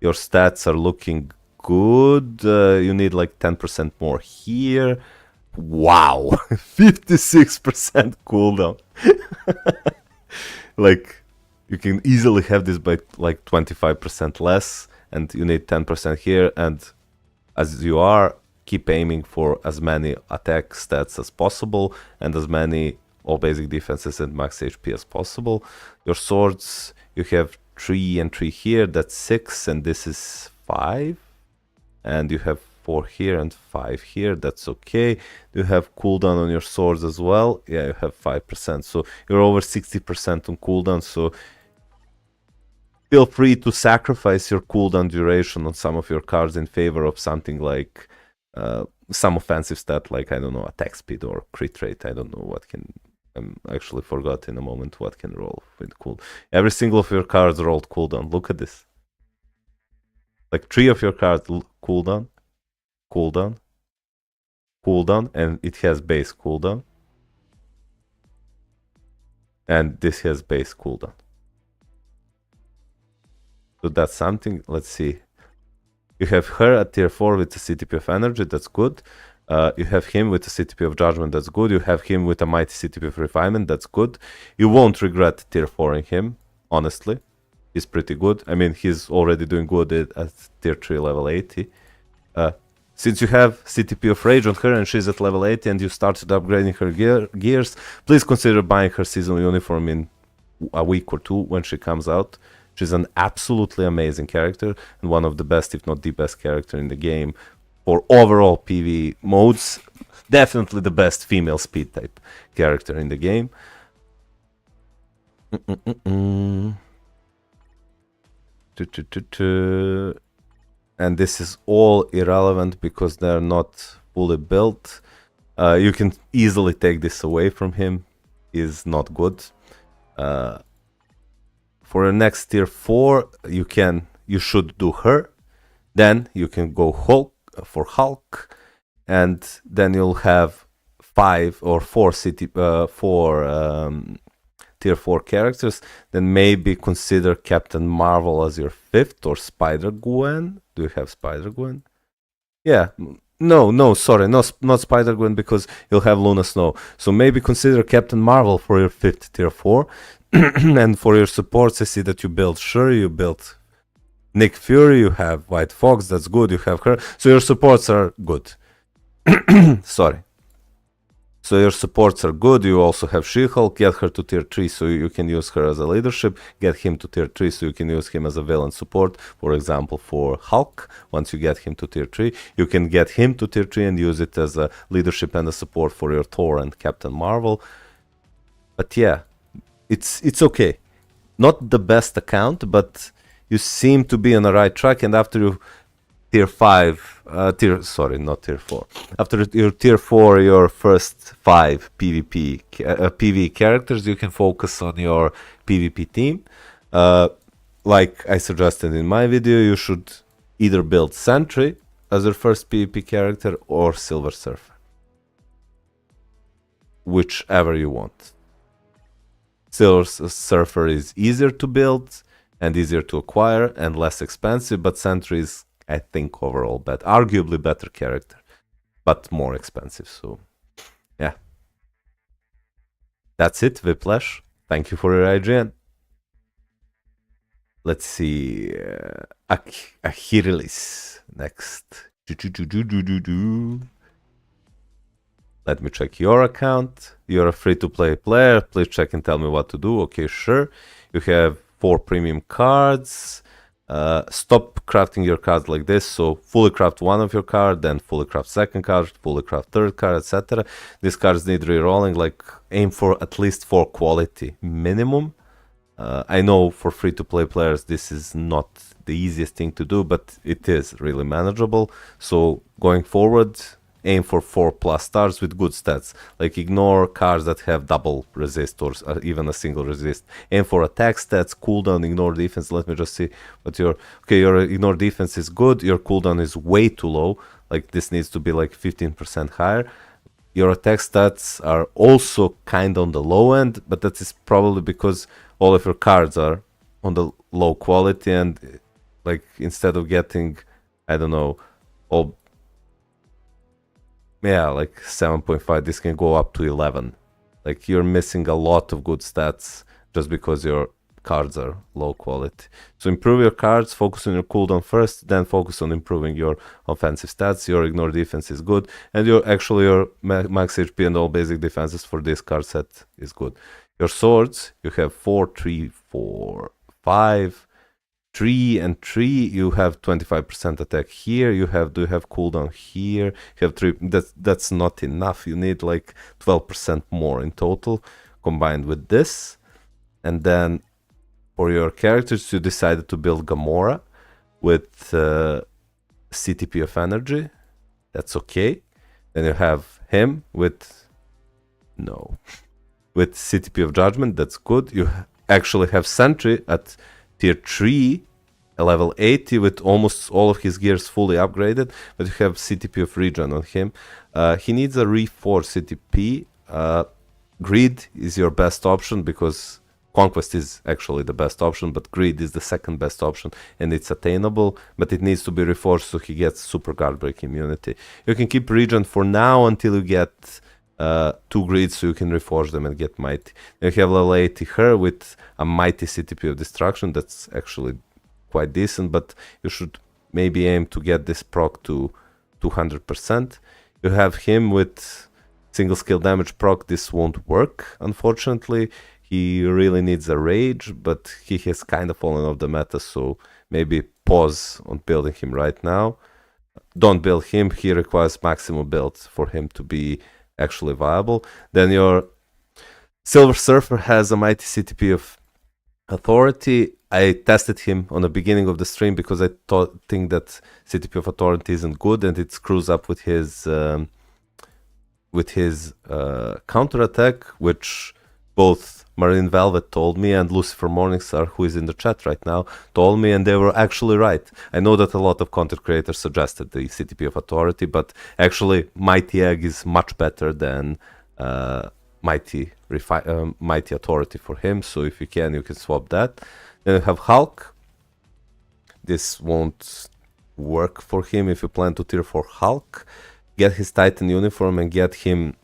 Your stats are looking good. You need like 10% more here. Wow, 56% cooldown. Like, you can easily have this by like 25% less, and you need 10% here, and as you are, keep aiming for as many attack stats as possible, and as many all basic defenses and max HP as possible. Your swords, you have 3 and 3 here, that's 6, and this is 5, and you have 4 here and 5 here, that's okay. You have cooldown on your swords as well, yeah, you have 5%, so you're over 60% on cooldown, so feel free to sacrifice your cooldown duration on some of your cards in favor of something like some offensive stat, like, I don't know, attack speed or crit rate. I don't know what can, actually forgot in a moment what can roll with cool. Every single of your cards rolled cooldown. Look at this. Like 3 of your cards cooldown, cooldown, cooldown, and it has base cooldown. And this has base cooldown. So that's something. Let's see. You have her at tier 4 with the CTP of energy. That's good. You have him with a CTP of Judgment, that's good. You have him with a mighty CTP of Refinement, that's good. You won't regret tier 4ing him, honestly. He's pretty good. I mean, he's already doing good at tier 3 level 80. Since you have CTP of Rage on her and she's at level 80 and you started upgrading her gears, please consider buying her seasonal uniform in a week or two when she comes out. She's an absolutely amazing character and one of the best, if not the best character in the game for overall PvE modes. Definitely the best female speed type character in the game. And this is all irrelevant because they're not fully built. You can easily take this away from him. He's not good. For your next tier 4, you should do her. Then you can go Hulk, and then you'll have 5 or 4 tier 4 characters. Then maybe consider Captain Marvel as your 5th, or Spider-Gwen. Do you have Spider-Gwen? Yeah. No, sorry, not Spider-Gwen, because you'll have Luna Snow. So maybe consider Captain Marvel for your 5th tier 4. And for your supports, I see that you built Shuri, you built Nick Fury, you have White Fox, that's good, you have her. So your supports are good. Sorry. So your supports are good. You also have She-Hulk. Get her to tier 3 so you can use her as a leadership. Get him to tier 3 so you can use him as a villain support. For example, for Hulk, once you get him to tier 3, you can get him to tier 3 and use it as a leadership and a support for your Thor and Captain Marvel. But yeah, it's okay. Not the best account, but you seem to be on the right track. And after you tier 5, not tier 4. After your tier 4, your first 5 PvP characters, you can focus on your PvP team. Like I suggested in my video, you should either build Sentry as your first PvP character or Silver Surfer. Whichever you want. Silver Surfer is easier to build and easier to acquire and less expensive, but Sentry is, I think, overall arguably better character, but more expensive. So yeah, that's it. Whiplash, thank you for your IGN. Let's see, Achilles next. Let me check your account. You're a free-to-play player. Please check and tell me what to do. Okay, sure. You have 4 premium cards. Stop crafting your cards like this. So fully craft one of your card, then fully craft second card, fully craft third card, etc. These cards need re-rolling. Like, aim for at least 4 quality minimum. I know for free-to-play players this is not the easiest thing to do, but it is really manageable. So going forward, aim for 4+ stars with good stats. Like, ignore cards that have double resist or even a single resist. Aim for attack stats, cooldown, ignore defense. Let me just see what your ignore defense is good. Your cooldown is way too low. Like, this needs to be like 15% higher. Your attack stats are also kind on the low end, but that is probably because all of your cards are on the low quality, and like, instead of getting, I don't know, like 7.5, this can go up to 11. Like, you're missing a lot of good stats just because your cards are low quality. So improve your cards, focus on your cooldown first, then focus on improving your offensive stats. Your ignore defense is good, and your max HP and all basic defenses for this card set is good. Your swords, you have 4, 3, 4, 5, 3 and 3. You have 25% attack here. Do you have cooldown here? You have 3. That's not enough. You need like 12% more in total combined with this. And then for your characters, you decided to build Gamora with CTP of energy. That's okay. Then you have him with CTP of judgment. That's good. You actually have Sentry at tier 3, level 80, with almost all of his gears fully upgraded, but you have CTP of regen on him. He needs a Re4 CTP. Greed is your best option because Conquest is actually the best option, but Greed is the second best option, and it's attainable, but it needs to be reforged so he gets super guard break immunity. You can keep Regent for now until you get 2 Greeds, so you can reforge them and get Mighty. Then you have level 80 her with a Mighty CTP of Destruction. That's actually quite decent, but you should maybe aim to get this proc to 200%. You have him with single skill damage proc. This won't work, unfortunately. He really needs a Rage, but he has kind of fallen off the meta, so maybe pause on building him right now. Don't build him. He requires maximum build for him to be actually viable. Then your Silver Surfer has a Mighty CTP of Authority. I tested him on the beginning of the stream because I think that CTP of Authority isn't good and it screws up with his counter attack, which both Marine Velvet told me and Lucifer Morningstar, who is in the chat right now, told me, and they were actually right. I know that a lot of content creators suggested the CTP of Authority, but actually Mighty Egg is much better than Mighty Authority for him, so if you can swap that. Then you have Hulk. This won't work for him if you plan to tier 4 Hulk. Get his Titan uniform and get him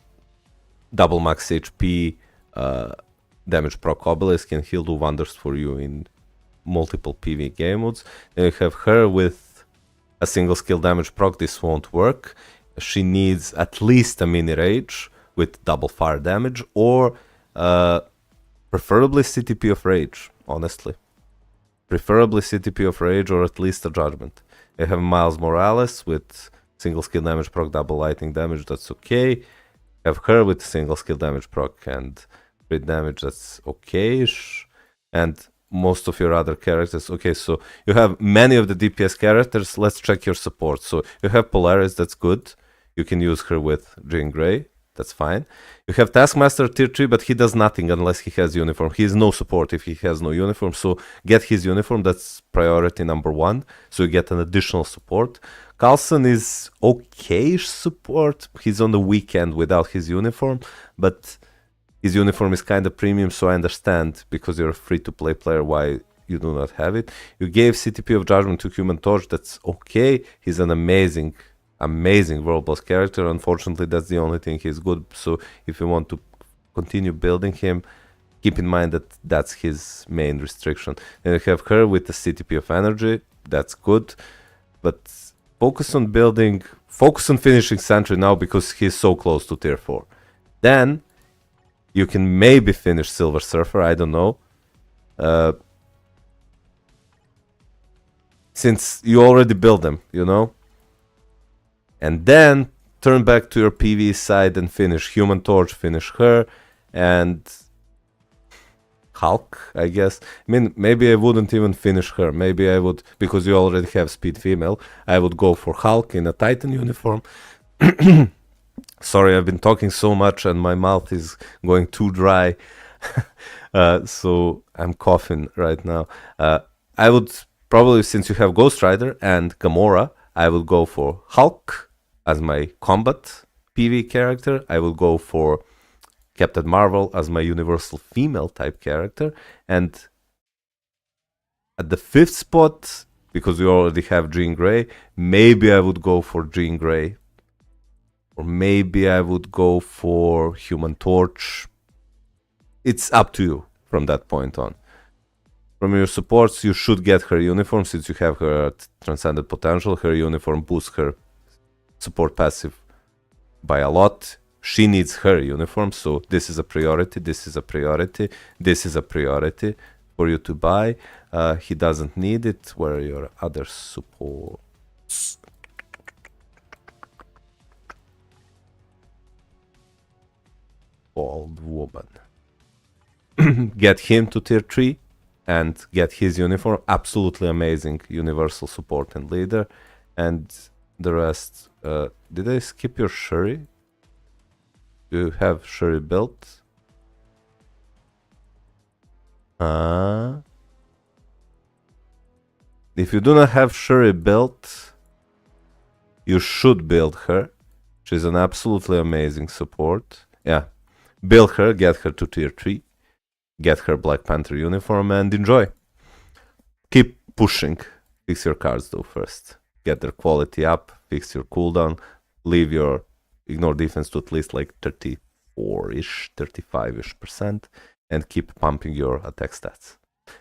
double max HP damage proc obelisk, and he'll do wonders for you in multiple PV game modes. Then you have her with a single skill damage proc. This won't work. She needs at least a mini rage with double fire damage, or preferably CTP of Rage, honestly. Preferably CTP of Rage or at least a Judgment. You have Miles Morales with single skill damage proc, double lightning damage, that's okay. Have her with single skill damage proc and crit damage, that's okay-ish. And most of your other characters, okay, so you have many of the DPS characters. Let's check your support. So you have Polaris, that's good. You can use her with Jean Grey, that's fine. You have Taskmaster tier 3, but he does nothing unless he has uniform. He is no support if he has no uniform, so get his uniform, that's priority number 1, so you get an additional support. Carlson is okay-ish support. He's on the weekend without his uniform, but his uniform is kind of premium, so I understand, because you're a free-to-play player, why you do not have it. You gave CTP of Judgment to Human Torch, that's okay. He's an amazing world boss character. Unfortunately, that's the only thing he's good, so if you want to continue building him, keep in mind that that's his main restriction. Then you have her with the CTP of Energy, that's good, but focus on finishing Sentry now because he's so close to tier 4. Then you can maybe finish Silver Surfer, I don't know. Since you already built them, you know? And then turn back to your PV side and finish Human Torch, finish her, and Hulk, I guess. I mean, maybe I wouldn't even finish her. Maybe I would, because you already have Speed Female, I would go for Hulk in a Titan uniform. Sorry, I've been talking so much and my mouth is going too dry. So I'm coughing right now. I would probably, since you have Ghost Rider and Gamora, I will go for Hulk as my combat PV character. I will go for Captain Marvel as my universal female type character. And at the 5th spot, because we already have Jean Grey, maybe I would go for Jean Grey. Or maybe I would go for Human Torch. It's up to you from that point on. From your supports, you should get her uniform since you have her at Transcended Potential. Her uniform boosts her support passive by a lot. She needs her uniform, so this is a priority, this is a priority, this is a priority for you to buy. He doesn't need it. Where are your other supports? Old woman. Get him to tier 3 and get his uniform. Absolutely amazing universal support and leader. And the rest, did I skip your Shuri? Do you have Shuri built? If you do not have Shuri built, you should build her. She's an absolutely amazing support. Yeah, build her, get her to tier 3. get her Black Panther uniform, and enjoy. Keep pushing. Fix your cards though first. Get their quality up, fix your cooldown, leave your ignore defense to at least like 34-ish, 35-ish%, and keep pumping your attack stats.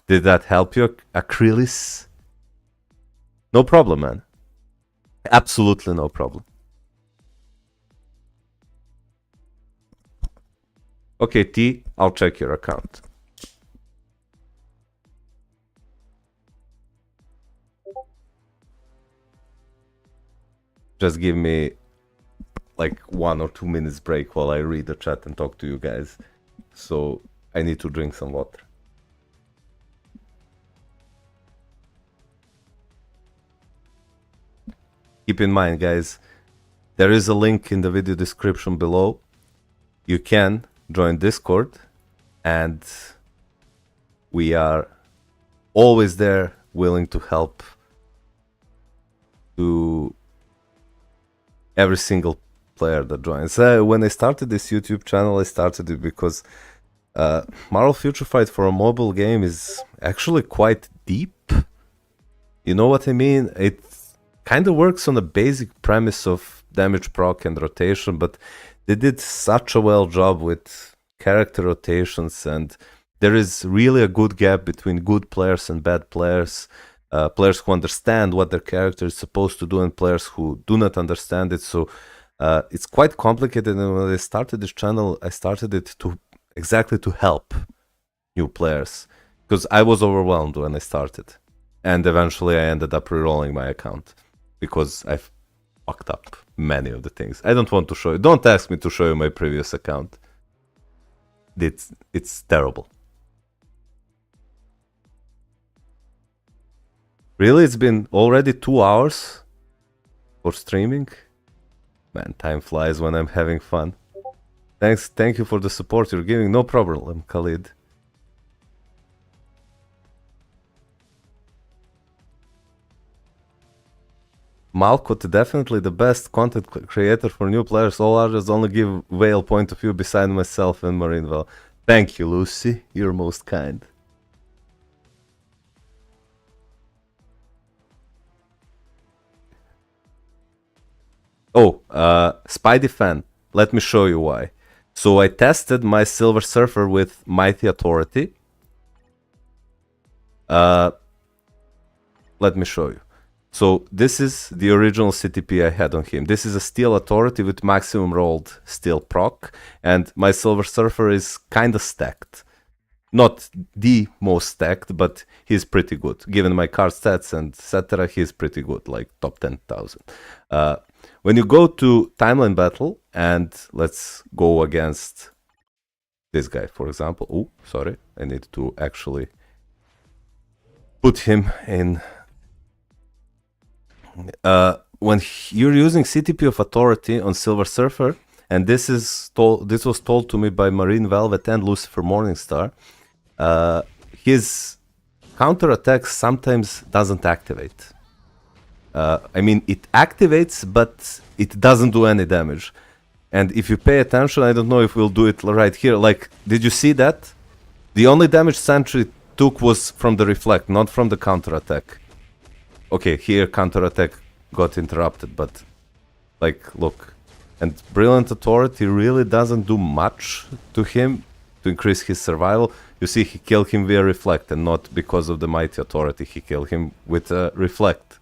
Did that help you, Acrylis? No problem, man. Absolutely no problem. Okay, T, I'll check your account. Just give me like 1 or 2 minutes break while I read the chat and talk to you guys. So I need to drink some water. Keep in mind, guys, there is a link in the video description below. You can join Discord, and we are always there, willing to help to every single player that joins. When I started this YouTube channel, I started it because Marvel Future Fight for a mobile game is actually quite deep. You know what I mean? It kind of works on a basic premise of damage proc and rotation, but they did such a well job with character rotations, and there is really a good gap between good players and bad players. Players who understand what their character is supposed to do and players who do not understand it. So it's quite complicated, and when I started this channel, I started it to exactly to help new players, because I was overwhelmed when I started, and eventually I ended up re-rolling my account because I've fucked up many of the things. I don't want to show you. Don't ask me to show you my previous account. It's terrible. Really? It's been already 2 hours for streaming? Man, time flies when I'm having fun. Thank you for the support you're giving. No problem, Khalid. Malkut, definitely the best content creator for new players. All others only give Whale point of view beside myself and Marineville. Thank you, Lucy. You're most kind. Oh, Spidey fan, let me show you why. So I tested my Silver Surfer with Mighty Authority. Let me show you. So this is the original CTP I had on him. This is a Steel Authority with maximum rolled Steel proc, and my Silver Surfer is kinda stacked. Not the most stacked, but he's pretty good. Given my card stats and etc., he's pretty good, like top 10,000. When you go to Timeline Battle, and let's go against this guy, for example. Oh, sorry, I need to actually put him in. When you're using CTP of Authority on Silver Surfer, and this was told to me by Marine Velvet and Lucifer Morningstar, his counter attack sometimes doesn't activate. I mean, it activates, but it doesn't do any damage. And if you pay attention, I don't know if we'll do it right here. Like, did you see that? The only damage Sentry took was from the reflect, not from the counter attack. Okay, here counter attack got interrupted, but like, look. And Brilliant Authority really doesn't do much to him to increase his survival. You see, he killed him via reflect, and not because of the Mighty Authority. He killed him with a reflect.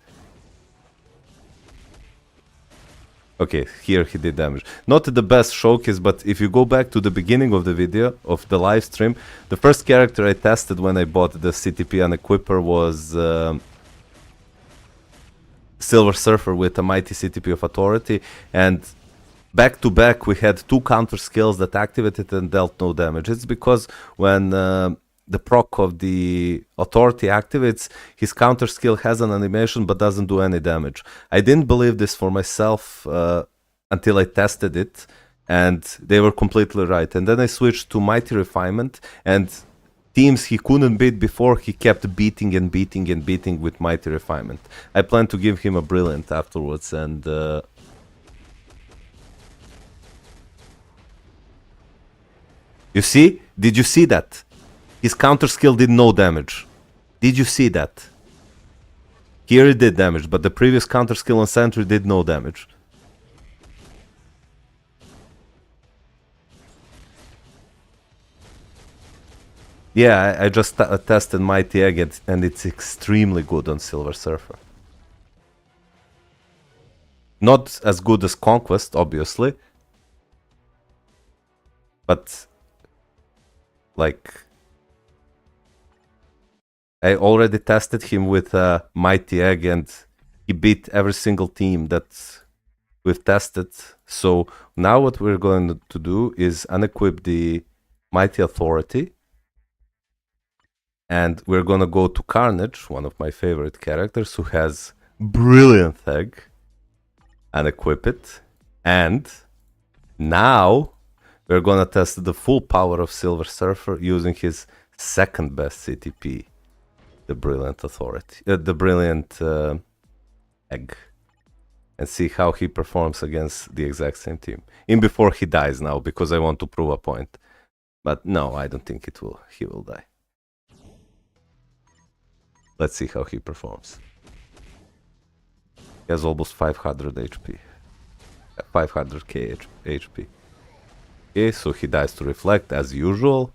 Okay, here he did damage. Not the best showcase, but if you go back to the beginning of the video, of the live stream, the first character I tested when I bought the CTP Unequipper was Silver Surfer with a Mighty CTP of Authority, and back to back we had 2 counter skills that activated and dealt no damage. It's because when the proc of the Authority activates, his counter skill has an animation but doesn't do any damage. I didn't believe this for myself until I tested it, and they were completely right. And then I switched to Mighty Refinement, and teams he couldn't beat before, he kept beating and beating and beating with Mighty Refinement. I plan to give him a Brilliant afterwards, and you see? Did you see that? His counter skill did no damage. Did you see that? Here it did damage, but the previous counter skill on Sentry did no damage. Yeah, I just tested Mighty Egg and it's extremely good on Silver Surfer. Not as good as Conquest, obviously. But, like, I already tested him with Mighty Egg and he beat every single team that we've tested. So now what we're going to do is unequip the Mighty Authority. And we're gonna go to Carnage, one of my favorite characters, who has Brilliant Egg. Unequip it. And now we're gonna test the full power of Silver Surfer using his second best CTP, the Brilliant Authority, the Brilliant Egg, and see how he performs against the exact same team. In before he dies now, because I want to prove a point. But no, I don't think he will die. Let's see how he performs. He has almost 500 HP. 500k HP. Okay, so he dies to Reflect as usual.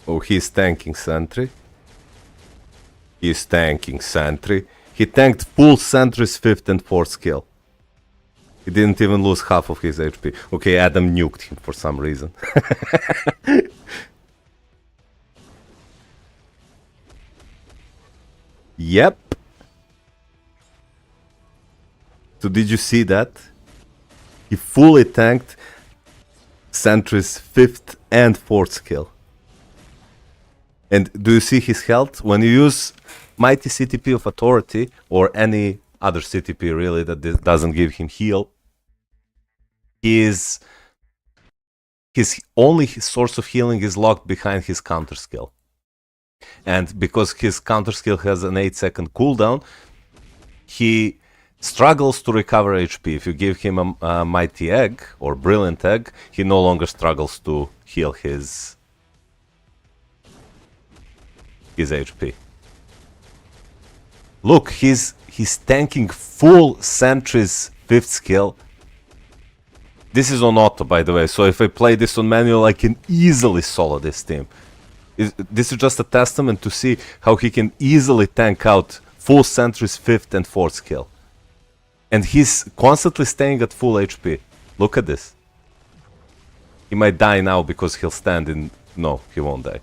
Oh, he's tanking Sentry. He's tanking Sentry. He tanked full Sentry's 5th and 4th skill. He didn't even lose half of his HP. Okay, Adam nuked him for some reason. Yep. So did you see that? He fully tanked Sentry's 5th and 4th skill. And do you see his health? When you use Mighty CTP of Authority, or any other CTP really that doesn't give him heal, his only source of healing is locked behind his counter skill. And because his counter skill has an 8-second cooldown, he struggles to recover HP. If you give him a Mighty Egg or Brilliant Egg, he no longer struggles to heal his HP. Look, he's tanking full Sentry's 5th skill. This is on auto, by the way, so if I play this on manual, I can easily solo this team. This is just a testament to see how he can easily tank out full Sentry's 5th and 4th skill. And he's constantly staying at full HP. Look at this. He might die now because he'll stand in... No, he won't die.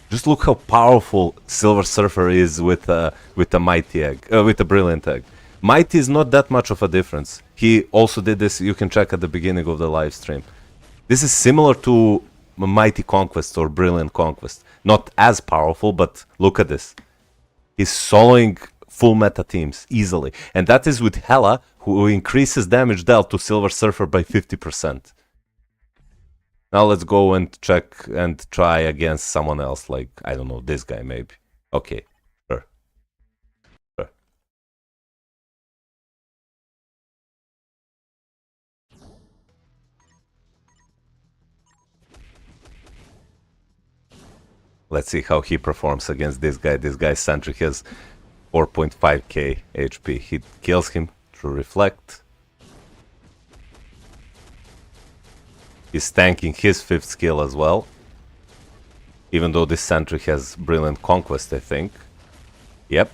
Just look how powerful Silver Surfer is with a Mighty Egg, with a Brilliant Egg. Mighty is not that much of a difference. He also did this, you can check at the beginning of the live stream. This is similar to Mighty Conquest or Brilliant Conquest. Not as powerful, but look at this. He's soloing full meta teams easily. And that is with Hela, who increases damage dealt to Silver Surfer by 50%. Now let's go and check and try against someone else, like, I don't know, this guy maybe. Okay, sure. Sure. Let's see how he performs against this guy. This guy's Sentry has 4.5k HP. He kills him through Reflect. He's tanking his 5th skill as well. Even though this Sentry has Brilliant Conquest, I think. Yep.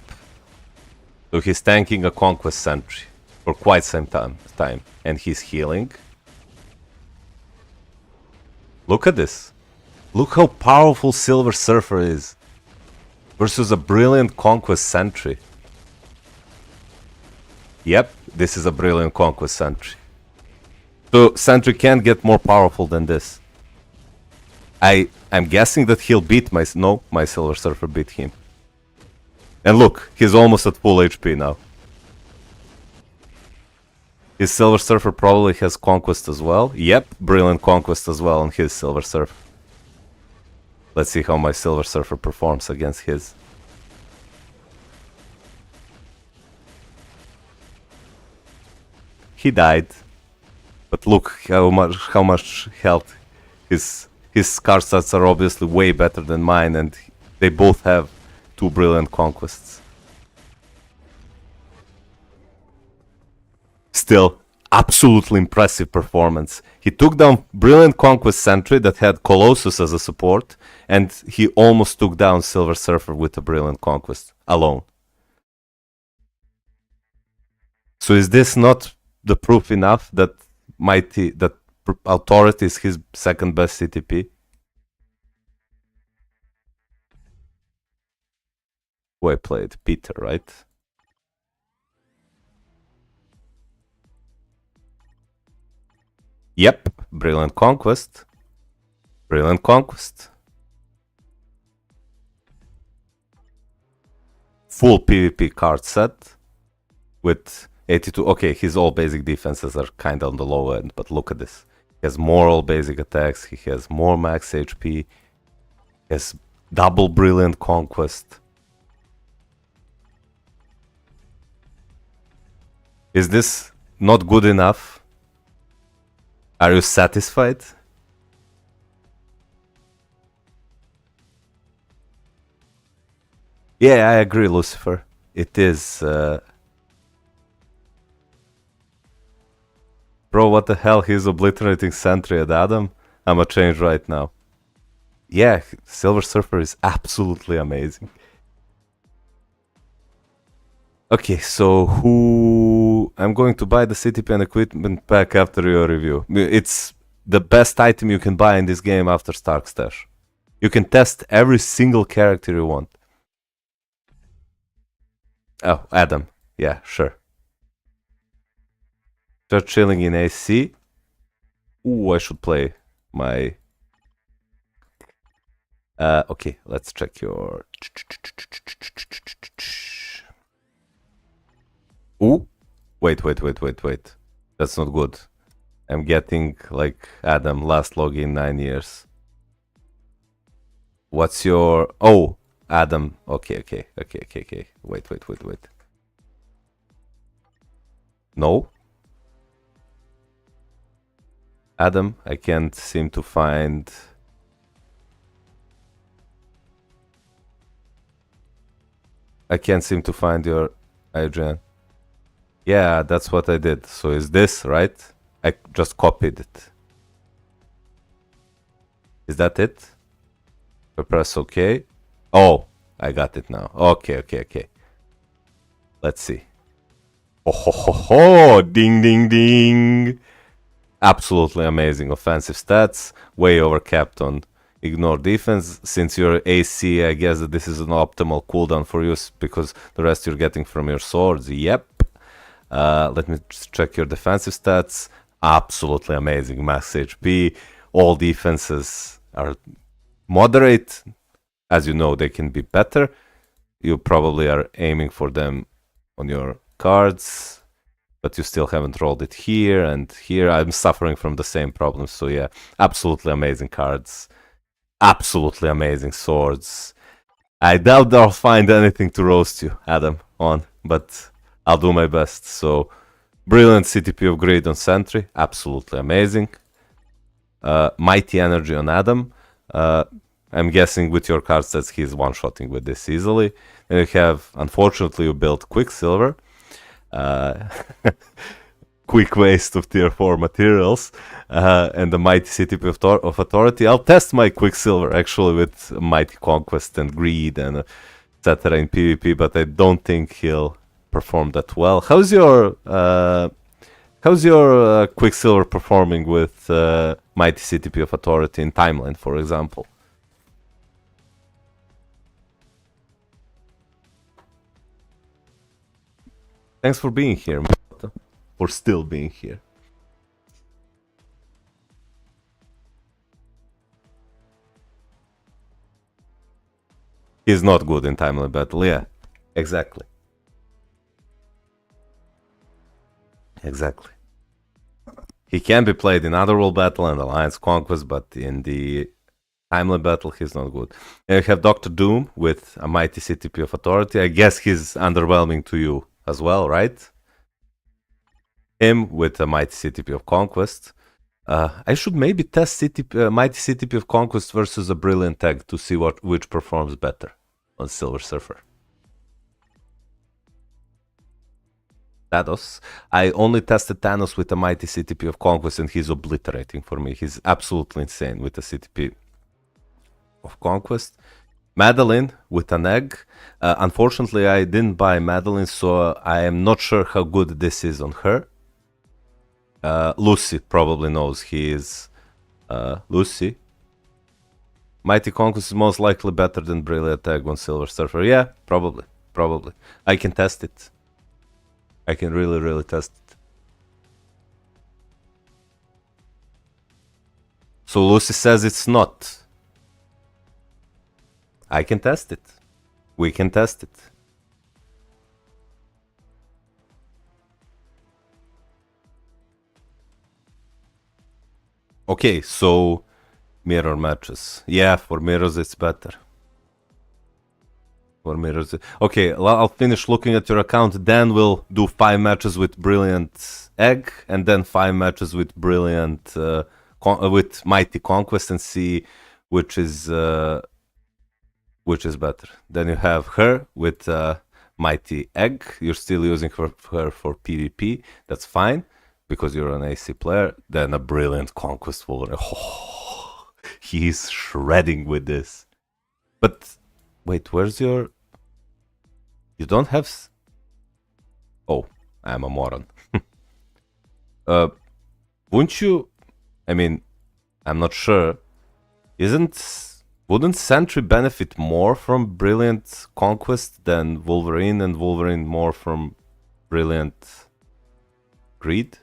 So he's tanking a Conquest Sentry for quite some time. And he's healing. Look at this. Look how powerful Silver Surfer is. Versus a Brilliant Conquest Sentry. Yep, this is a Brilliant Conquest Sentry. So Sentry can't get more powerful than this. I'm guessing that he'll beat my Silver Surfer beat him. And look, he's almost at full HP now. His Silver Surfer probably has Conquest as well. Yep, Brilliant Conquest as well on his Silver Surfer. Let's see how my Silver Surfer performs against his. He died. But look how much health His card stats are obviously way better than mine, and they both have 2 brilliant conquests. Still, absolutely impressive performance. He took down Brilliant Conquest Sentry that had Colossus as a support, and he almost took down Silver Surfer with a Brilliant Conquest alone. So is this not the proof enough that Authority is his second best CTP? Who I played? Peter, right? Yep, Brilliant Conquest. Brilliant Conquest. Full PvP card set with 82. Okay, his all basic defenses are kind of on the low end, but look at this. He has more all basic attacks, he has more max HP, he has double Brilliant Conquest. Is this not good enough? Are you satisfied? Yeah, I agree, Lucifer. It is. Bro, what the hell? He's obliterating Sentry at Adam? I'm a change right now. Yeah, Silver Surfer is absolutely amazing. Okay, so who... I'm going to buy the CTP and equipment pack after your review. It's the best item you can buy in this game after Stark Stash. You can test every single character you want. Oh, Adam. Yeah, sure. Start chilling in AC. Ooh, I should play my... okay, let's check your... Ooh, wait. That's not good. I'm getting, like, Adam, last login 9 years. What's your... Oh, Adam. Okay. Wait. No? Adam, I can't seem to find... your IGN. Yeah, that's what I did. So is this, right? I just copied it. Is that it? I press OK. Oh, I got it now. Okay. Let's see. Oh, ding. Absolutely amazing offensive stats. Way overcapped on ignore defense. Since you're AC, I guess that this is an optimal cooldown for you because the rest you're getting from your swords. Yep. Let me just check your defensive stats. Absolutely amazing. Max HP. All defenses are moderate. As you know, they can be better. You probably are aiming for them on your cards, but you still haven't rolled it here and here. I'm suffering from the same problems. So yeah, absolutely amazing cards. Absolutely amazing swords. I doubt I'll find anything to roast you, Adam, on, but I'll do my best. So, brilliant CTP upgrade on Sentry, absolutely amazing. Mighty Energy on Adam. I'm guessing with your card sets he's one-shotting with this easily. Then you have, unfortunately, you built Quicksilver. Quick waste of tier 4 materials. And the Mighty CTP of Authority. I'll test my Quicksilver actually with Mighty Conquest and Greed and etc. in PvP, but I don't think he'll perform that well. How's your Quicksilver performing with Mighty CTP of Authority in Timeline, for example? Thanks for being here, for still being here. He's not good in Timeline Battle, yeah. Exactly. He can be played in Otherworld Battle and Alliance Conquest, but in the Timeline Battle, he's not good. And you have Dr. Doom with a Mighty CTP of Authority. I guess he's underwhelming to you as well, right? Him with a Mighty CTP of Conquest. I should maybe test CTP, Mighty CTP of Conquest versus a Brilliant Egg to see which performs better on Silver Surfer. Thanos. I only tested Thanos with a Mighty CTP of Conquest and he's obliterating for me. He's absolutely insane with the CTP of Conquest. Madeline with an egg. Unfortunately, I didn't buy Madeline, so I am not sure how good this is on her. Lucy probably knows he is. Lucy. Mighty Conquest is most likely better than Brilliant Egg on Silver Surfer. Yeah, probably. I can test it. I can really test it. So Lucy says it's not. I can test it. We can test it. Okay, so mirror matches. Yeah, for mirrors it's better. For mirrors. Okay, I'll finish looking at your account. Then we'll do 5 matches with Brilliant Egg, and then 5 matches with Brilliant with Mighty Conquest, and see which is better. Then you have her with Mighty Egg. You're still using her for PvP. That's fine because you're an AC player. Then a Brilliant Conquest Wolverine. Oh, he's shredding with this. But wait, where's your... You don't have... Oh, I'm a moron. Wouldn't you... I mean, I'm not sure. Wouldn't Sentry benefit more from Brilliant Conquest than Wolverine, and Wolverine more from Brilliant Greed?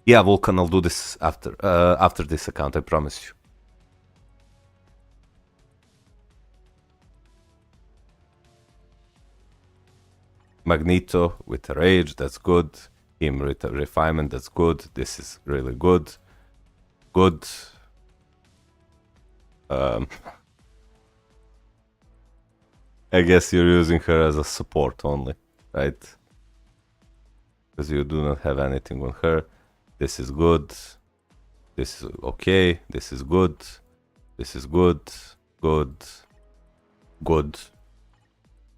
Yeah, Vulcan, I'll do this after this account, I promise you. Magneto with a Rage, that's good. Him with a Refinement, that's good. This is really good. Good. I guess you're using her as a support only, right? Because you do not have anything on her. This is good. This is okay. This is good. This is good. Good. Good.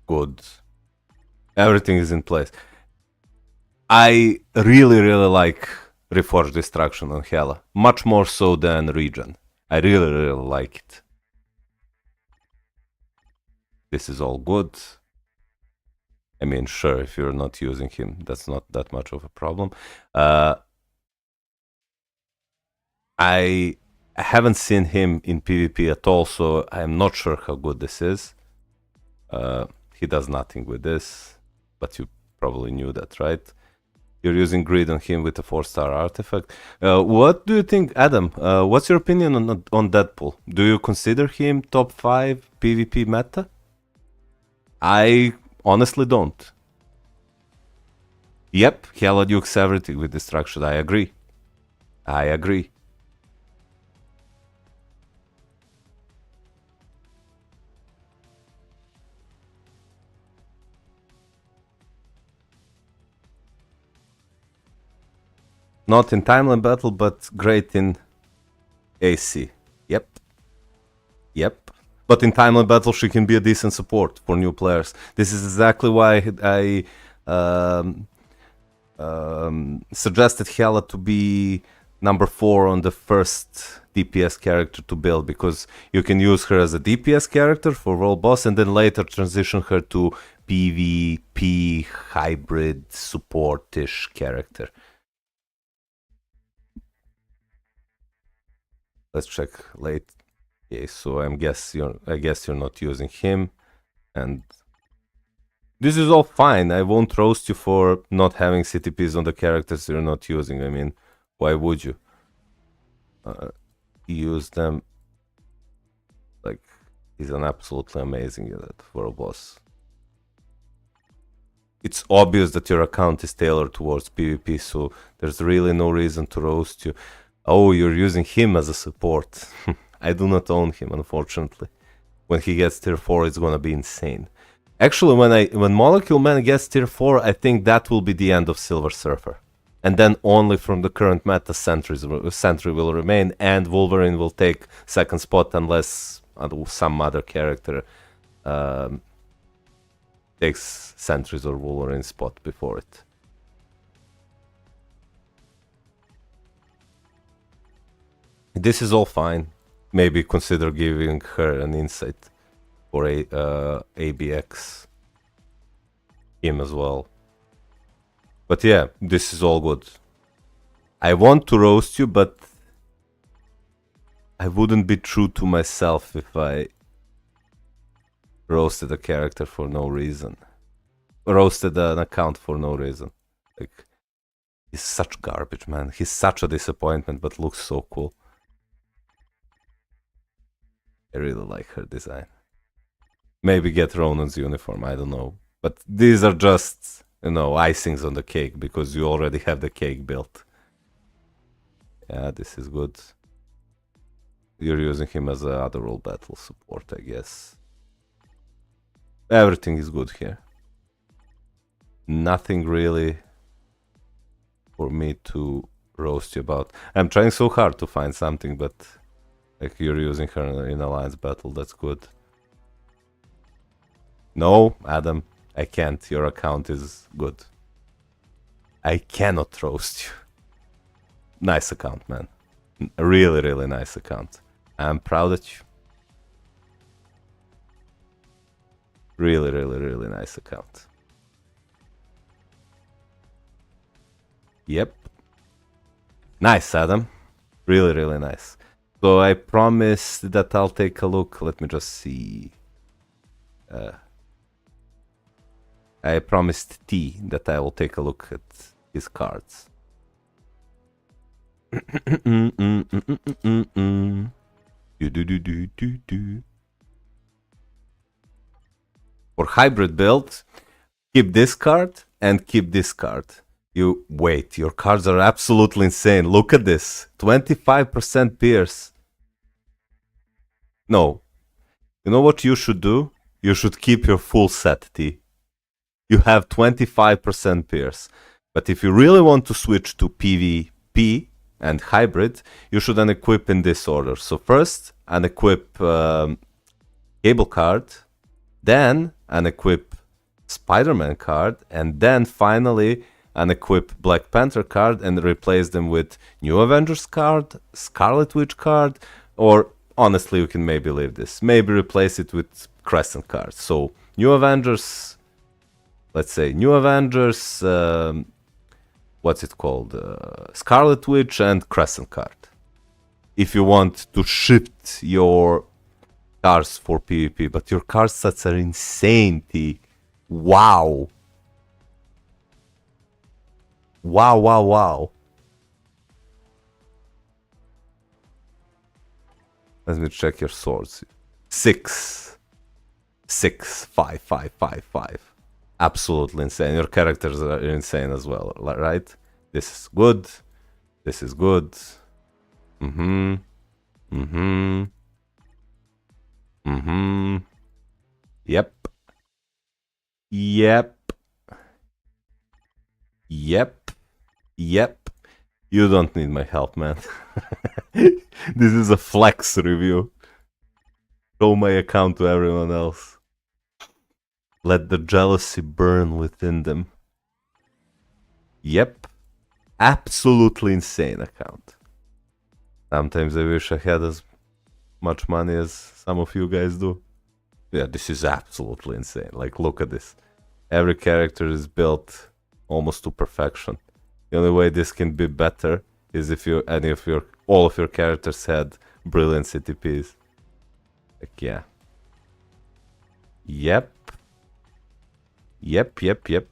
Good. Everything is in place. I really like Reforged Destruction on Hela. Much more so than Regen. I really like it. This is all good. I mean, sure, if you're not using him, that's not that much of a problem. I haven't seen him in PvP at all, so I'm not sure how good this is. He does nothing with this, but you probably knew that, right? You're using Greed on him with a 4-star artifact. What do you think, Adam? What's your opinion on Deadpool? Do you consider him top 5 PvP meta? I honestly don't. Yep, Hela dukes everything with Destruction. I agree. Not in timeline battle, but great in AC. Yep. But in timeline battle, she can be a decent support for new players. This is exactly why I suggested Hela to be number 4 on the first DPS character to build, because you can use her as a DPS character for World Boss and then later transition her to PvP hybrid support-ish character. Let's check late. Okay, so I guess you're not using him, and this is all fine. I won't roast you for not having CTPs on the characters you're not using. I mean, why would you? Use them. Like, he's an absolutely amazing unit for a boss. It's obvious that your account is tailored towards PvP, so there's really no reason to roast you. Oh, you're using him as a support. I do not own him, unfortunately. When he gets tier 4, it's gonna be insane. Actually, when Molecule Man gets tier 4, I think that will be the end of Silver Surfer. And then only from the current meta Sentry will remain, and Wolverine will take second spot unless some other character takes Sentry's or Wolverine's spot before it. This is all fine. Maybe consider giving her an insight for ABX. Him as well. But yeah, this is all good. I want to roast you, but I wouldn't be true to myself if I roasted a character for no reason. Roasted an account for no reason. Like, he's such garbage, man. He's such a disappointment, but looks so cool. I really like her design. Maybe get Ronan's uniform, I don't know. But these are just, you know, icings on the cake, because you already have the cake built. Yeah, this is good. You're using him as a otherworld battle support, I guess. Everything is good here. Nothing really for me to roast you about. I'm trying so hard to find something, but like, you're using her in alliance battle, that's good. No, Adam, I can't. Your account is good. I cannot roast you. Nice account, man. A really, really nice account. I'm proud of you. Really, really, really nice account. Yep. Nice, Adam. Really, really nice. So I promised that I'll take a look. Let me just see. I promised T that I will take a look at his cards. For hybrid build, keep this card and keep this card. You wait, your cards are absolutely insane. Look at this. 25% pierce. No. You know what you should do? You should keep your full set, T. You have 25% pierce. But if you really want to switch to PvP and hybrid, you should unequip in this order. So first, unequip Cable card, then unequip Spider-Man card, and then finally unequip Black Panther card and replace them with New Avengers card, Scarlet Witch card, or honestly, you can maybe leave this. Maybe replace it with Crescent card. So New Avengers, let's say New Avengers, what's it called? Scarlet Witch and Crescent card. If you want to shift your cards for PvP, but your card sets are insane, T. Wow. Wow, wow, wow. Let me check your swords. 6. 6, 5, 5, 5, 5. Absolutely insane. Your characters are insane as well, right? This is good. This is good. Mm-hmm. Mm-hmm. Mm-hmm. Yep. Yep. Yep. Yep. You don't need my help, man. This is a flex review. Show my account to everyone else. Let the jealousy burn within them. Yep. Absolutely insane account. Sometimes I wish I had as much money as some of you guys do. Yeah, this is absolutely insane. Like, look at this. Every character is built almost to perfection. The only way this can be better is if all of your characters had brilliant CTPs. Like, yeah. Yep. Yep, yep, yep.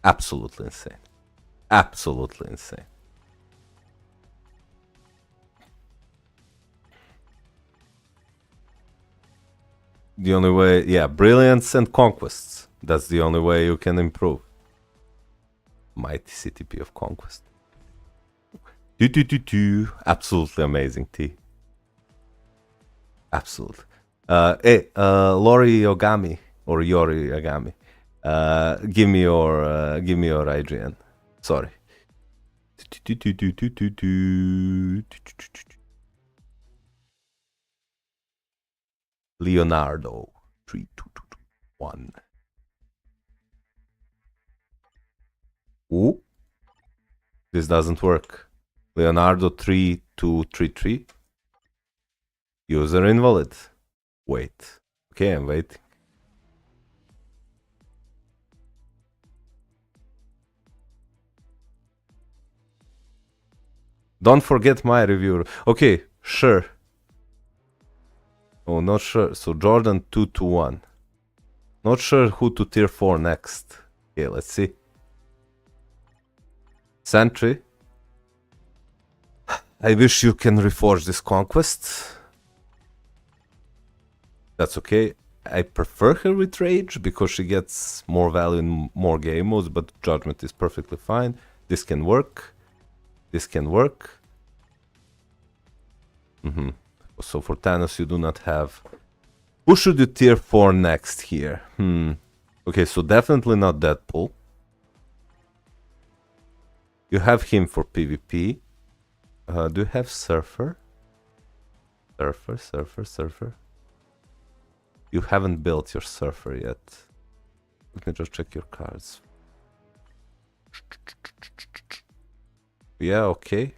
Absolutely insane. Absolutely insane. The only way, yeah, brilliance and conquests. That's the only way you can improve. Mighty CTP of conquest. Absolutely amazing, T. Absolutely. Hey, Lori Yogami or Yori Yagami. Give me your IGN. Sorry. Leonardo 3 2 2 2 1. Ooh, this doesn't work. Leonardo 3 2 3 3. User invalid. Wait. Okay, I'm waiting. Don't forget my review. Okay, sure. Oh, not sure. So Jordan 2 to 1. Not sure who to tier 4 next. Okay, let's see. Sentry. I wish you can reforge this conquest. That's okay. I prefer her with Rage because she gets more value in more game modes, but Judgment is perfectly fine. This can work. This can work. So for Thanos you do not have... Who should you tier 4 next here? Okay, so definitely not Deadpool. You have him for PvP. Do you have Surfer? Surfer. You haven't built your Surfer yet. Let me just check your cards. Yeah, okay.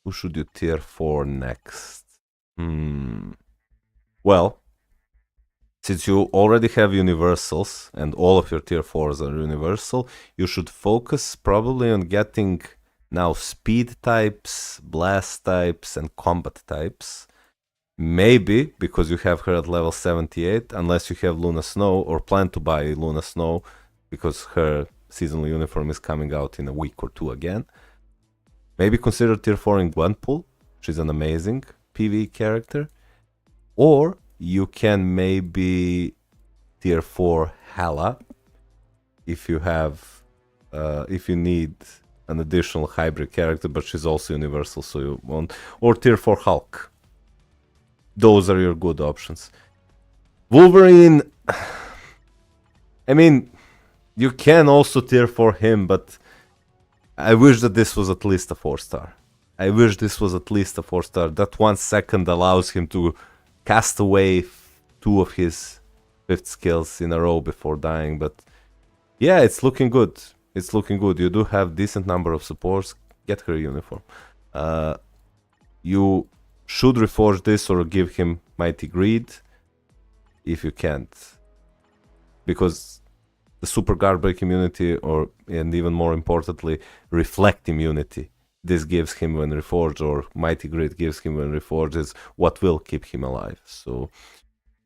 Who should you tier 4 next? Well, since you already have universals and all of your tier 4s are universal, you should focus probably on getting now speed types, blast types, and combat types. Maybe because you have her at level 78, unless you have Luna Snow or plan to buy Luna Snow because her seasonal uniform is coming out in a week or two again. Maybe consider tier 4 in Gwenpool. She's an amazing PvE character. Or you can maybe tier 4 Hala if you have, if you need an additional hybrid character, but she's also universal, so you won't. Or tier 4 Hulk. Those are your good options. Wolverine, I mean, you can also tier 4 him, but I wish that this was at least a 4-star. I wish this was at least a 4-star. That 1 second allows him to cast away 2 of his 5th skills in a row before dying, but yeah, it's looking good. It's looking good. You do have decent number of supports. Get her uniform. You should reforge this or give him Mighty Greed if you can't, because the super guard break immunity, and even more importantly, reflect immunity, this gives him when reforged, or Mighty Greed gives him when reforged, is what will keep him alive. So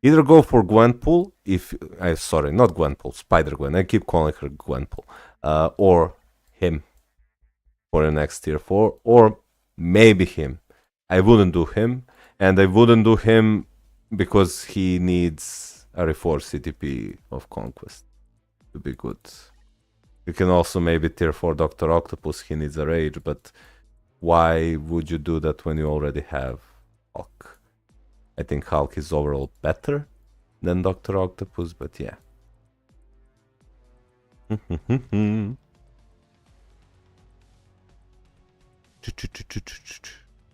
either go for Gwenpool, sorry, not Gwenpool, Spider-Gwen, I keep calling her Gwenpool, or him for the next tier 4, or maybe him. I wouldn't do him, and I wouldn't do him because he needs a reforged CTP of Conquest to be good. You can also maybe tier 4 Dr. Octopus, he needs a rage, but why would you do that when you already have Hulk? I think Hulk is overall better than Dr. Octopus, but yeah.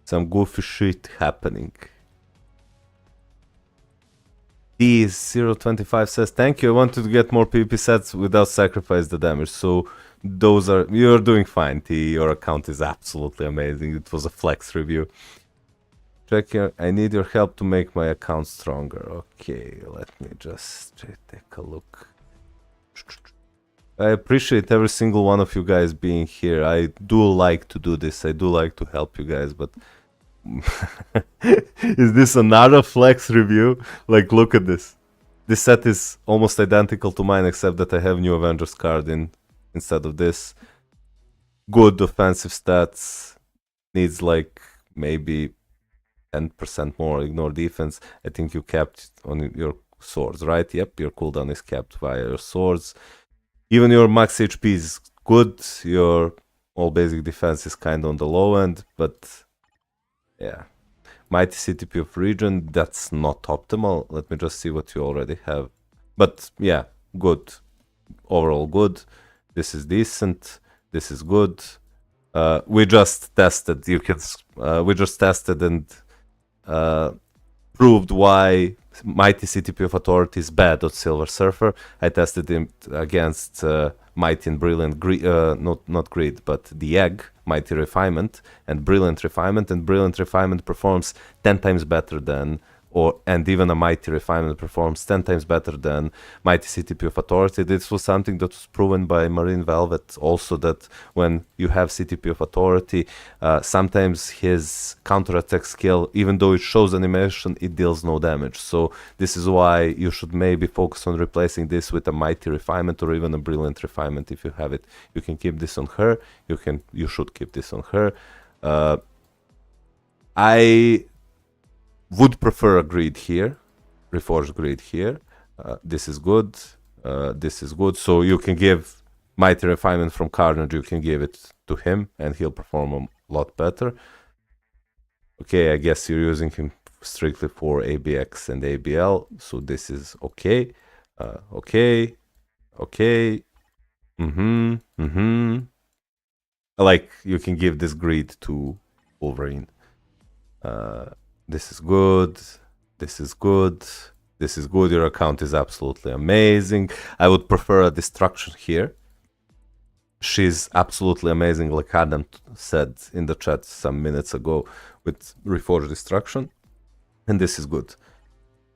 Some goofy shit happening. D025 says, thank you, I wanted to get more PvP sets without sacrifice the damage. So those are, you're doing fine, T. Your account is absolutely amazing. It was a flex review. Check here, I need your help to make my account stronger. Okay, let me just take a look. I appreciate every single one of you guys being here. I do like to do this. I do like to help you guys, but is this another flex review? Like, look at this. This set is almost identical to mine, except that I have New Avengers card instead of this. Good offensive stats. Needs like maybe 10% more. Ignore defense. I think you capped on your swords, right? Yep, your cooldown is capped via your swords. Even your max HP is good. Your all basic defense is kind of on the low end, but yeah. Mighty CTP of region, that's not optimal. Let me just see what you already have. But yeah, good. Overall good. This is decent. This is good. We just tested. We just tested and proved why Mighty CTP of Authority is bad on Silver Surfer. I tested him against Mighty and Brilliant Greed, not Greed, but the Egg, Mighty Refinement, and Brilliant Refinement performs 10 times better than, and even a Mighty Refinement performs 10 times better than Mighty CTP of Authority. This was something that was proven by Marine Velvet also, that when you have CTP of Authority, sometimes his counterattack skill, even though it shows animation, it deals no damage. So this is why you should maybe focus on replacing this with a Mighty Refinement or even a Brilliant Refinement if you have it. You can keep this on her. You should keep this on her. I would prefer a Greed here, Reforged Greed here. This is good. This is good. So you can give Mighty Refinement from Carnage, you can give it to him and he'll perform a lot better. Okay, I guess you're using him strictly for ABX and ABL, so this is okay. Okay. Like, you can give this Greed to Wolverine. This is good. This is good. This is good. Your account is absolutely amazing. I would prefer a Destruction here. She's absolutely amazing, like Adam said in the chat some minutes ago, with Reforged Destruction. And this is good.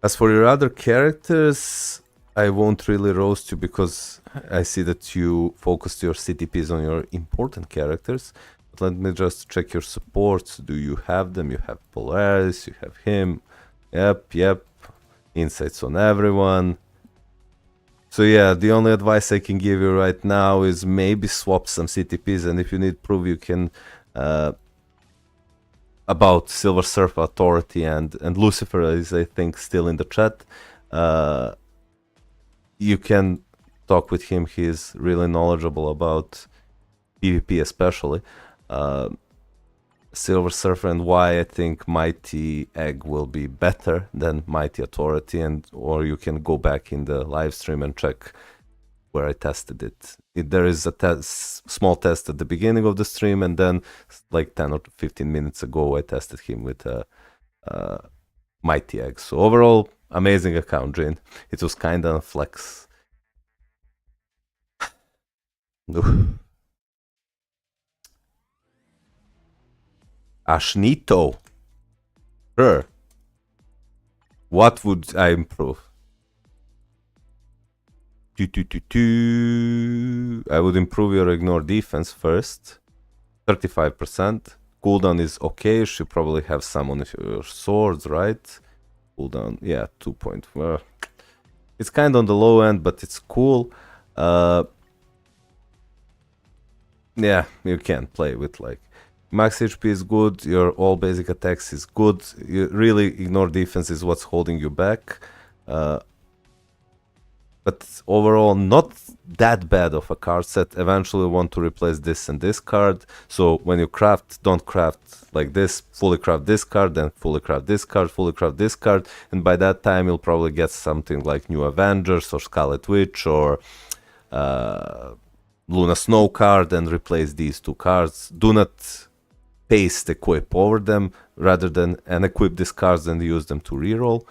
As for your other characters, I won't really roast you because I see that you focused your CTPs on your important characters. But let me just check your supports. Do you have them? You have Polaris, you have him. Yep. Insights on everyone. So yeah, the only advice I can give you right now is maybe swap some CTPs, and if you need proof, you can about Silver Surfer Authority and Lucifer is, I think, still in the chat. You can talk with him. He's really knowledgeable about PvP especially. Silver Surfer and why I think Mighty Egg will be better than Mighty Authority, or you can go back in the live stream and check where I tested it. There is a small test at the beginning of the stream, and then like 10 or 15 minutes ago I tested him with Mighty Egg. So overall, amazing account, Jane. It was kind of a flex. Ashnito. Sure. What would I improve? I would improve your ignore defense first. 35%. Cooldown is okay. Should probably have some on your swords, right? Cooldown, yeah, 2 point. It's kind of on the low end, but it's cool. Yeah, you can play with like max HP is good, your all basic attacks is good, you really ignore defense is what's holding you back. But overall, not that bad of a card set. Eventually want to replace this and this card. So when you craft, don't craft like this, fully craft this card, then fully craft this card, fully craft this card. And by that time, you'll probably get something like New Avengers or Scarlet Witch or Luna Snow card and replace these two cards. Do not paste equip over them rather than equip these cards and use them to reroll.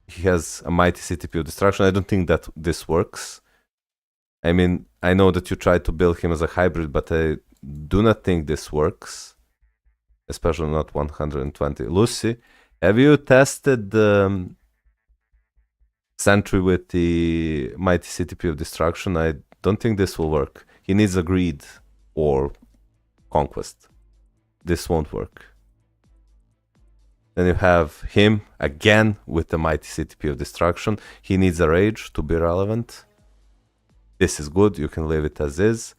He has a Mighty CTP of Destruction. I don't think that this works. I mean, I know that you tried to build him as a hybrid, but I do not think this works. Especially not 120. Lucy, have you tested Sentry with the Mighty CTP of Destruction? I don't think this will work. He needs a Greed or Conquest. This won't work. Then you have him again with the Mighty CTP of Destruction. He needs a Rage to be relevant. This is good. You can leave it as is.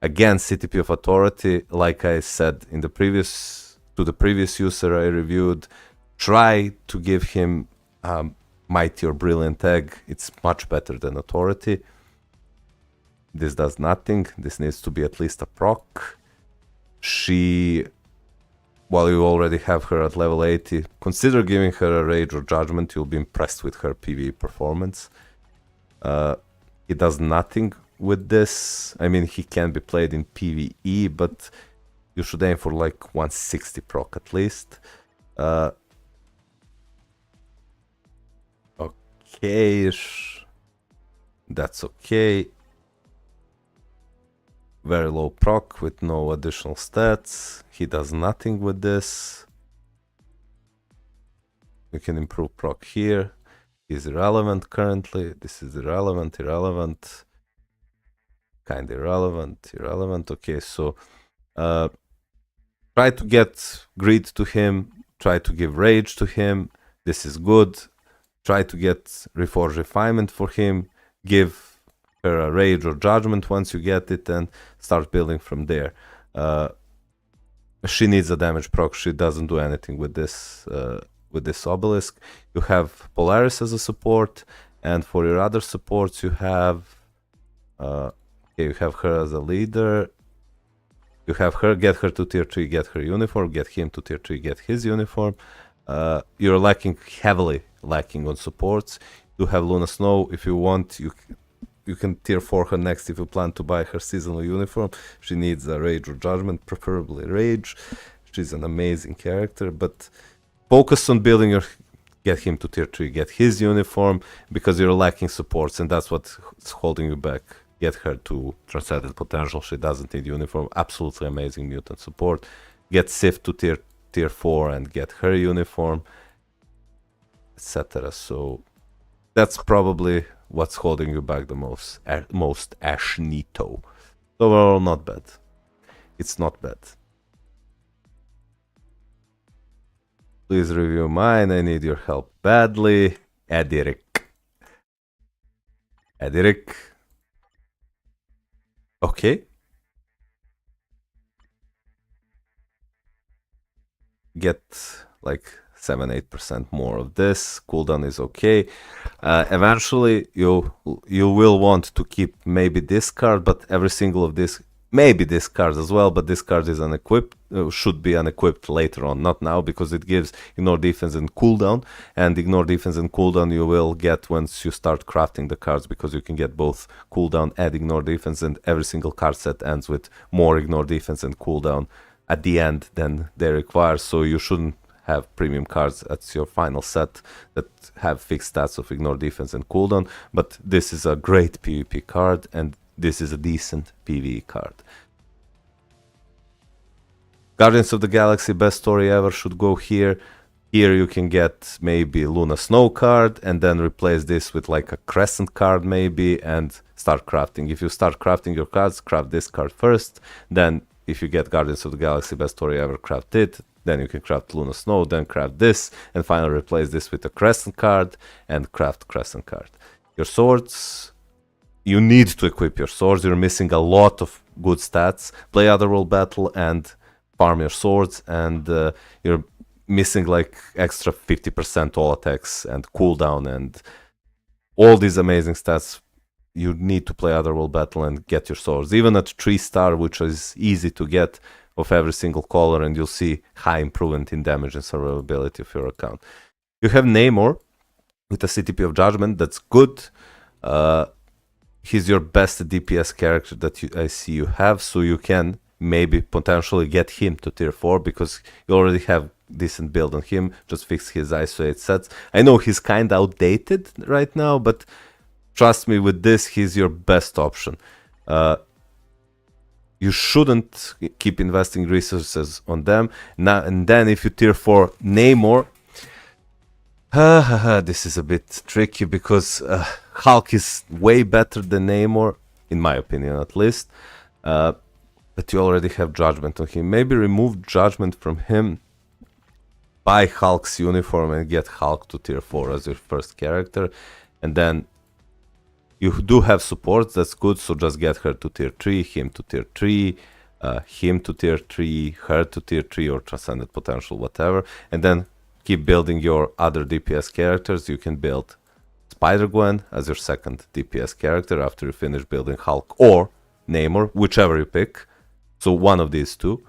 Again, CTP of Authority, like I said in the previous user I reviewed, try to give him Mighty or Brilliant Egg. It's much better than Authority. This does nothing. This needs to be at least a proc. She while you already have her at level 80, consider giving her a Rage or Judgment. You'll be impressed with her PvE performance. He does nothing with this. I mean, he can be played in PvE, but you should aim for like 160 proc at least. Okay-ish. That's okay. Very low proc with no additional stats. He does nothing with this. You can improve proc here. He's irrelevant currently. This is irrelevant, irrelevant. Kinda irrelevant, irrelevant. Okay, so try to get greed to him. Try to give rage to him. This is good. Try to get reforge refinement for him. Give her a rage or judgment once you get it, and start building from there. She needs a damage proc. She doesn't do anything with this obelisk. You have Polaris as a support, and for your other supports you have you have her as a leader. You have her, get her to tier 3, get her uniform, get him to tier 3, get his uniform. You're heavily lacking on supports. You have Luna Snow. If you want, you can tier 4 her next if you plan to buy her seasonal uniform. She needs a Rage or Judgment, preferably Rage. She's an amazing character, but focus on building get him to tier 3, get his uniform, because you're lacking supports, and that's what's holding you back. Get her to Transcendent Potential. She doesn't need uniform. Absolutely amazing mutant support. Get Sif to tier 4 and get her uniform, etc. So that's probably what's holding you back the most Ashnito. So overall, not bad. It's not bad. Please review mine. I need your help badly. Edirik. Okay. Get like 7-8% more of this. Cooldown is okay. Eventually you will want to keep maybe this card, but every single of this, maybe this card as well, but this card is unequipped, should be unequipped later on, not now, because it gives ignore defense and cooldown, and ignore defense and cooldown you will get once you start crafting the cards, because you can get both cooldown and ignore defense, and every single card set ends with more ignore defense and cooldown at the end than they require. So you shouldn't have premium cards at your final set that have fixed stats of ignore defense and cooldown, but this is a great PvP card, and this is a decent PvE card. Guardians of the Galaxy, best story ever, should go here. Here you can get maybe Luna Snow card, and then replace this with like a Crescent card maybe, and start crafting. If you start crafting your cards, craft this card first, then if you get Guardians of the Galaxy, best story ever, craft it, then you can craft Luna Snow, then craft this, and finally replace this with a Crescent card, and craft Crescent card. Your swords, you need to equip your swords. You're missing a lot of good stats. Play Otherworld Battle and farm your swords, and you're missing like extra 50% all attacks and cooldown and all these amazing stats. You need to play Otherworld Battle and get your swords, even at 3-star, which is easy to get of every single color, and you'll see high improvement in damage and survivability of your account. You have Namor with a CTP of Judgment. That's good. He's your best DPS character that I see you have, so you can maybe potentially get him to tier 4, because you already have decent build on him. Just fix his ISO 8 sets. I know he's kind of outdated right now, but trust me, with this, he's your best option. You shouldn't keep investing resources on them. Now and then, if you tier 4 Namor, this is a bit tricky, because Hulk is way better than Namor, in my opinion at least. But you already have Judgment on him. Maybe remove Judgment from him, buy Hulk's uniform, and get Hulk to tier 4 as your first character. And then you do have supports, that's good, so just get her to tier 3, him to tier 3, him to tier 3, her to tier 3, or Transcendent Potential, whatever. And then keep building your other DPS characters. You can build Spider-Gwen as your second DPS character after you finish building Hulk or Namor, whichever you pick. So one of these two.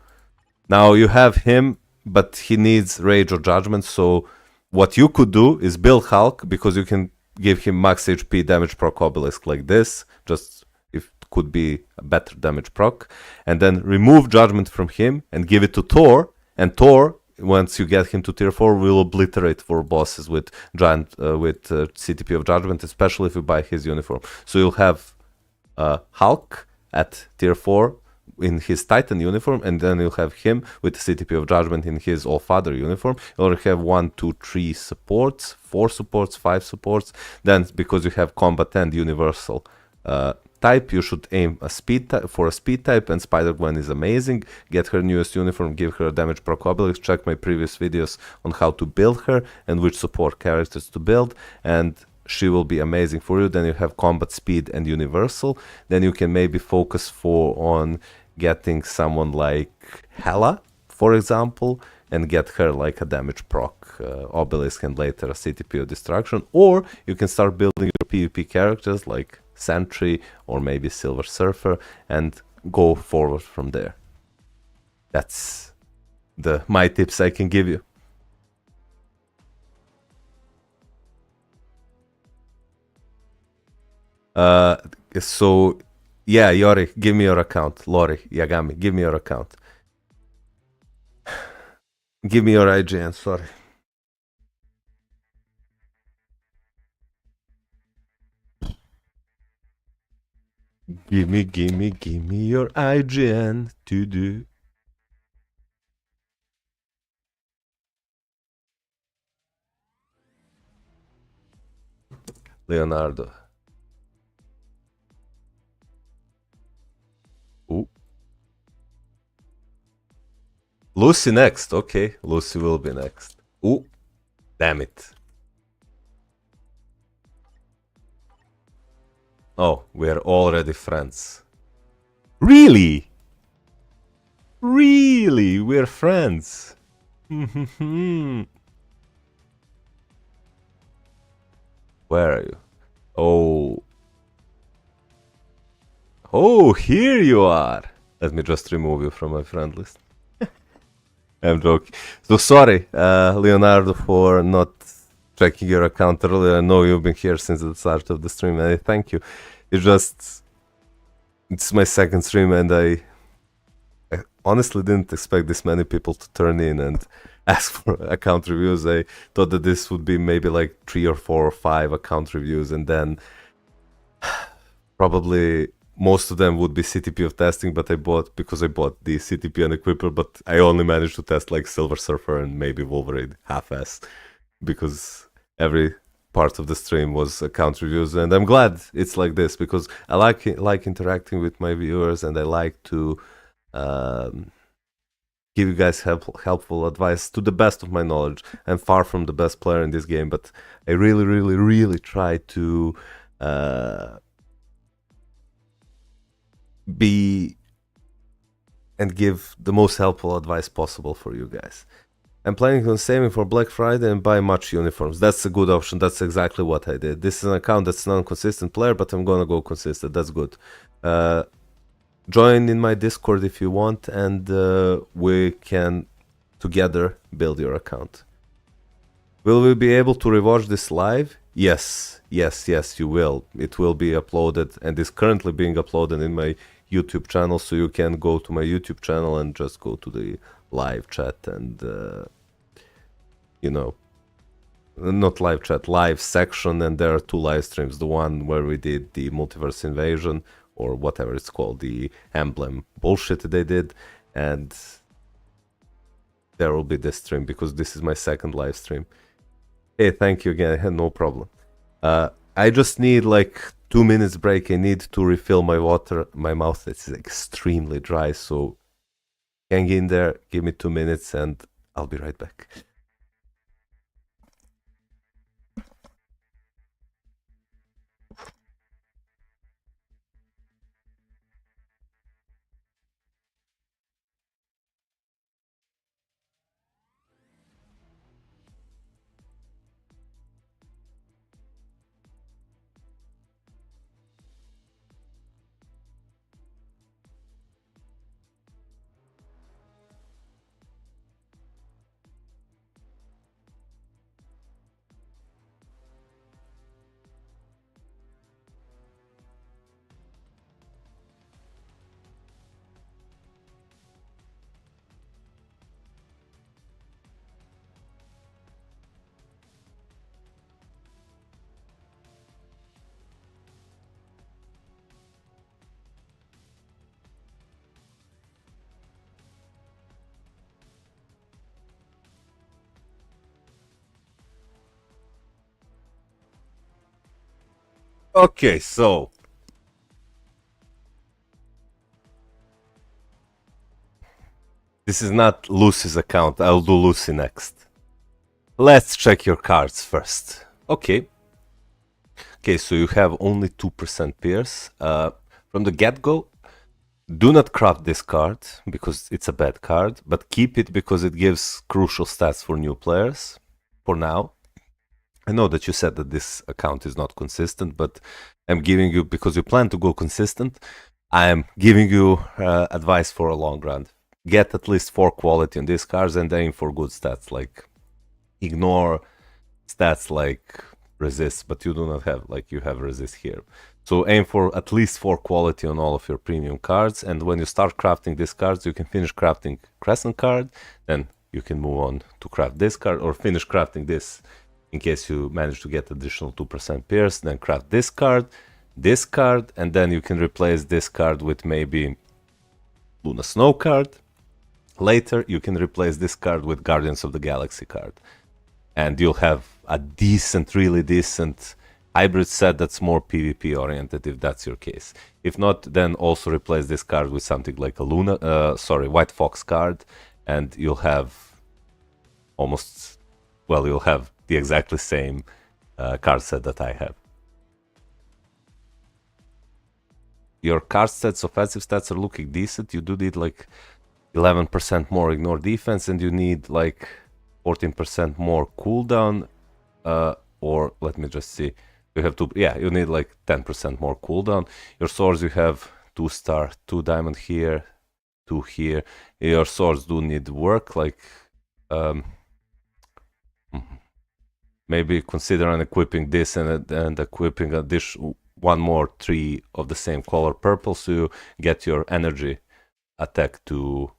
Now you have him but he needs Rage or Judgment. So what you could do is build Hulk, because you can give him max HP damage proc obelisk like this, just if could be a better damage proc, and then remove Judgment from him and give it to Thor, and Thor, once you get him to tier 4, will obliterate 4 bosses with CTP of Judgment, especially if you buy his uniform. So you'll have Hulk at tier 4 in his Titan uniform, and then you'll have him with the CTP of Judgment in his All-Father uniform. You'll have 1, 2, 3 supports, 4 supports, 5 supports. Then, because you have combat and universal type, you should aim for a speed type, and Spider-Gwen is amazing. Get her newest uniform, give her a damage proc obelisk. Check my previous videos on how to build her and which support characters to build, and she will be amazing for you. Then you have combat, speed, and universal. Then you can maybe focus on getting someone like Hela, for example, and get her like a damage proc obelisk and later a CTP of destruction. Or you can start building your PvP characters like Sentry or maybe Silver Surfer and go forward from there. That's my tips I can give you. So yeah, Yori, give me your account. Lori, Yagami, give me your account. Give me your IGN, sorry. Give me your IGN to do. Leonardo. Ooh. Lucy next. Okay, Lucy will be next. Ooh, damn it. Oh, we're already friends. Really? Really? We're friends. Where are you? Oh. Oh, here you are. Let me just remove you from my friend list. I'm joking. So sorry, Leonardo, for not checking your account earlier. I know you've been here since the start of the stream, and I thank you. It's my second stream, and I honestly didn't expect this many people to turn in and ask for account reviews. I thought that this would be maybe like 3 or 4 or 5 account reviews, and then probably most of them would be CTP of testing, but I bought the CTP and Equipper, but I only managed to test like Silver Surfer and maybe Wolverine half-ass, because every part of the stream was account reviews, and I'm glad it's like this, because I like interacting with my viewers, and I like to give you guys helpful advice to the best of my knowledge. I'm far from the best player in this game, but I really try to be and give the most helpful advice possible for you guys. I'm planning on saving for Black Friday and buy much uniforms. That's a good option. That's exactly what I did. This is an account that's non-consistent player, but I'm gonna go consistent. That's good. Join in my Discord if you want, and we can together build your account. Will we be able to rewatch this live? Yes, you will. It will be uploaded and is currently being uploaded in my YouTube channel, so you can go to my YouTube channel and just go to the live chat and, not live chat, live section, and there are 2 live streams. The one where we did the multiverse invasion, or whatever it's called, the emblem bullshit they did, and there will be this stream, because this is my second live stream. Hey, thank you again, I had no problem. I just need like 2 minutes break. I need to refill my water. My mouth is extremely dry, so hang in there, give me 2 minutes, and I'll be right back. Okay, so this is not Lucy's account. I'll do Lucy next. Let's check your cards first. Okay. Okay, so you have only 2% Pierce. From the get-go, do not craft this card because it's a bad card, but keep it because it gives crucial stats for new players for now. I know that you said that this account is not consistent, but I'm giving you, because you plan to go consistent, I'm giving you advice for a long run. Get at least 4 quality on these cards and aim for good stats. Like, ignore stats like resist, but you do not have, like, you have resist here. So aim for at least 4 quality on all of your premium cards, and when you start crafting these cards, you can finish crafting Crescent card, then you can move on to craft this card, or finish crafting this in case you manage to get additional 2% Pierce, then craft this card, and then you can replace this card with maybe Luna Snow card. Later, you can replace this card with Guardians of the Galaxy card. And you'll have a decent, really decent hybrid set that's more PvP oriented if that's your case. If not, then also replace this card with something like a White Fox card, and you'll have almost, well, you'll have the exactly same card set that I have. Your card stats, offensive stats are looking decent. You do need like 11% more ignore defense, and you need like 14% more cooldown, or let me just see. You have you need like 10% more cooldown. Your swords, you have 2-star, 2 diamond here, 2 here. Your swords do need work, like maybe consider equipping this and equipping one more 3 of the same color purple, so you get your energy attack to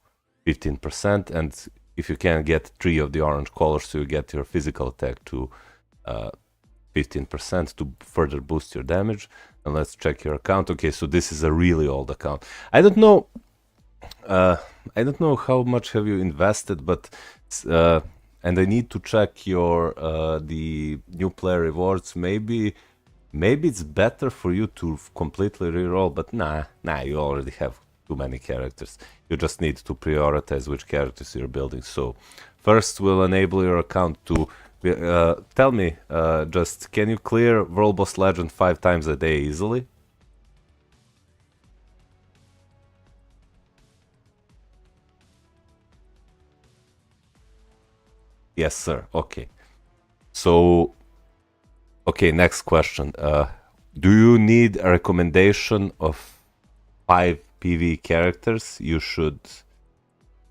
15%, and if you can get 3 of the orange colors, so you get your physical attack to 15% to further boost your damage. And let's check your account. Okay, so this is a really old account. I don't know how much have you invested, but and I need to check your the new player rewards. Maybe it's better for you to completely reroll, but nah, you already have too many characters. You just need to prioritize which characters you're building. So first we'll enable your account to tell me, just can you clear World Boss Legend 5 times a day easily? Yes, sir. Okay. So, okay, next question. Do you need a recommendation of 5 PV characters you should...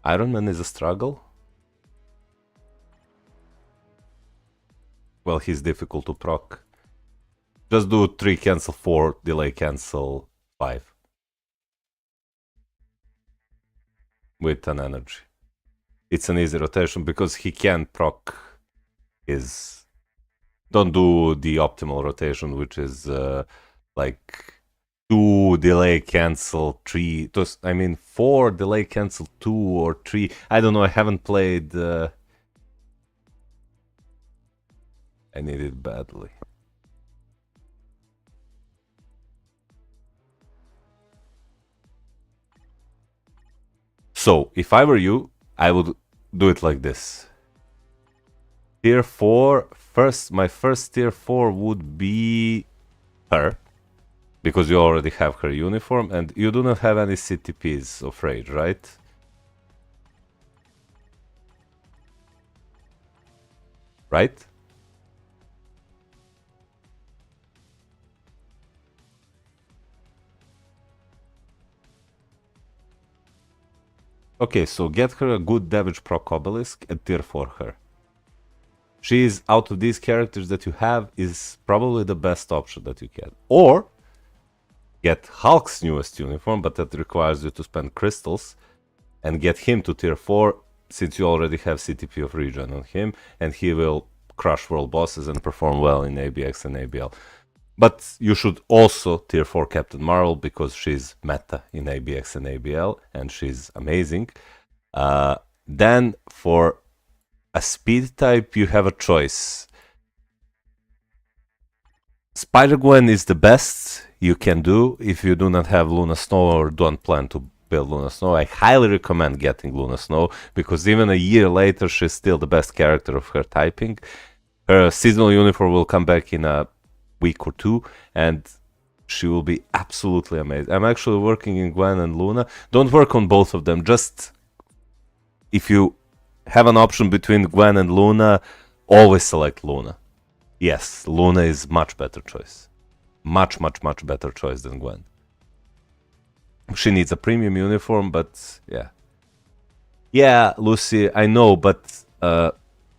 Iron Man is a struggle? Well, he's difficult to proc. Just do 3 cancel 4, delay cancel 5. With an energy. It's an easy rotation because he can proc his... Don't do the optimal rotation, which is like 2 delay cancel 3. I mean 4 delay cancel 2 or 3. I don't know, I haven't played... I need it badly. So, if I were you, I would do it like this. Tier 4, my first tier 4 would be her, because you already have her uniform, and you do not have any CTPs of rage, right? Right? Okay, so get her a good damage proc obelisk and tier 4 her. She is, out of these characters that you have, is probably the best option that you can. Or get Hulk's newest uniform, but that requires you to spend crystals, and get him to tier 4, since you already have CTP of regen on him, and he will crush world bosses and perform well in ABX and ABL. But you should also tier 4 Captain Marvel, because she's meta in ABX and ABL, and she's amazing. Then for a speed type, you have a choice. Spider-Gwen is the best you can do if you do not have Luna Snow or don't plan to build Luna Snow. I highly recommend getting Luna Snow because even a year later, she's still the best character of her typing. Her seasonal uniform will come back in a week or two, and she will be absolutely amazing. I'm actually working in Gwen and Luna. Don't work on both of them. Just if you have an option between Gwen and Luna, always select Luna. Yes, Luna is much better choice. Much better choice than Gwen. She needs a premium uniform, but yeah. Yeah, Lucy, I know, but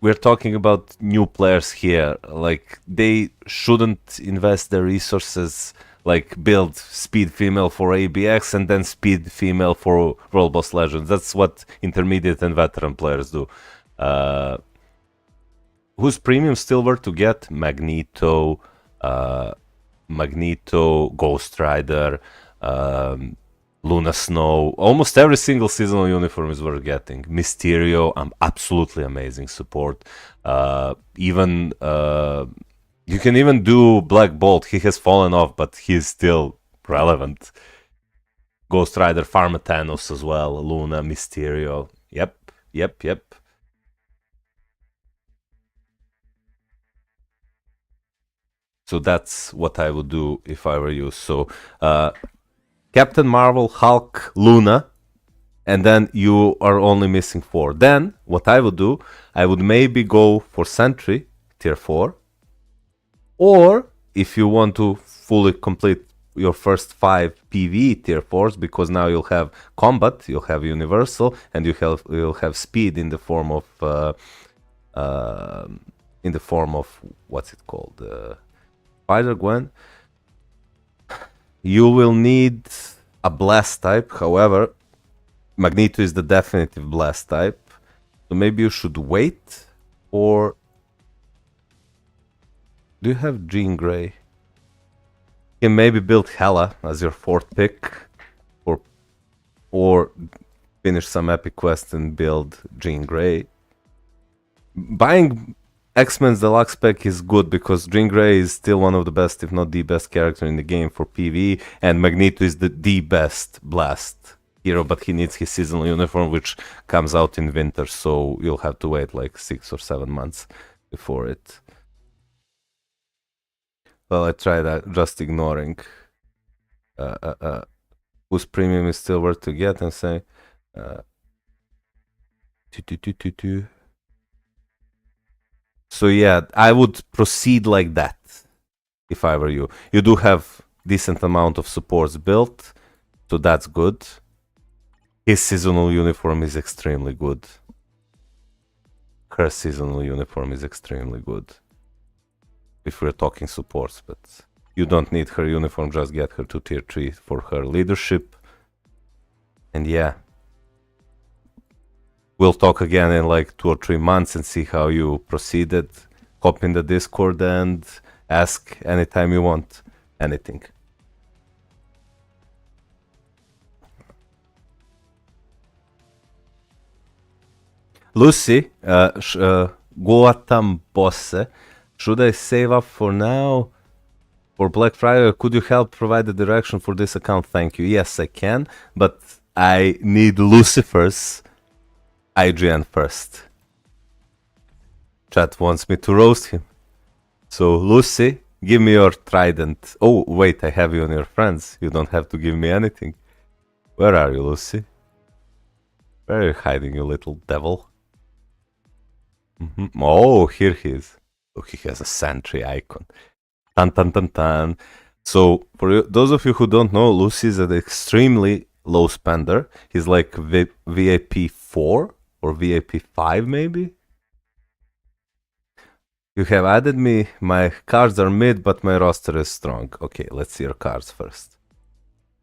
we're talking about new players here. Like, they shouldn't invest their resources, like, build speed female for ABX and then speed female for World Boss Legends. That's what intermediate and veteran players do. Whose premium still were to get? Magneto, Ghost Rider, Luna Snow. Almost every single seasonal uniform is worth getting. Mysterio, absolutely amazing support. Even you can even do Black Bolt. He has fallen off, but he's still relevant. Ghost Rider, Pharma Thanos as well. Luna, Mysterio. Yep. So that's what I would do if I were you. So Captain Marvel, Hulk, Luna, and then you are only missing 4. Then what I would do, I would maybe go for Sentry, tier 4. Or if you want to fully complete your first 5 PvE tier 4s, because now you'll have combat, you'll have universal, and you'll have speed in the form of what's it called? Spider-Gwen. You will need a blast type. However, Magneto is the definitive blast type. So maybe you should wait. Or do you have Jean Grey? You can maybe build Hela as your 4th pick. Or finish some epic quest and build Jean Grey. Buying X-Men's Deluxe pack is good because Jean Grey is still one of the best, if not the best character in the game for PvE, and Magneto is the best blast hero, but he needs his seasonal uniform, which comes out in winter, so you'll have to wait like 6 or 7 months before it. Well, I tried just ignoring whose premium is still worth to get and say So yeah, I would proceed like that if I were you. You do have decent amount of supports built, so that's good. His seasonal uniform is extremely good. Her seasonal uniform is extremely good. If we're talking supports, but you don't need her uniform, just get her to tier 3 for her leadership. And yeah. We'll talk again in like 2 or 3 months and see how you proceeded. Hop in the Discord and ask anytime you want anything. Lucy, Goatam Bosse, should I save up for now? For Black Friday, could you help provide the direction for this account? Thank you. Yes, I can, but I need Lucifer's IGN first. Chat wants me to roast him. So, Lucy, give me your trident. Oh, wait, I have you on your friends. You don't have to give me anything. Where are you, Lucy? Where are you hiding, you little devil? Oh, here he is. Look, he has a sentry icon. Tan tan tan tan. So, for those of you who don't know, Lucy is an extremely low spender. He's like VIP 4 or VIP 5 maybe. You have added me. My cards are mid, but my roster is strong. Okay, let's see your cards first.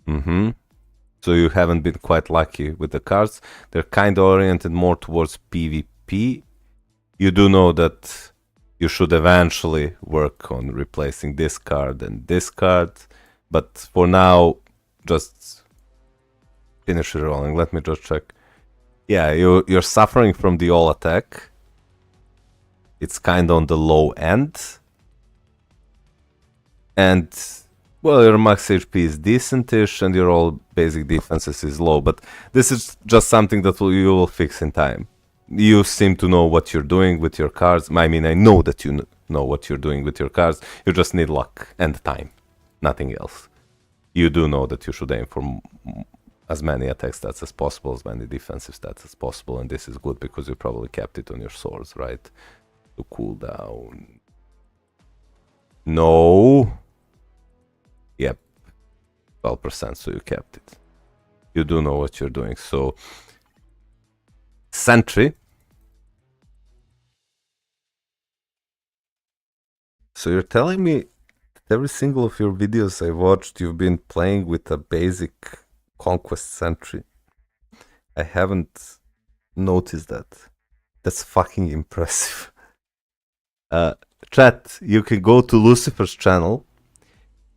So you haven't been quite lucky with the cards. They're kind of oriented more towards PvP. You do know that you should eventually work on replacing this card and this card. But for now, just finish rolling. Let me just check. Yeah, you're suffering from the all attack. It's kind of on the low end. And well, your max HP is decentish, and your all basic defenses is low. But this is just something that you will fix in time. You seem to know what you're doing with your cards. I mean, I know that you know what you're doing with your cards. You just need luck and time, nothing else. You do know that you should aim for as many attack stats as possible, as many defensive stats as possible, and this is good because you probably kept it on your swords, right? To cool down. No. Yep. 12%, so you kept it. You do know what you're doing. So, Sentry. So you're telling me that every single of your videos I watched, you've been playing with a basic Conquest Sentry. I haven't noticed that. That's fucking impressive. Chat, you can go to Lucifer's channel.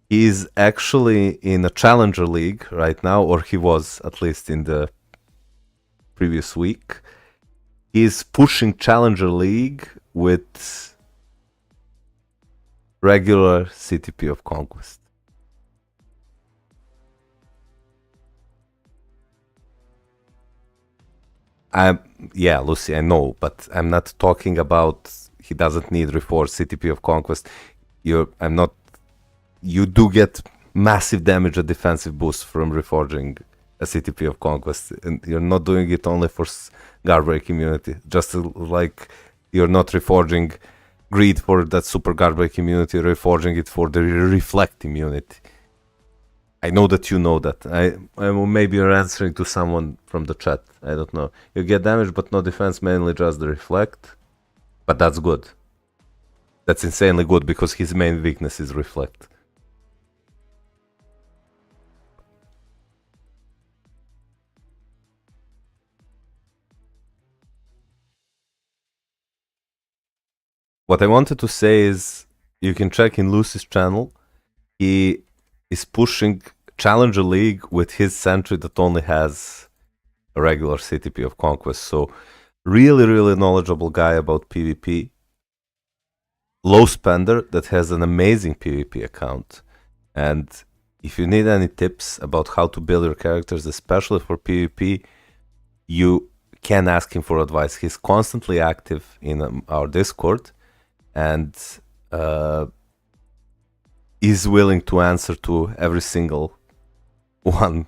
He's actually in a Challenger League right now, or he was at least in the previous week. He's pushing Challenger League with regular CTP of Conquest. Yeah, Lucy, I know, but I'm not talking about he doesn't need Reforged CTP of Conquest. You do get massive damage and defensive boost from reforging a CTP of Conquest, and you're not doing it only for guard break immunity. Just like you're not reforging Greed for that super guard break immunity, reforging it for the reflect immunity. I know that you know that. Maybe you're answering to someone from the chat. I don't know. You get damage but no defense, mainly just the reflect. But that's good. That's insanely good because his main weakness is reflect. What I wanted to say is you can check in Lucy's channel. He is pushing Challenger League with his Sentry that only has a regular CTP of Conquest. So really, really knowledgeable guy about PvP. Low spender that has an amazing PvP account. And if you need any tips about how to build your characters, especially for PvP, you can ask him for advice. He's constantly active in our Discord and is willing to answer to every single one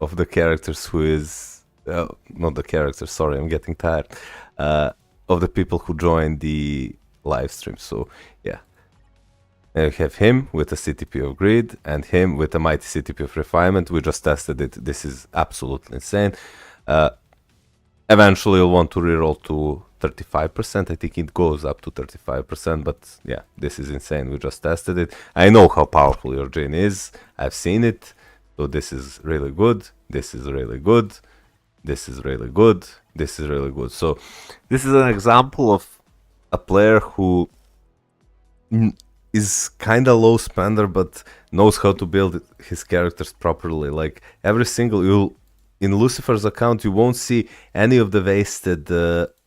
of the characters who is not the characters, sorry, I'm getting tired, of the people who join the live stream. So yeah, and you have him with a CTP of Greed and him with a mighty CTP of Refinement. We just tested it. This is absolutely insane. Eventually you'll want to reroll to 35%. I think it goes up to 35%, but yeah, this is insane. We just tested it. I know how powerful your Jin is. I've seen it. So this is really good. This is really good. This is really good. This is really good. So this is an example of a player who is kind of low spender, but knows how to build his characters properly. Like every single, in Lucifer's account, you won't see any of the wasted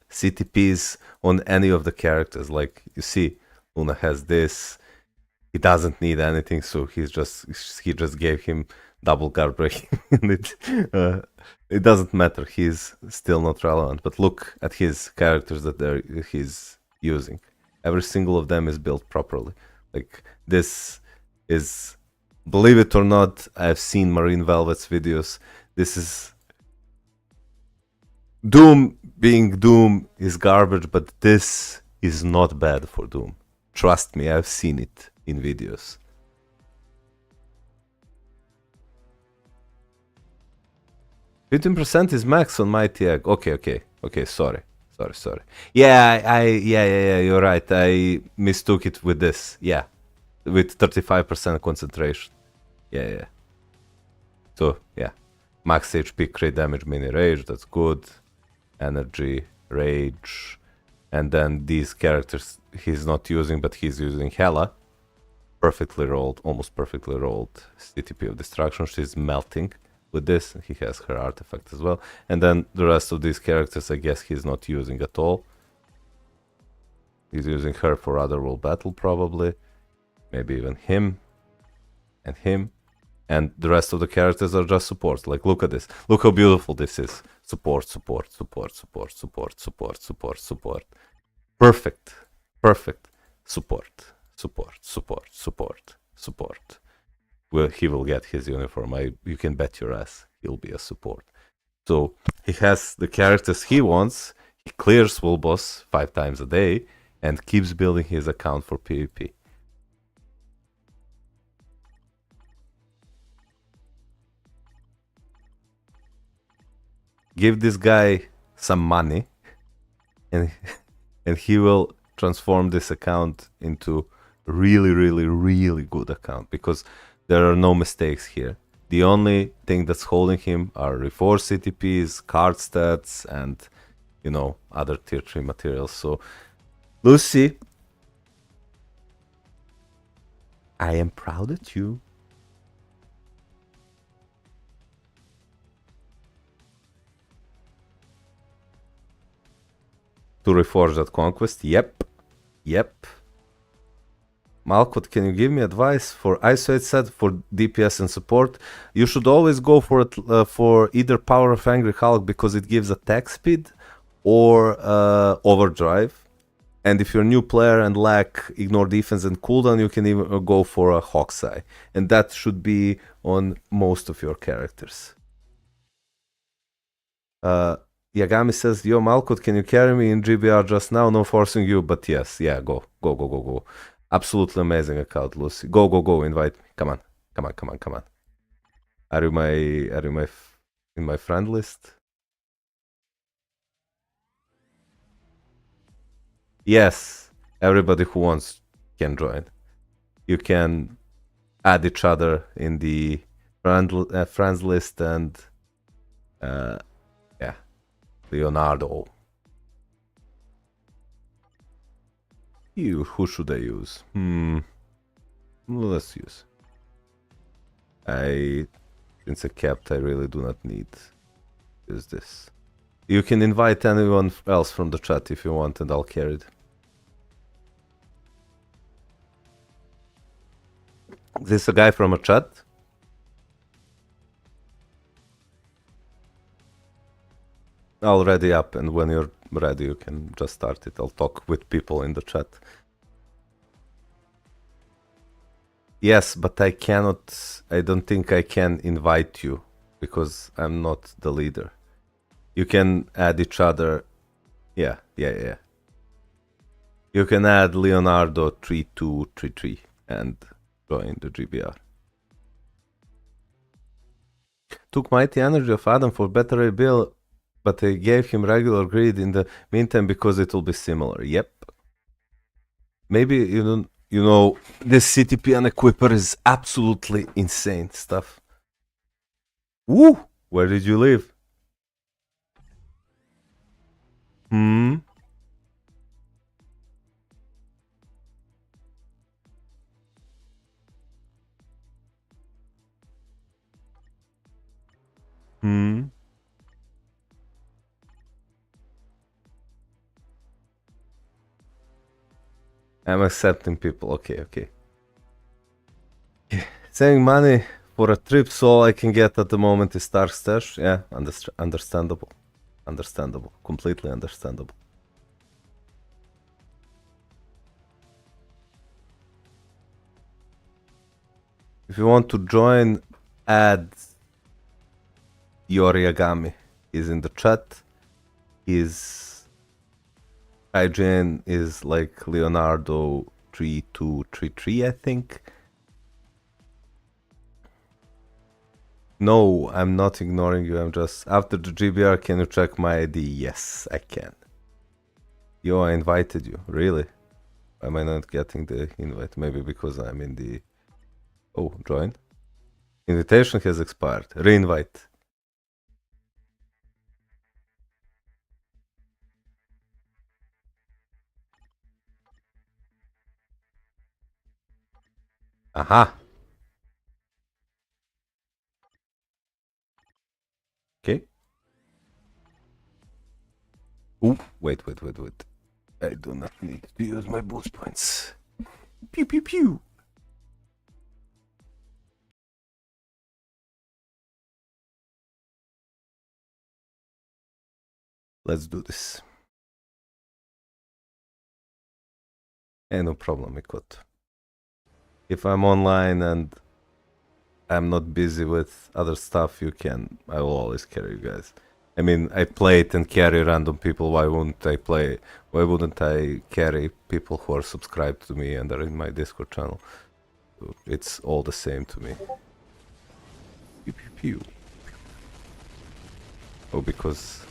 CTPs on any of the characters. Like you see, Luna has this. He doesn't need anything, so he just gave him double guard break. It doesn't matter. He's still not relevant. But look at his characters that he's using. Every single of them is built properly. Like this is, believe it or not, I've seen Marine Velvet's videos. This is Doom. Being Doom is garbage, but this is not bad for Doom. Trust me, I've seen it in videos. %15% is max on Mighty Egg. Okay, sorry. Yeah, yeah, you're right. I mistook it with this. Yeah, with 35% concentration. Yeah. So, yeah. Max HP, crit damage, mini rage, that's good. Energy, rage. And then these characters he's not using, but he's using Hela. Perfectly rolled, almost perfectly rolled CTP of Destruction. She's melting with this. He has her artifact as well. And then the rest of these characters, I guess he's not using at all. He's using her for Otherworld Battle, probably. Maybe even him. and him, and the rest of the characters are just support. Like, look at this. Look how beautiful this is. Support, support, support, support, support, support, support, support. Perfect. Perfect. Support, support, support, support, support. Well, he will get his uniform. You can bet your ass he'll be a support. So he has the characters he wants. He clears Will Boss 5 times a day and keeps building his account for PvP. Give this guy some money and he will transform this account into really, really, really good account, because there are no mistakes here. The only thing that's holding him are Reforce CTPs, card stats, and, you know, other tier 3 materials. So, Lucy, I am proud of you. To reforge that conquest, yep. Malkut, can you give me advice for isolate set for DPS and support? You should always go for either Power of Angry Hulk, because it gives attack speed, or Overdrive. And if you're a new player and lack Ignore Defense and cooldown, you can even go for a Hawkeye. And that should be on most of your characters. Yagami says, yo Malkut, can you carry me in GBR just now? No forcing you, but yes, yeah, go. Absolutely amazing account, Lucy. Go, invite me. Come on. Are you in my friend list? Yes, everybody who wants can join. You can add each other in the friends list, and yeah, Leonardo. Who should I use? Let's use. Since I kept, I really do not need use this. You can invite anyone else from the chat if you want, and I'll carry it. Is this a guy from a chat? Already up, and when you're ready, you can just start it. I'll talk with people in the chat. Yes, but I don't think I can invite you, because I'm not the leader. You can add each other. Yeah. You can add Leonardo 3233 and join the GBR. Took Mighty Energy of Adam for better rebuild, but I gave him regular greed in the meantime because it will be similar. Yep. Maybe you know, this CTP and Equipper is absolutely insane stuff. Woo! Where did you live? I'm accepting people. Okay. Saving money for a trip, so all I can get at the moment is Stark Stash. Yeah, understandable. Completely understandable. If you want to join, add Yoriagami. He's in the chat. His IGN is like Leonardo 3233, I think. No, I'm not ignoring you. I'm just after the GBR. Can you check my ID? Yes, I can. Yo, I invited you. Really? Am I not getting the invite? Maybe because I'm in the... Oh, join. Invitation has expired. Reinvite. Aha. Okay. Ooh, wait. I do not need to use my boost points. Pew. Let's do this. No problem, Mikot. If I'm online and I'm not busy with other stuff, I will always carry you guys. I mean, I play it and carry random people. Why wouldn't I carry people who are subscribed to me and are in my Discord channel? It's all the same to me. Pew, pew, pew. Oh, because...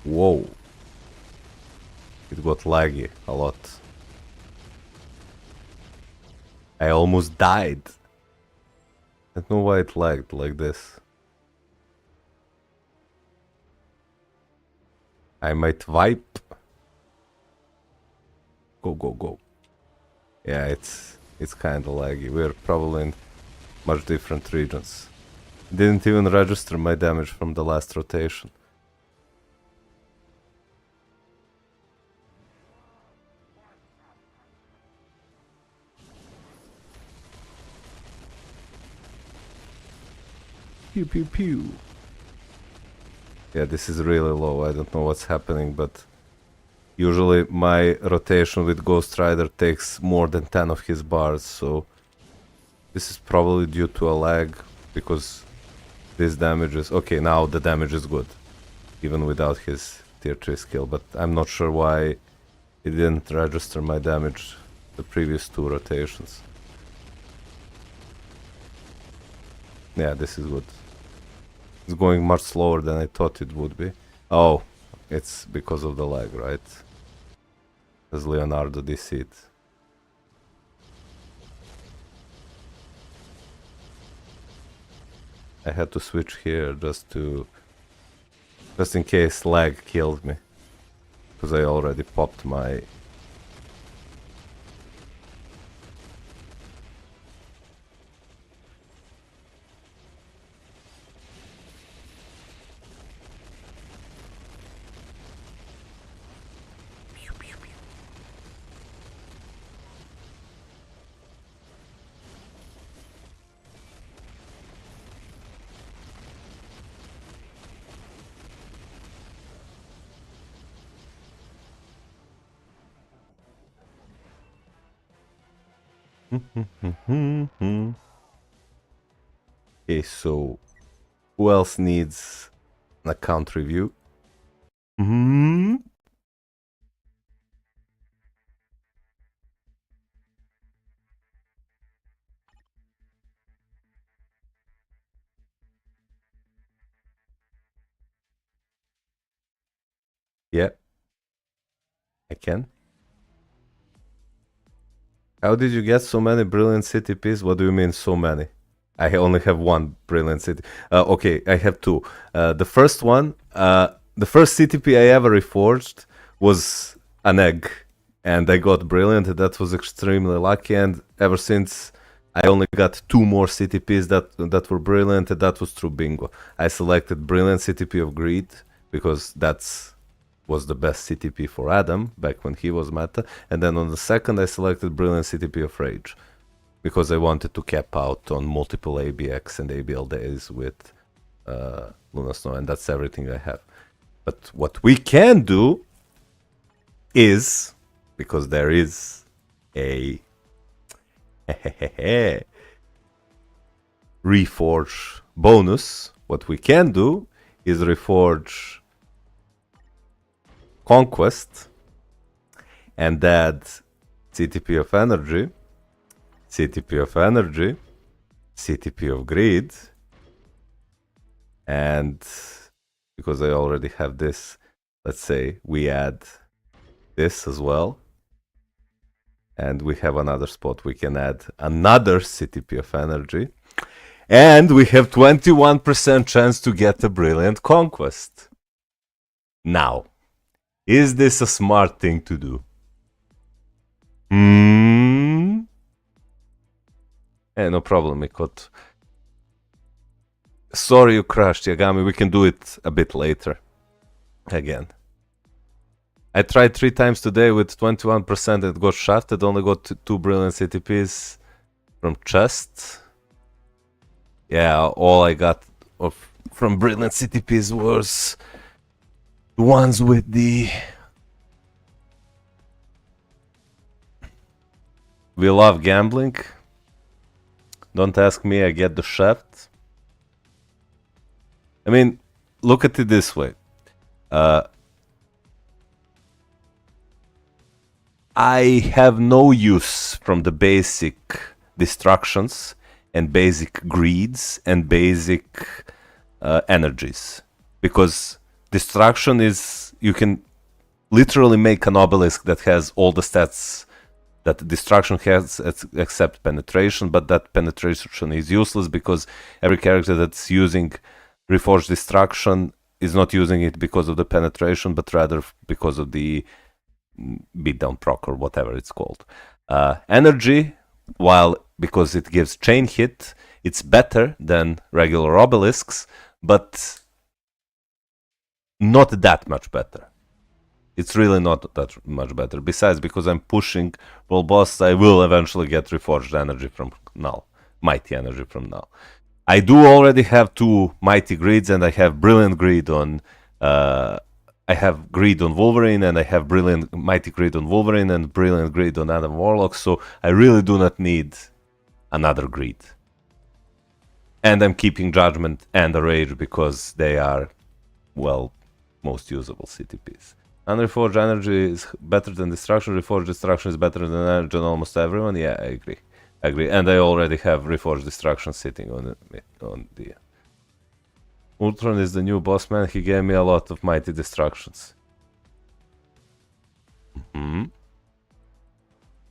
Whoa. It got laggy a lot. I almost died. I don't know why it lagged like this. I might wipe. Go, go, go. Yeah, it's kinda laggy. We're probably in much different regions. Didn't even register my damage from the last rotation. Pew pew pew. Yeah, this is really low. I don't know what's happening, but usually my rotation with Ghost Rider takes more than 10 of his bars, so this is probably due to a lag, because this damage is... Okay, now the damage is good, even without his tier 3 skill, but I'm not sure why it didn't register my damage the previous 2 rotations. Yeah, this is good. It's going much slower than I thought it would be. Oh, it's because of the lag, right? As Leonardo DC'd. I had to switch here just in case lag killed me, because I already popped my... Okay, so who else needs an account review? Yeah, I can. How did you get so many brilliant CTPs? What do you mean so many? I only have one brilliant CTP. Okay, I have two. The first one, the first CTP I ever reforged was an egg, and I got brilliant. That was extremely lucky, and ever since I only got 2 more CTPs that were brilliant, and that was through bingo. I selected brilliant CTP of greed because was the best CTP for Adam back when he was meta, and then on the second I selected brilliant CTP of rage because I wanted to cap out on multiple ABX and ABL days with Luna Snow, and that's everything I have. But what we can do is, because there is a reforge bonus, what we can do is reforge Conquest and add CTP of energy, CTP of energy, CTP of greed, and because I already have this, let's say we add this as well, and we have another spot we can add another CTP of energy, and we have 21% chance to get a brilliant conquest. Now, is this a smart thing to do? No problem, Mikot. Sorry you crashed, Yagami. We can do it a bit later. Again. I tried 3 times today with 21%. It got shafted. Only got 2 brilliant CTPs from chest. Yeah, all I got from brilliant CTPs was the ones with the... We love gambling. Don't ask me, I get the shaft. I mean, look at it this way. I have no use from the basic destructions and basic greeds and basic energies. Because destruction is... You can literally make an obelisk that has all the stats that destruction has except penetration, but that penetration is useless because every character that's using Reforged Destruction is not using it because of the penetration, but rather because of the beatdown proc or whatever it's called. Energy, while because it gives chain hit, it's better than regular obelisks, but not that much better. It's really not that much better. Besides, because I'm pushing world boss, I will eventually get Reforged Energy from Null. Mighty Energy from Null. I do already have 2 Mighty Greeds, and I have Brilliant Greed on... I have Greed on Wolverine, and I have Mighty Greed on Wolverine, and Brilliant Greed on Adam Warlock, so I really do not need another Greed. And I'm keeping Judgment and a Rage because they are, well, most usable CTPs. Unreforged Energy is better than Destruction. Reforged Destruction is better than Energy on almost everyone. Yeah, I agree. And I already have Reforged Destruction sitting on the... Ultron is the new boss man. He gave me a lot of Mighty Destructions.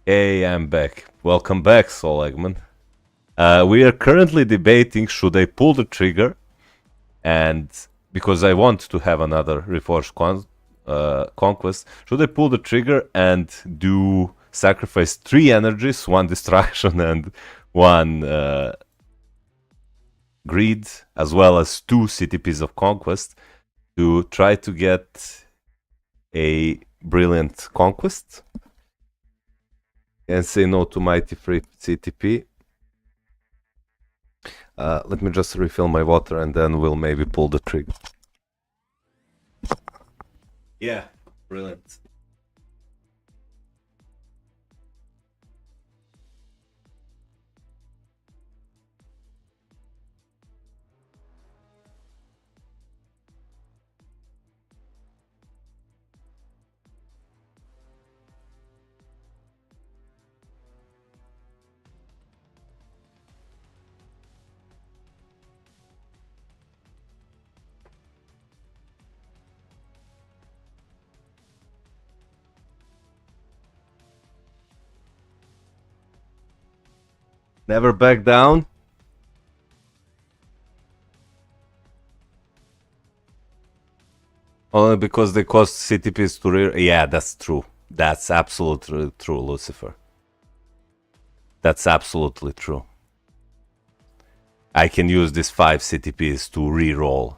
Hey, I'm back. Welcome back, Soul Eggman. We are currently debating should I pull the trigger, and because I want to have another Reforged Conquest, should I pull the trigger and do sacrifice 3 energies, 1 destruction and 1 greed, as well as 2 CTPs of conquest to try to get a brilliant conquest and say no to mighty free CTP. Let me just refill my water and then we'll maybe pull the trigger. Yeah, brilliant. Never back down. Only because they cost CTPs to rear. Yeah, that's true. That's absolutely true, Lucifer. That's absolutely true. I can use these 5 CTPs to re-roll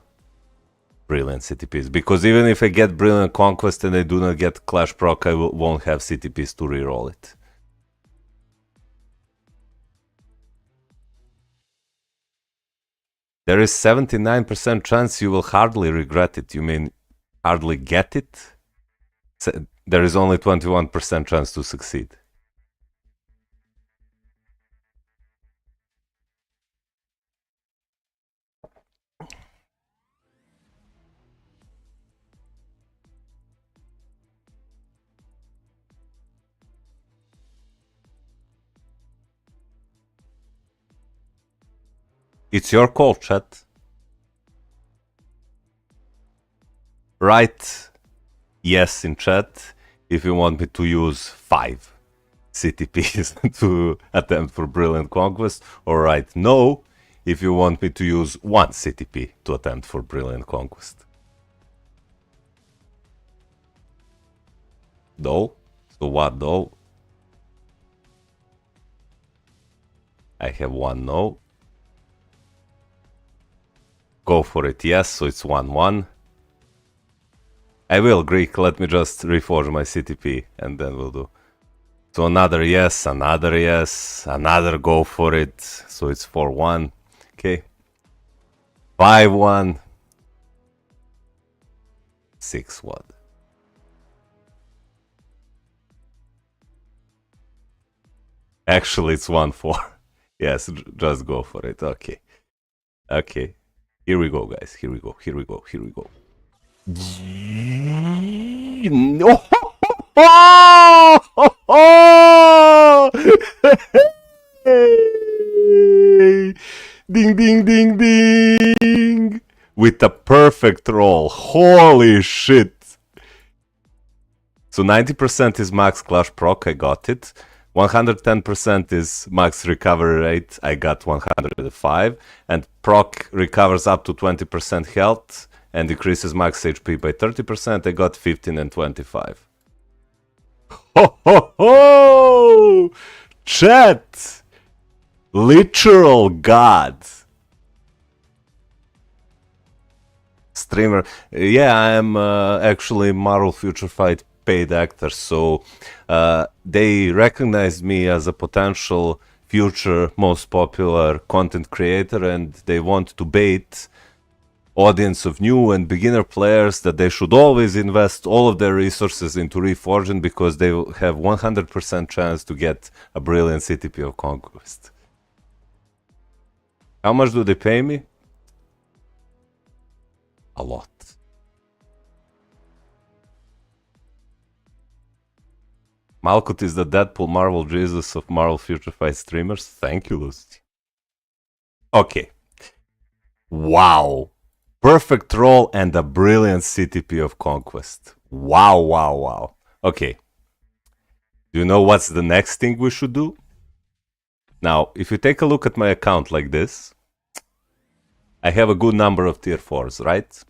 brilliant CTPs. Because even if I get Brilliant Conquest and I do not get Clash Proc, I won't have CTPs to re-roll it. There is 79% chance you will hardly regret it. You mean hardly get it? There is only 21% chance to succeed. It's your call, chat. Write yes in chat if you want me to use 5 CTPs to attempt for Brilliant Conquest, or write no if you want me to use 1 CTP to attempt for Brilliant Conquest. No? So what no? I have 1 no. Go for it, yes, so it's 1-1. I will, Greek. Let me just reforge my CTP and then we'll do. So another yes, another go for it. So it's 4-1. Okay. 5-1. 6-1. Actually, it's 1-4. Yes, just go for it. Okay. Okay. Here we go, guys. Here we go. Here we go. Here we go. No. Ding, ding, ding, ding. With a perfect roll. Holy shit. So 90% is max clash proc. I got it. 110% is max recovery rate. I got 105. And proc recovers up to 20% health and decreases max HP by 30%. I got 15 and 25. Ho ho ho! Chat! Literal god. Streamer. Yeah, I am actually Marvel Future Fight paid actor, so they recognized me as a potential future most popular content creator, and they want to bait audience of new and beginner players that they should always invest all of their resources into Reforging because they will have 100% chance to get a brilliant CTP of Conquest. How much do they pay me? A lot. Malkut is the Deadpool Marvel Jesus of Marvel Future Fight streamers. Thank you, Lucy. Okay. Wow. Perfect roll and a brilliant CTP of Conquest. Wow, wow, wow. Okay. Do you know what's the next thing we should do? Now, if you take a look at my account like this, I have a good number of tier 4s, right?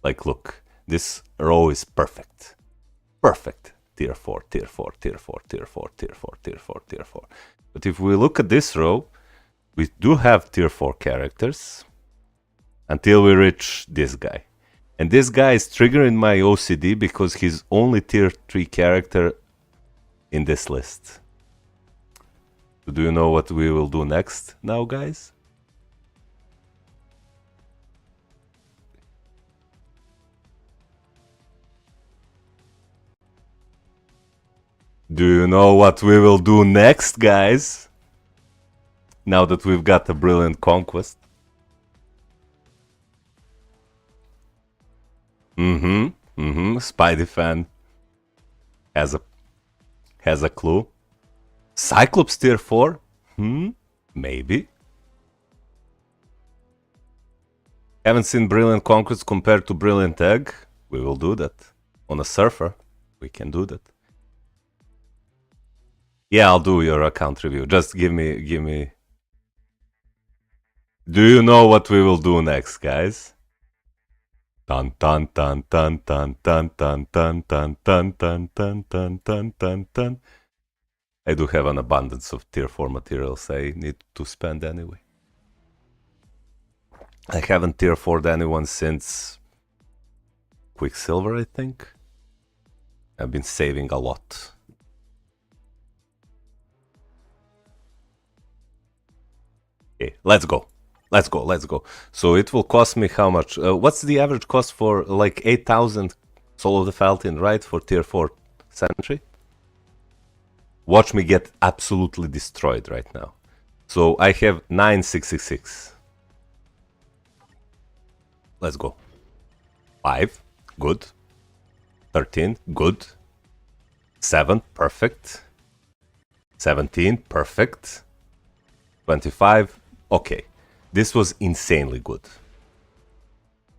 Like, look, this row is perfect. Perfect. Tier 4, tier 4, tier 4, tier 4, tier 4, tier 4, tier 4. But if we look at this row, we do have tier 4 characters until we reach this guy. And this guy is triggering my OCD because he's only tier 3 character in this list. Do you know what we will do next now, guys? Do you know what we will do next, guys? Now that we've got a brilliant conquest. Spidey fan has a clue. Cyclops tier 4? Maybe. Haven't seen brilliant conquest compared to brilliant egg. We will do that. On a surfer, we can do that. Yeah, I'll do your account review. Just give me. Do you know what we will do next, guys? Dun dun dun dun dun dun dun dun dun dun dun dun dun dun dun dun. I do have an abundance of tier 4 materials I need to spend anyway. I haven't tier 4'd anyone since Quicksilver, I think. I've been saving a lot. Okay, let's go. Let's go, let's go. So it will cost me how much? What's the average cost for like 8,000 Soul of the Falcon, right? For tier 4 Sentry? Watch me get absolutely destroyed right now. So I have 9,666. Let's go. 5, good. 13, good. 7, perfect. 17, perfect. 25, okay. This was insanely good.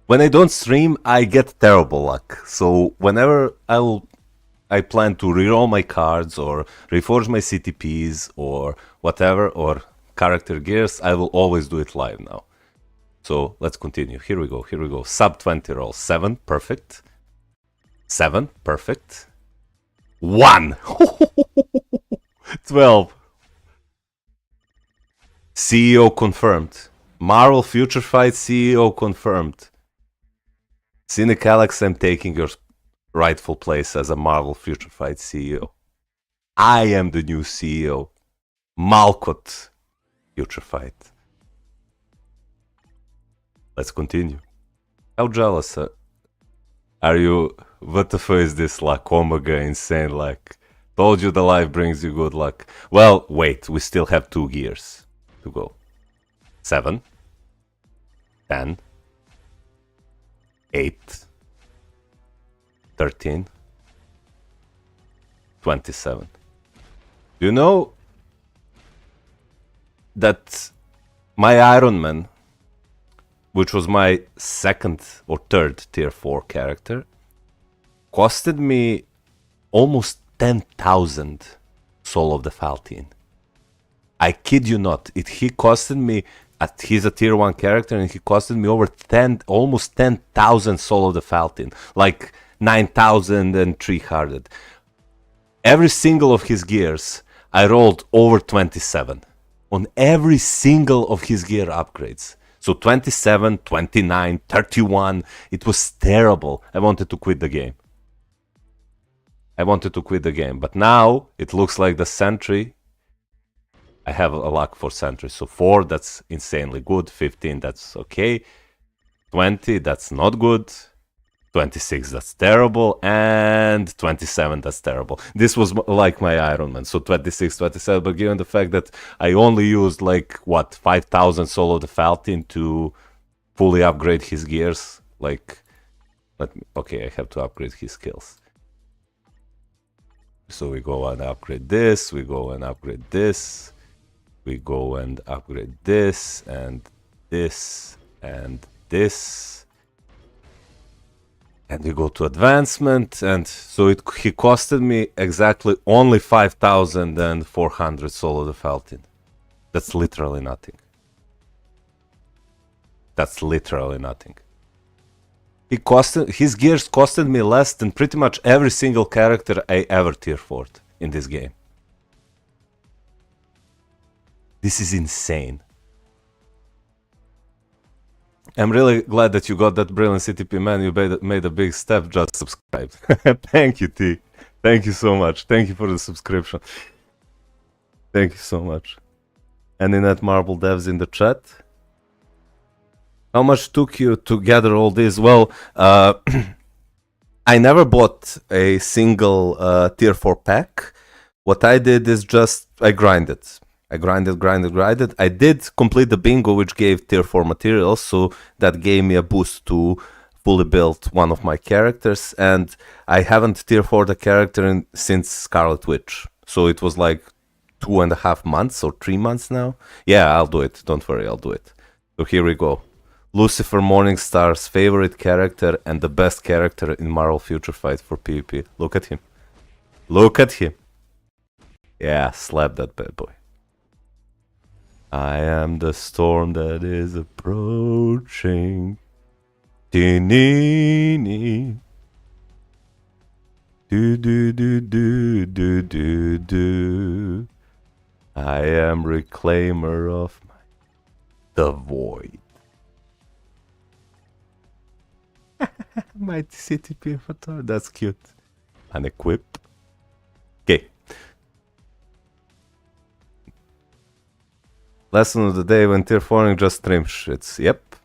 When I don't stream, I get terrible luck. So whenever I plan to reroll my cards or reforge my CTPs or whatever, or character gears, I will always do it live now. So let's continue. Here we go, here we go. Sub 20 roll. 7, perfect. 7, perfect. 1! 12. CEO confirmed. Marvel Future Fight CEO confirmed. Cynic Alex, I'm taking your rightful place as a Marvel Future Fight CEO. I am the new CEO. Malkot Future Fight. Let's continue. How jealous are you? What the fuck is this, like, Omega insane, like, told you the life brings you good luck. Well, wait, we still have 2 gears to go. 7, 10, 8, 13, 27. Do you know that my Iron Man, which was my second or third tier 4 character, costed me almost 10,000 Soul of the Falcon. I kid you not. He costed me, he's a tier 1 character, and he costed me over almost 10,000 Soul of the Falcon, like 9,300. Every single of his gears, I rolled over 27 on every single of his gear upgrades. So 27, 29, 31, it was terrible. I wanted to quit the game. But now it looks like the Sentry. I have a luck for Sentry. So 4, that's insanely good. 15, that's okay. 20, that's not good. 26, that's terrible. And 27, that's terrible. This was like my Iron Man. So 26, 27. But given the fact that I only used, like, what, 5,000 Soul of the Falcon to fully upgrade his gears. Like, okay, I have to upgrade his skills. So we go and upgrade this, we go and upgrade this, we go and upgrade this, and this, and this. And we go to advancement, and so he costed me exactly only 5,400 Soul of the Falcon. That's literally nothing. His gears costed me less than pretty much every single character I ever tier 4'd in this game. This is insane. I'm really glad that you got that brilliant CTP, man. You made a big step. Just subscribe. Thank you, T. Thank you so much. Thank you for the subscription. Thank you so much. Any Net Marble devs in the chat? How much took you to gather all this? Well, I never bought a single tier 4 pack. What I did is just I grinded. I grinded. I did complete the bingo, which gave tier 4 materials, so that gave me a boost to fully build one of my characters. And I haven't tier 4'd a character since Scarlet Witch. So it was like 2.5 months or 3 months now. Yeah, I'll do it. Don't worry, I'll do it. So here we go. Lucifer Morningstar's favorite character and the best character in Marvel Future Fight for PvP. Look at him. Look at him. Yeah, slap that bad boy. I am the storm that is approaching. Tinini. Do do do do do do do. I am reclaimer of the void. Mighty CTP avatar, that's cute. Unequip. Okay. Lesson of the day: when tier 4ing, just stream shits. Yep.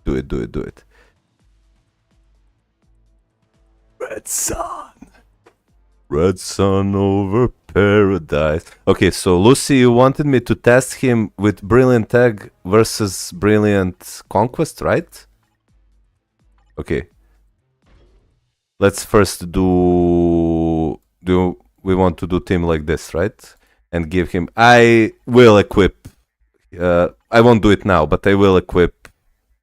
Do it. Red sun over paradise. Okay, so Lucy, you wanted me to test him with Brilliant Egg versus Brilliant Conquest, right? Okay. Let's first do we want to do team like this, right? And give him, I will equip, I won't do it now, but I will equip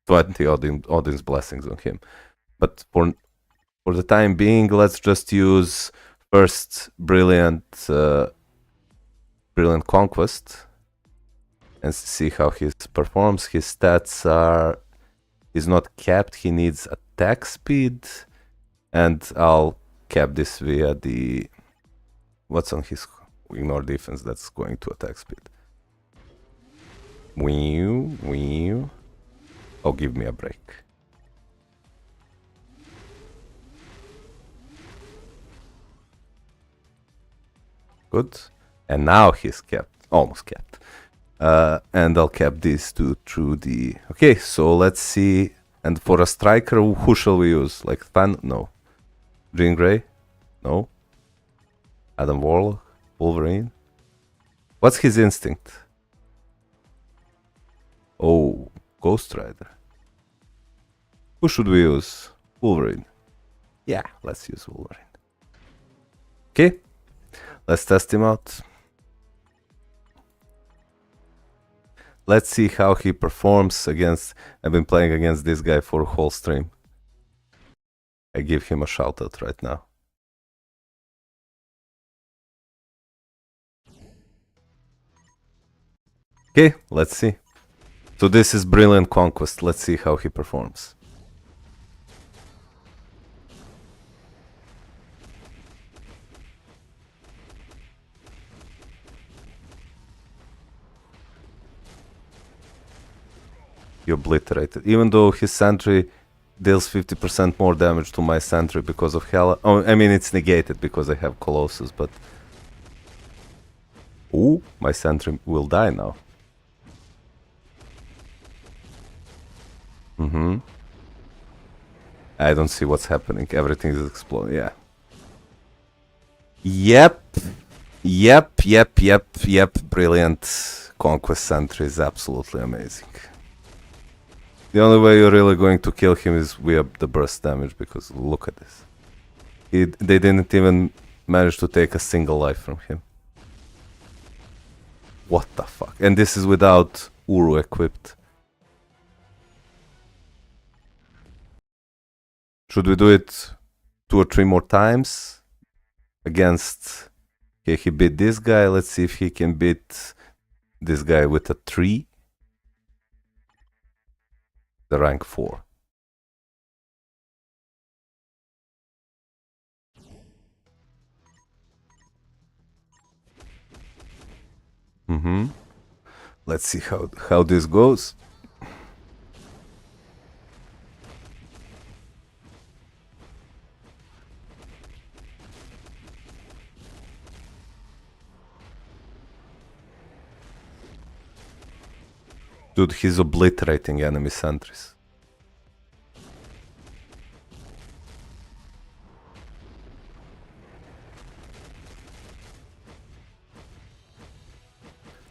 20 Odin's blessings on him. But for the time being, let's just use first Brilliant Conquest and see how he performs. His stats are, he's not capped, he needs attack speed, and I'll cap this via the, what's on his, ignore defense, that's going to attack speed. Oh, give me a break. Good. And now he's capped. Almost capped. And I'll cap these two through the... Okay, so let's see. And for a striker, who shall we use? Like Fan? No. Jean Grey? No. Adam Warlock? Wolverine? What's his instinct? Oh, Ghost Rider. Who should we use? Wolverine. Yeah, let's use Wolverine. Okay, let's test him out. Let's see how he performs against... I've been playing against this guy for a whole stream. I give him a shout out right now. Okay, let's see. So this is Brilliant Conquest. Let's see how he performs. He obliterated. Even though his sentry deals 50% more damage to my sentry because of Hela. Oh, I mean, it's negated because I have Colossus, but... Ooh, my sentry will die now. I don't see what's happening. Everything is exploding. Yeah. Yep. Brilliant Conquest Sentry is absolutely amazing. The only way you're really going to kill him is via the burst damage, because look at this. They didn't even manage to take a single life from him. What the fuck? And this is without Uru equipped. Should we do it 2 or 3 more times? Against... Okay, he beat this guy. Let's see if he can beat this guy with a 3. The rank 4. Let's see how this goes. Dude, he's obliterating enemy sentries.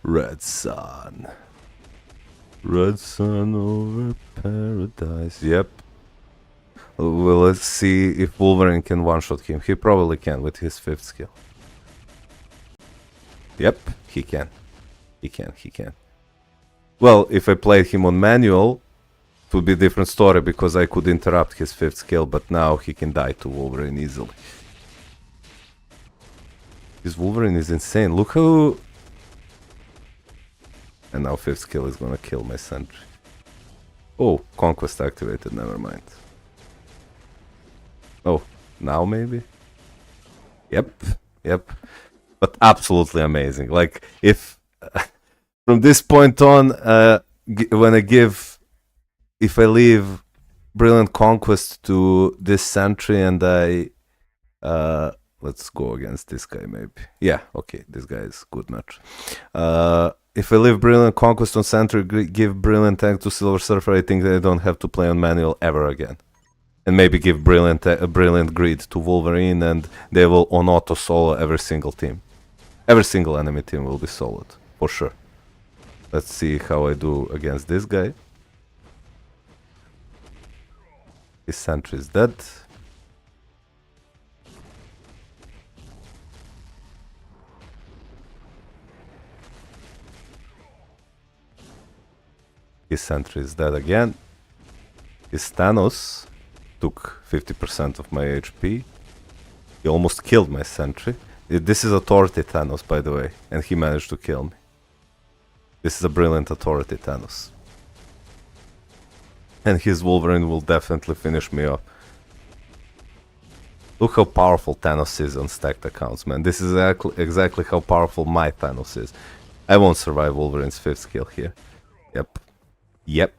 Red sun. Red sun over paradise. Yep. Well, let's see if Wolverine can one-shot him. He probably can with his 5th skill. Yep, he can. He can. Well, if I played him on manual, it would be a different story, because I could interrupt his 5th skill, but now he can die to Wolverine easily. This Wolverine is insane. Look how... And now 5th skill is gonna kill my sentry. Oh, Conquest activated, never mind. Oh, now maybe? Yep. But absolutely amazing. Like, if... from this point on, when if I leave Brilliant Conquest to this sentry and I... let's go against this guy maybe. Yeah, okay, this guy is good match. If I leave Brilliant Conquest on sentry, give Brilliant Tank to Silver Surfer, I think that I don't have to play on manual ever again. And maybe give Brilliant Greed to Wolverine, and they will on auto solo every single team. Every single enemy team will be soloed, for sure. Let's see how I do against this guy. His sentry is dead. His sentry is dead again. His Thanos took 50% of my HP. He almost killed my sentry. This is Authority Thanos, by the way, and he managed to kill me. This is a brilliant Authority Thanos. And his Wolverine will definitely finish me off. Look how powerful Thanos is on stacked accounts, man. This is exactly how powerful my Thanos is. I won't survive Wolverine's 5th skill here. Yep.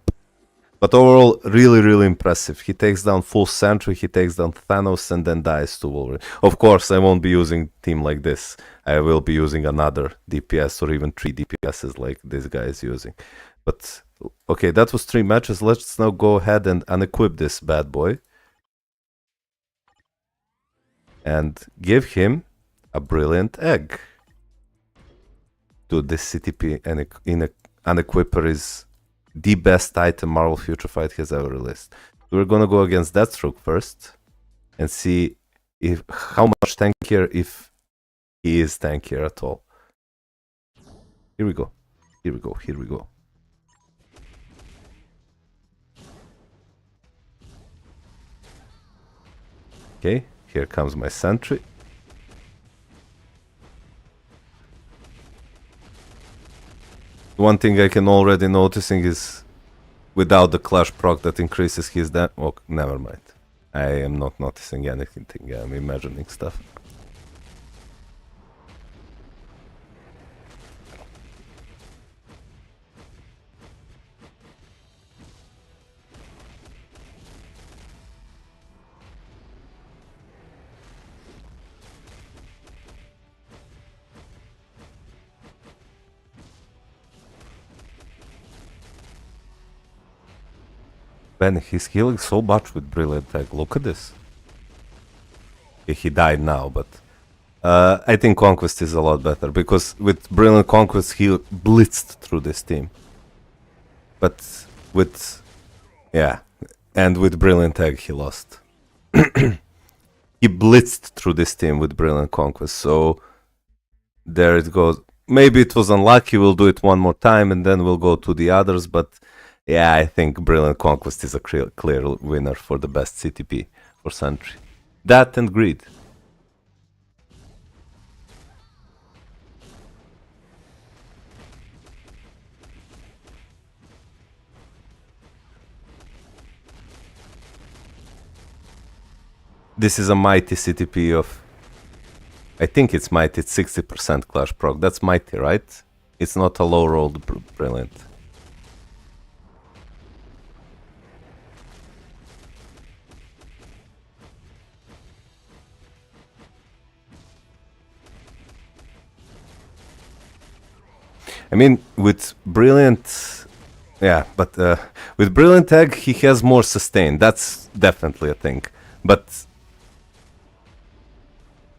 But overall, really, really impressive. He takes down full Sentry, he takes down Thanos, and then dies to Wolverine. Of course, I won't be using team like this. I will be using another DPS or even 3 DPSs like this guy is using. But, okay, that was 3 matches. Let's now go ahead and unequip this bad boy. And give him a brilliant egg. Dude, this CTP and unequipper is the best item Marvel Future Fight has ever released. We're gonna go against Deathstroke first and see if how much tankier, if he is tankier at all. Here we go. Here we go. Here we go. Okay, here comes my sentry. One thing I can already noticing is without the clash proc that increases his damage. Oh, never mind. I am not noticing anything. I'm imagining stuff. Ben, he's healing so much with Brilliant Tag. Look at this. He died now, but I think Conquest is a lot better because with Brilliant Conquest he blitzed through this team. But with, yeah, and with Brilliant Tag he lost. He blitzed through this team with Brilliant Conquest, so there it goes. Maybe it was unlucky, we'll do it one more time and then we'll go to the others, but yeah, I think Brilliant Conquest is a clear winner for the best CTP for Sentry. That and Greed. This is a mighty CTP of... I think it's mighty, it's 60% clash proc. That's mighty, right? It's not a low rolled Brilliant. I mean, with Brilliant... Yeah, but with Brilliant Egg, he has more sustain. That's definitely a thing. But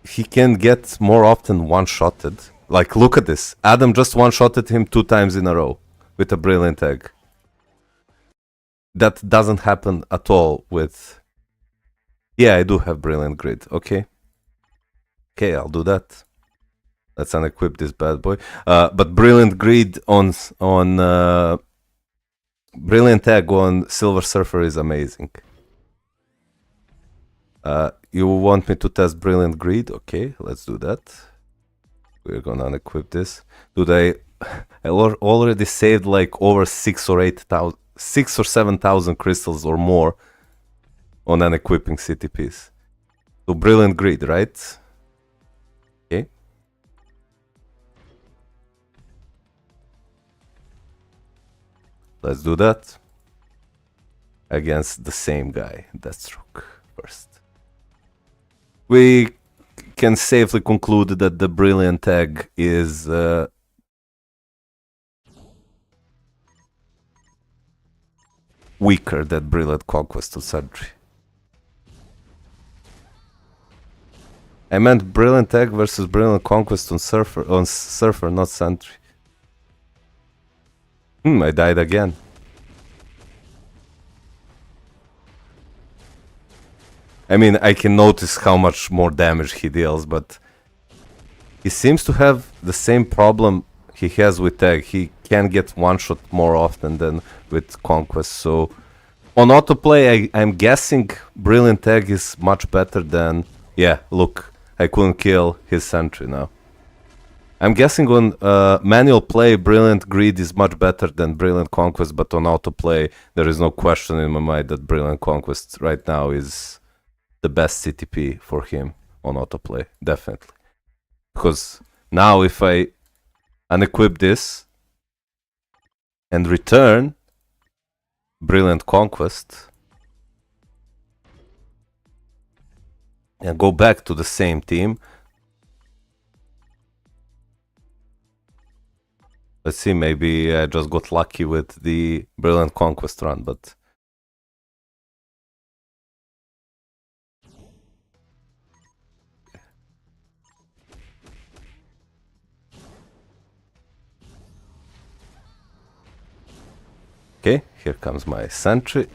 he can get more often one-shotted. Like, look at this. Adam just one-shotted him 2 times in a row with a Brilliant Egg. That doesn't happen at all with... Yeah, I do have Brilliant Grid. Okay. Okay, I'll do that. Let's unequip this bad boy. But Brilliant Grid on Brilliant Egg on Silver Surfer is amazing. You want me to test Brilliant Greed? Okay, let's do that. We're gonna unequip this. Dude, I already saved like over 6 or 7,000 crystals or more on unequipping CTPs. So Brilliant Greed, right? Okay. Let's do that. Against the same guy, Deathstroke first. We can safely conclude that the Brilliant Egg is weaker than Brilliant Conquest on Sentry. I meant Brilliant Egg versus Brilliant Conquest on Surfer, not Sentry. I died again. I mean, I can notice how much more damage he deals, but he seems to have the same problem he has with Egg. He can get one-shot more often than with Conquest, so... On autoplay, I'm guessing Brilliant Egg is much better than... Yeah, look, I couldn't kill his sentry now. I'm guessing on manual play, Brilliant Greed is much better than Brilliant Conquest, but on autoplay, there is no question in my mind that Brilliant Conquest right now is the best CTP for him on autoplay, definitely. Because now if I unequip this and return, Brilliant Conquest and go back to the same team. Let's see, maybe I just got lucky with the Brilliant Conquest run, but... Okay, here comes my sentry.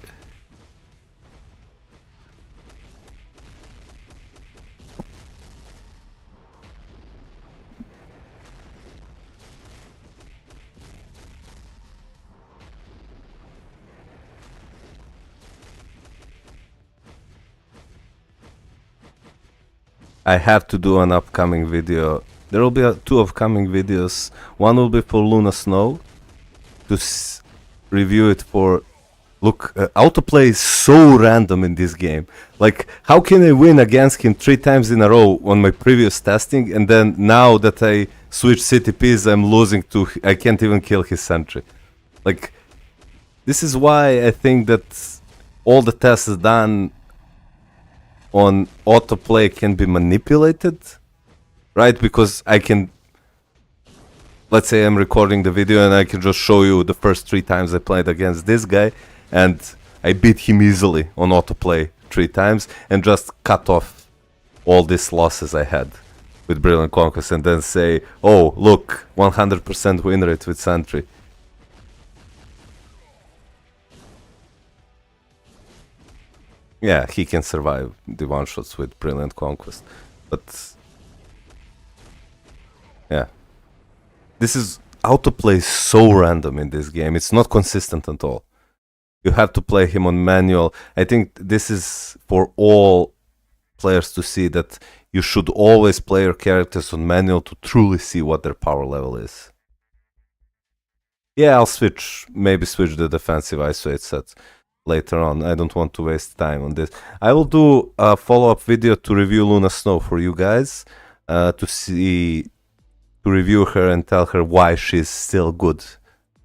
I have to do an upcoming video. There will be two upcoming videos. One will be for Luna Snow to review it for... Look, autoplay is so random in this game. Like, how can I win against him 3 times in a row on my previous testing, and then now that I switch CTPs, I'm losing to... I can't even kill his sentry. Like, this is why I think that all the tests done on autoplay can be manipulated, right? Because I can... Let's say I'm recording the video and I can just show you the first 3 times I played against this guy, and I beat him easily on autoplay 3 times and just cut off all these losses I had with Brilliant Conquest, and then say, oh, look, 100% win rate with Sentry. Yeah, he can survive the one-shots with Brilliant Conquest, but... yeah. This is... autoplay is so random in this game, it's not consistent at all. You have to play him on manual. I think this is for all players to see, that you should always play your characters on manual to truly see what their power level is. Yeah, I'll maybe switch the defensive ISO 8 set later on. I don't want to waste time on this. I will do a follow-up video to review Luna Snow for you guys, to review her and tell her why she's still good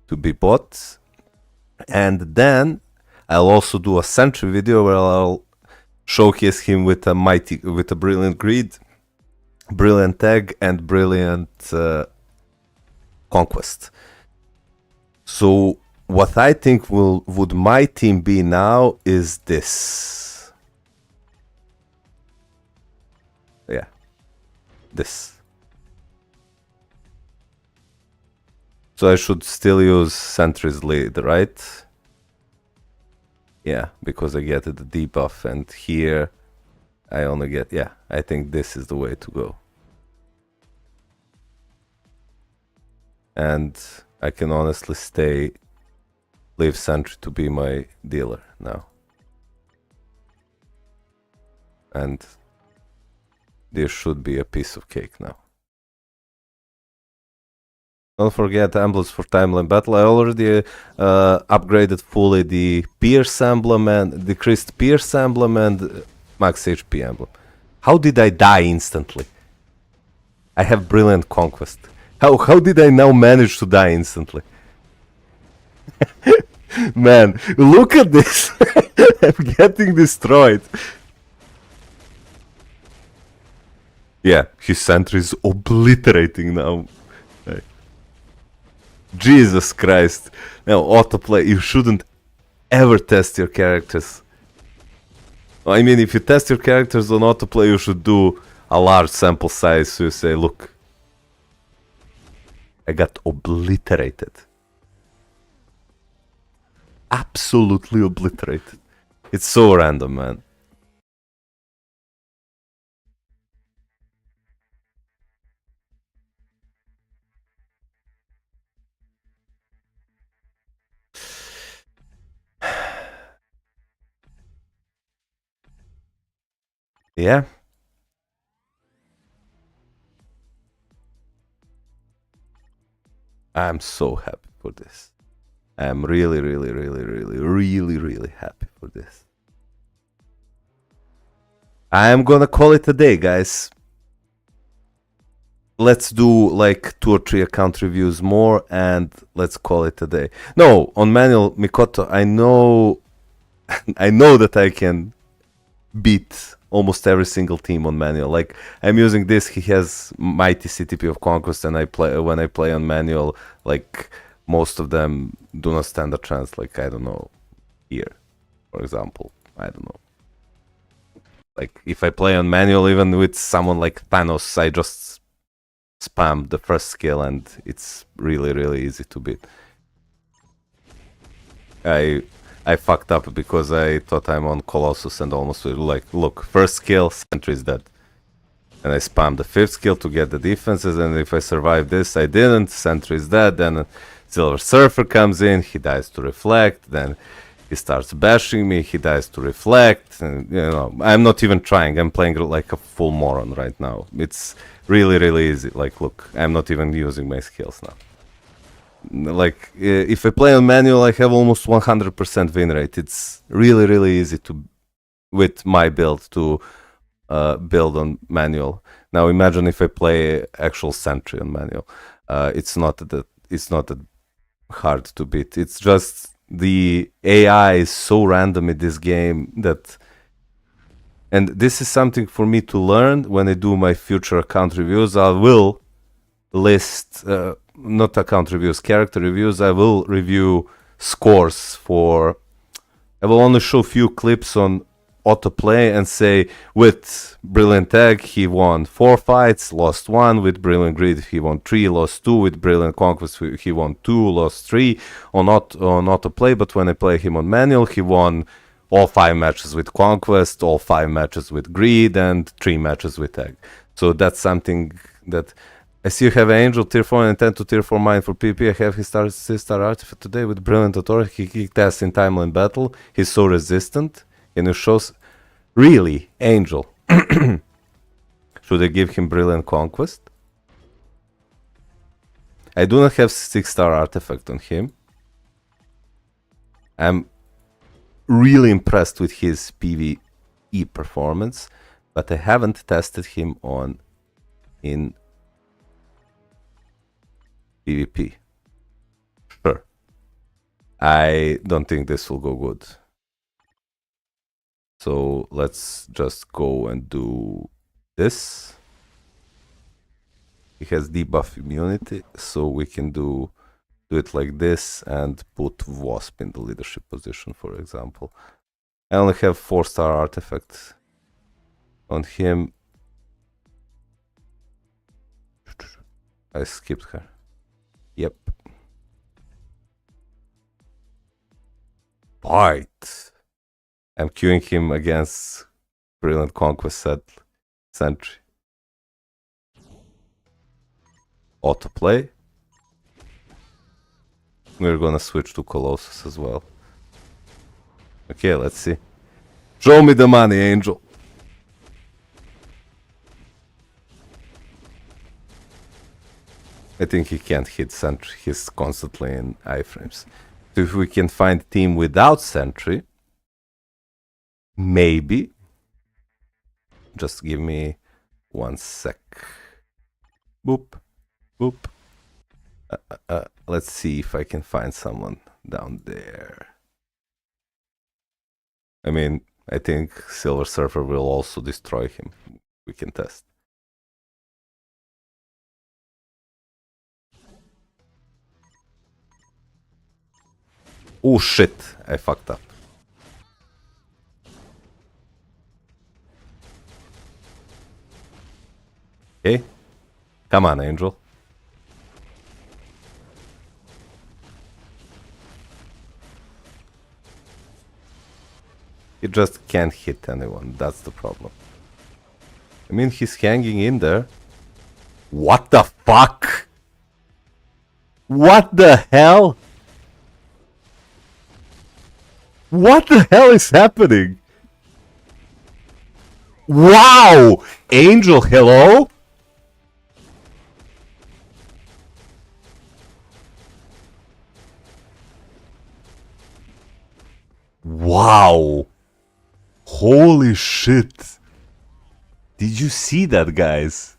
to be bought. And then I'll also do a Sentry video where I'll showcase him with a brilliant greed, brilliant egg, and brilliant conquest. So what I think would my team be now is this. Yeah, this. So I should still use Sentry's lead, right? Yeah, because I get the debuff, and here I only get... yeah, I think this is the way to go. And I can honestly leave Sentry to be my dealer now. And this should be a piece of cake now. Don't forget emblems for timeline battle. I already upgraded fully the Pierce emblem and decreased Pierce emblem and max HP emblem. How did I die instantly? I have Brilliant Conquest. How did I now manage to die instantly? Man, look at this! I'm getting destroyed. Yeah, his sentry is obliterating now. Jesus Christ. Now, autoplay, you shouldn't ever test your characters. I mean, if you test your characters on autoplay, you should do a large sample size, so you say, look, I got obliterated. Absolutely obliterated. It's so random, man. Yeah. I'm so happy for this. I'm really happy for this. I am gonna call it a day, guys. let's do like 2 or 3 account reviews more and let's call it a day. No, on manual Mikoto, I know that I can beat almost every single team on manual. Like I'm using this, he has mighty CTP of Conquest, and when I play on manual, like most of them do not stand a chance. Like I don't know, here, for example, I don't know. Like if I play on manual, even with someone like Thanos, I just spam the first skill and it's really easy to beat. I fucked up because I thought I'm on Colossus and almost like, look, first skill, Sentry is dead. And I spammed the 5th skill to get the defenses, and if I survive this, I didn't, Sentry is dead, then Silver Surfer comes in, he dies to reflect, then he starts bashing me, he dies to reflect, and you know, I'm not even trying, I'm playing like a full moron right now. It's really easy, like look, I'm not even using my skills now. Like if I play on manual, I have almost 100% win rate. It's really easy to, with my build, to build on manual. Now imagine if I play actual Sentry on manual. It's not that hard to beat. It's just the AI is so random in this game that, and this is something for me to learn when I do my future account reviews. I will list not account reviews, character reviews. I will review scores for. I will only show few clips on autoplay and say with Brilliant Egg he won 4 fights, lost 1. With Brilliant Greed he won 3, lost 2. With Brilliant Conquest he won 2, lost 3 on autoplay. But when I play him on manual, he won all 5 matches with Conquest, all 5 matches with Greed, and 3 matches with Egg. So that's something that. I see you have an Angel tier 4 and intend to tier 4 mine for PP. I have his star artifact today with Brilliant Authority. He tests in Timeline Battle. He's so resistant. And it shows. Really? Angel. Should I give him Brilliant Conquest? I do not have 6-star artifact on him. I'm really impressed with his PvE performance, but I haven't tested him in PvP. Sure. I don't think this will go good. So let's just go and do this. He has debuff immunity, so we can do it like this and put Wasp in the leadership position, for example. I only have 4-star artifact on him. I skipped her. Yep. Fight. I'm queuing him against Brilliant Conquest Sentry. Autoplay. We're gonna switch to Colossus as well. Okay, let's see. Show me the money, Angel. I think he can't hit Sentry. He's constantly in iframes. So if we can find a team without Sentry, maybe. Just give me 1 sec. Boop. Boop. Let's see if I can find someone down there. I mean, I think Silver Surfer will also destroy him. We can test. Oh shit, I fucked up. Okay. Come on, Angel. He just can't hit anyone. That's the problem. I mean, he's hanging in there. What the fuck? What the hell? What the hell is happening? Wow! Angel, hello? Wow! Holy shit! Did you see that, guys?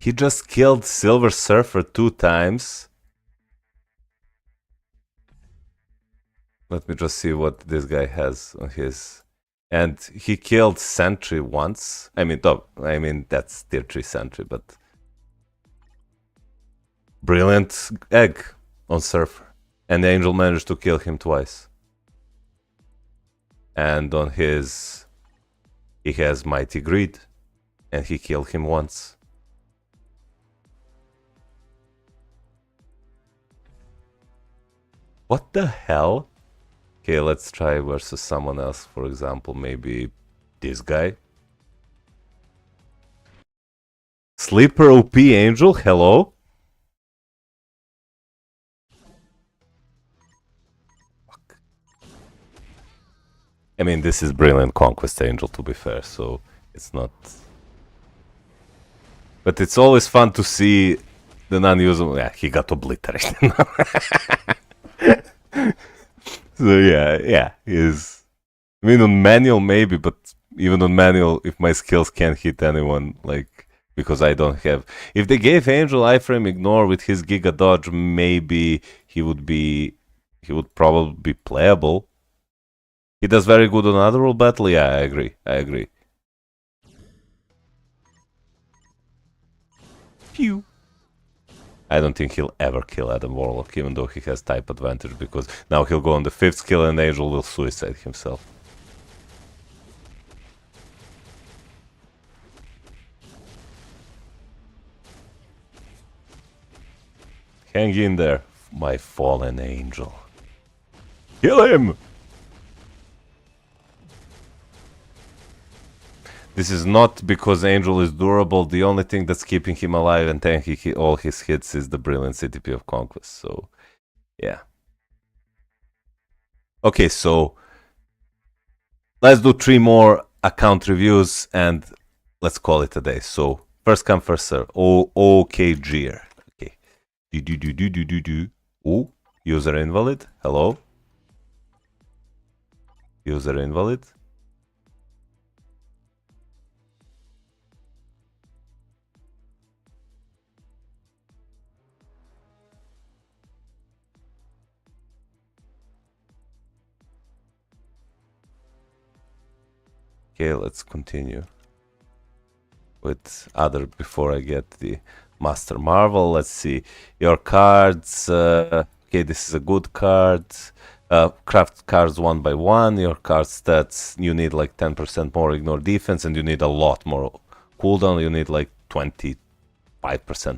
He just killed Silver Surfer 2 times. Let me just see what this guy has on his... And he killed Sentry once. I mean, that's tier 3 Sentry, but... Brilliant egg on Surfer. And the Angel managed to kill him twice. And on his... He has Mighty Greed. And he killed him once. What the hell? Okay, let's try versus someone else. For example, maybe this guy. Sleeper OP Angel, hello? Fuck. I mean, this is Brilliant Conquest Angel, to be fair, so it's not... But it's always fun to see the non-usable... Yeah, he got obliterated. So yeah, he's... I mean, on manual maybe, but even on manual, if my skills can't hit anyone, like, because I don't have... If they gave Angel iframe ignore with his Giga Dodge, maybe he would probably be playable. He does very good on other battle, yeah, I agree. Phew. I don't think he'll ever kill Adam Warlock, even though he has type advantage, because now he'll go on the 5th skill and Angel will suicide himself. Hang in there, my fallen angel. Kill him! This is not because Angel is durable. The only thing that's keeping him alive and tanking all his hits is the brilliant CTP of Conquest. So, yeah. Okay, so let's do 3 more account reviews and let's call it a day. So, first come, first serve. OKGer. Okay. Oh, user invalid. Hello. User invalid. Okay, let's continue with other before I get the Master Marvel. Let's see your cards. Okay, this is a good card. Craft cards 1 by 1. Your card stats, you need like 10% more ignore defense and you need a lot more cooldown. You need like 25%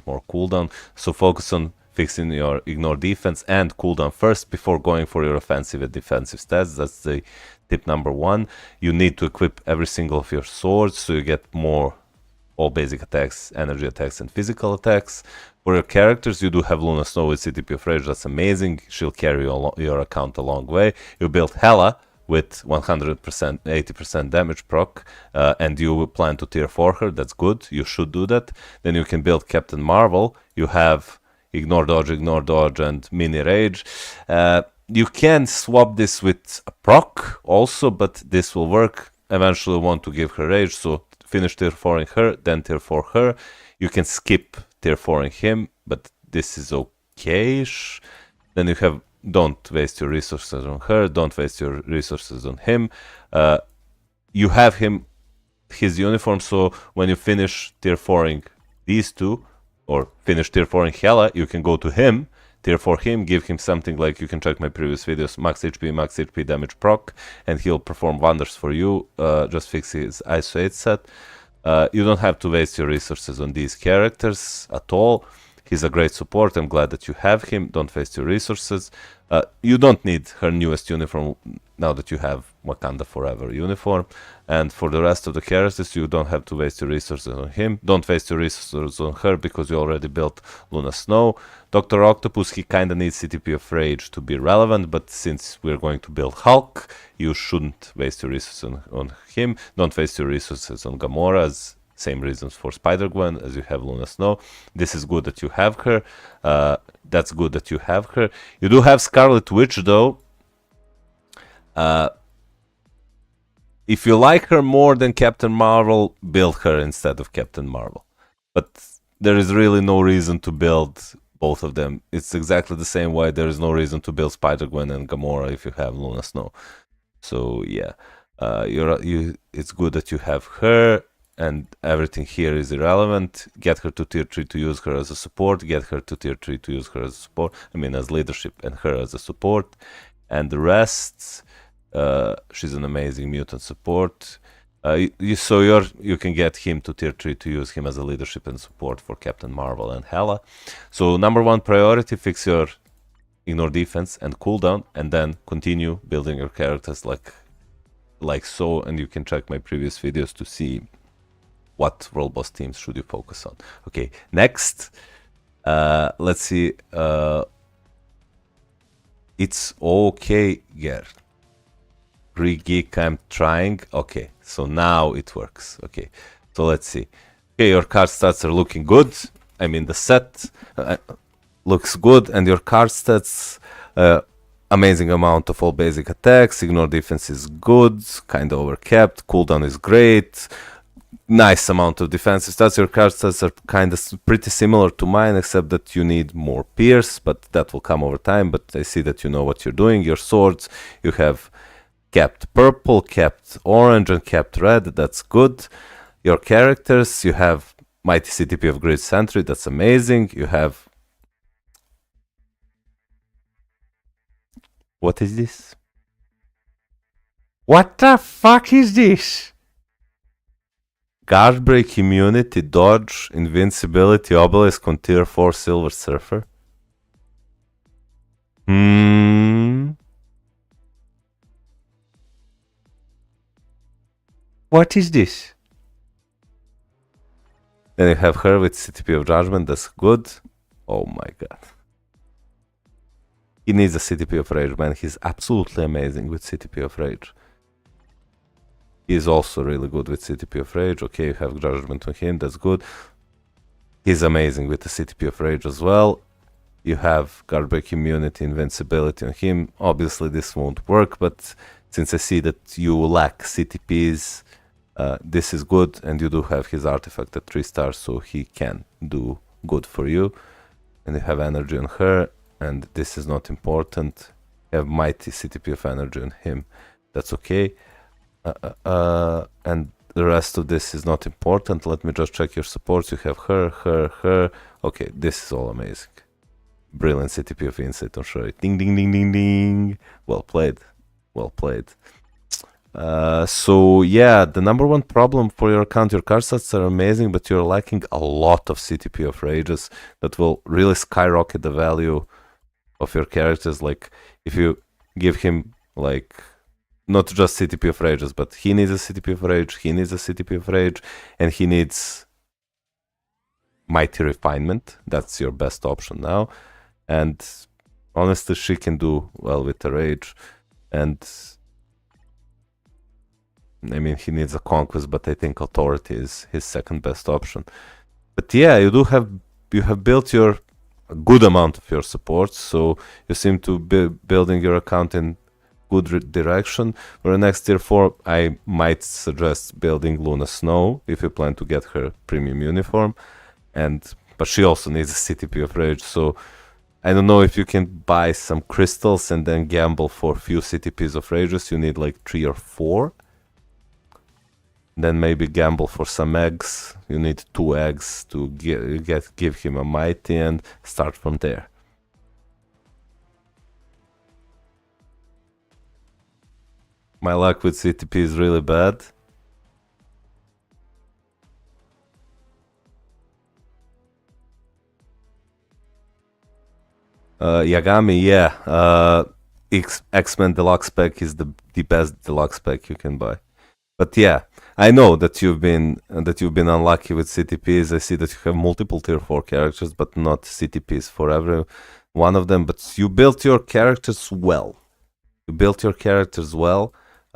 more cooldown. So focus on fixing your ignore defense and cooldown first before going for your offensive and defensive stats. That's the tip number 1. You need to equip every single of your swords so you get more all basic attacks, energy attacks, and physical attacks. For your characters, you do have Luna Snow with CTP of Rage. That's amazing. She'll carry your account a long way. You built Hela with 100%, 80% damage proc, and you plan to tier 4 her. That's good. You should do that. Then you can build Captain Marvel. You have ignore dodge, and mini rage. You can swap this with a proc also, but this will work. Eventually want to give her rage, so finish tier 4ing her, then tier 4 her. You can skip tier 4ing him, but this is okay-ish. Then you have don't waste your resources on her, don't waste your resources on him. You have his uniform, so when you finish tier 4ing these two, or finish tier 4ing Hela, you can go to him, tier 4 him, give him something like, you can check my previous videos, max HP damage proc, and he'll perform wonders for you. Just fix his ISO 8 set. You don't have to waste your resources on these characters at all. He's a great support. I'm glad that you have him. Don't waste your resources. You don't need her newest uniform now that you have Wakanda Forever uniform. And for the rest of the characters, you don't have to waste your resources on him. Don't waste your resources on her because you already built Luna Snow. Dr. Octopus, he kinda needs CTP of Rage to be relevant, but since we're going to build Hulk, you shouldn't waste your resources on him. Don't waste your resources on Gamora's. Same reasons for Spider-Gwen as you have Luna Snow. This is good that you have her. That's good that you have her. You do have Scarlet Witch though. If you like her more than Captain Marvel, build her instead of Captain Marvel. But there is really no reason to build both of them. It's exactly the same way there is no reason to build Spider-Gwen and Gamora if you have Luna Snow. So yeah, it's good that you have her, and everything here is irrelevant. Get her to tier 3 to use her as a support, get her to tier 3 to use her as a support, I mean as leadership, and her as a support. And the rest, she's an amazing mutant support. You can get him to tier 3 to use him as a leadership and support for Captain Marvel and Hela. So number one priority, fix your ignore defense and cooldown, and then continue building your characters like so. And you can check my previous videos to see what world boss teams should you focus on. Okay, next, let's see. It's okay, Gerd. Re-geek, I'm trying. Okay, so now it works. Okay, so let's see. Okay, your card stats are looking good. I mean, the set looks good, and your card stats, amazing amount of all basic attacks. Ignore defense is good, kind of overcapped. Cooldown is great. Nice amount of defensive stats. Your card stats are kind of pretty similar to mine, except that you need more pierce, but that will come over time. But I see that you know what you're doing. Your swords, you have capped purple, capped orange, and capped red. That's good. Your characters, you have Mighty CTP of Great Sentry. That's amazing. You have... What is this? What the fuck is this? Guard break, immunity, dodge, invincibility, obelisk on tier 4 Silver Surfer. What is this? Then you have her with CTP of Judgment, that's good. Oh my god. He needs a CTP of Rage, man. He's absolutely amazing with CTP of Rage. He's also really good with CTP of Rage. Okay, you have Judgment on him, that's good. He's amazing with the CTP of Rage as well. You have Guard break, immunity, invincibility on him. Obviously this won't work, but since I see that you lack CTPs, this is good, and you do have his artifact at 3 stars, so he can do good for you. And you have energy on her, and this is not important. You have mighty CTP of energy on him, that's okay. And the rest of this is not important. Let me just check your supports. You have her. Okay, this is all amazing. Brilliant CTP of Insight on Shuri. Ding, ding, ding, ding, ding. Well played. Well played. So yeah, the number one problem for your account, your card stats are amazing, but you're lacking a lot of CTP of Rages that will really skyrocket the value of your characters. Like, if you give him, like, not just CTP of Rages, but he needs a CTP of Rage, he needs a CTP of Rage, and he needs Mighty Refinement. That's your best option now. And honestly, she can do well with the Rage. And I mean, he needs a Conquest, but I think Authority is his second best option. But yeah, you have built your a good amount of your supports, so you seem to be building your account in good direction. For the next tier 4, I might suggest building Luna Snow if you plan to get her premium uniform, but she also needs a CTP of Rage, so I don't know if you can buy some crystals and then gamble for a few CTPs of Rages. You need like 3 or 4. Then maybe gamble for some eggs. You need 2 eggs to give him a mighty and start from there. My luck with CTP is really bad. Yagami, yeah. X-Men Deluxe Pack is the best Deluxe Pack you can buy. But yeah, I know that you've been unlucky with CTPs. I see that you have multiple tier 4 characters, but not CTPs for every one of them. But you built your characters well.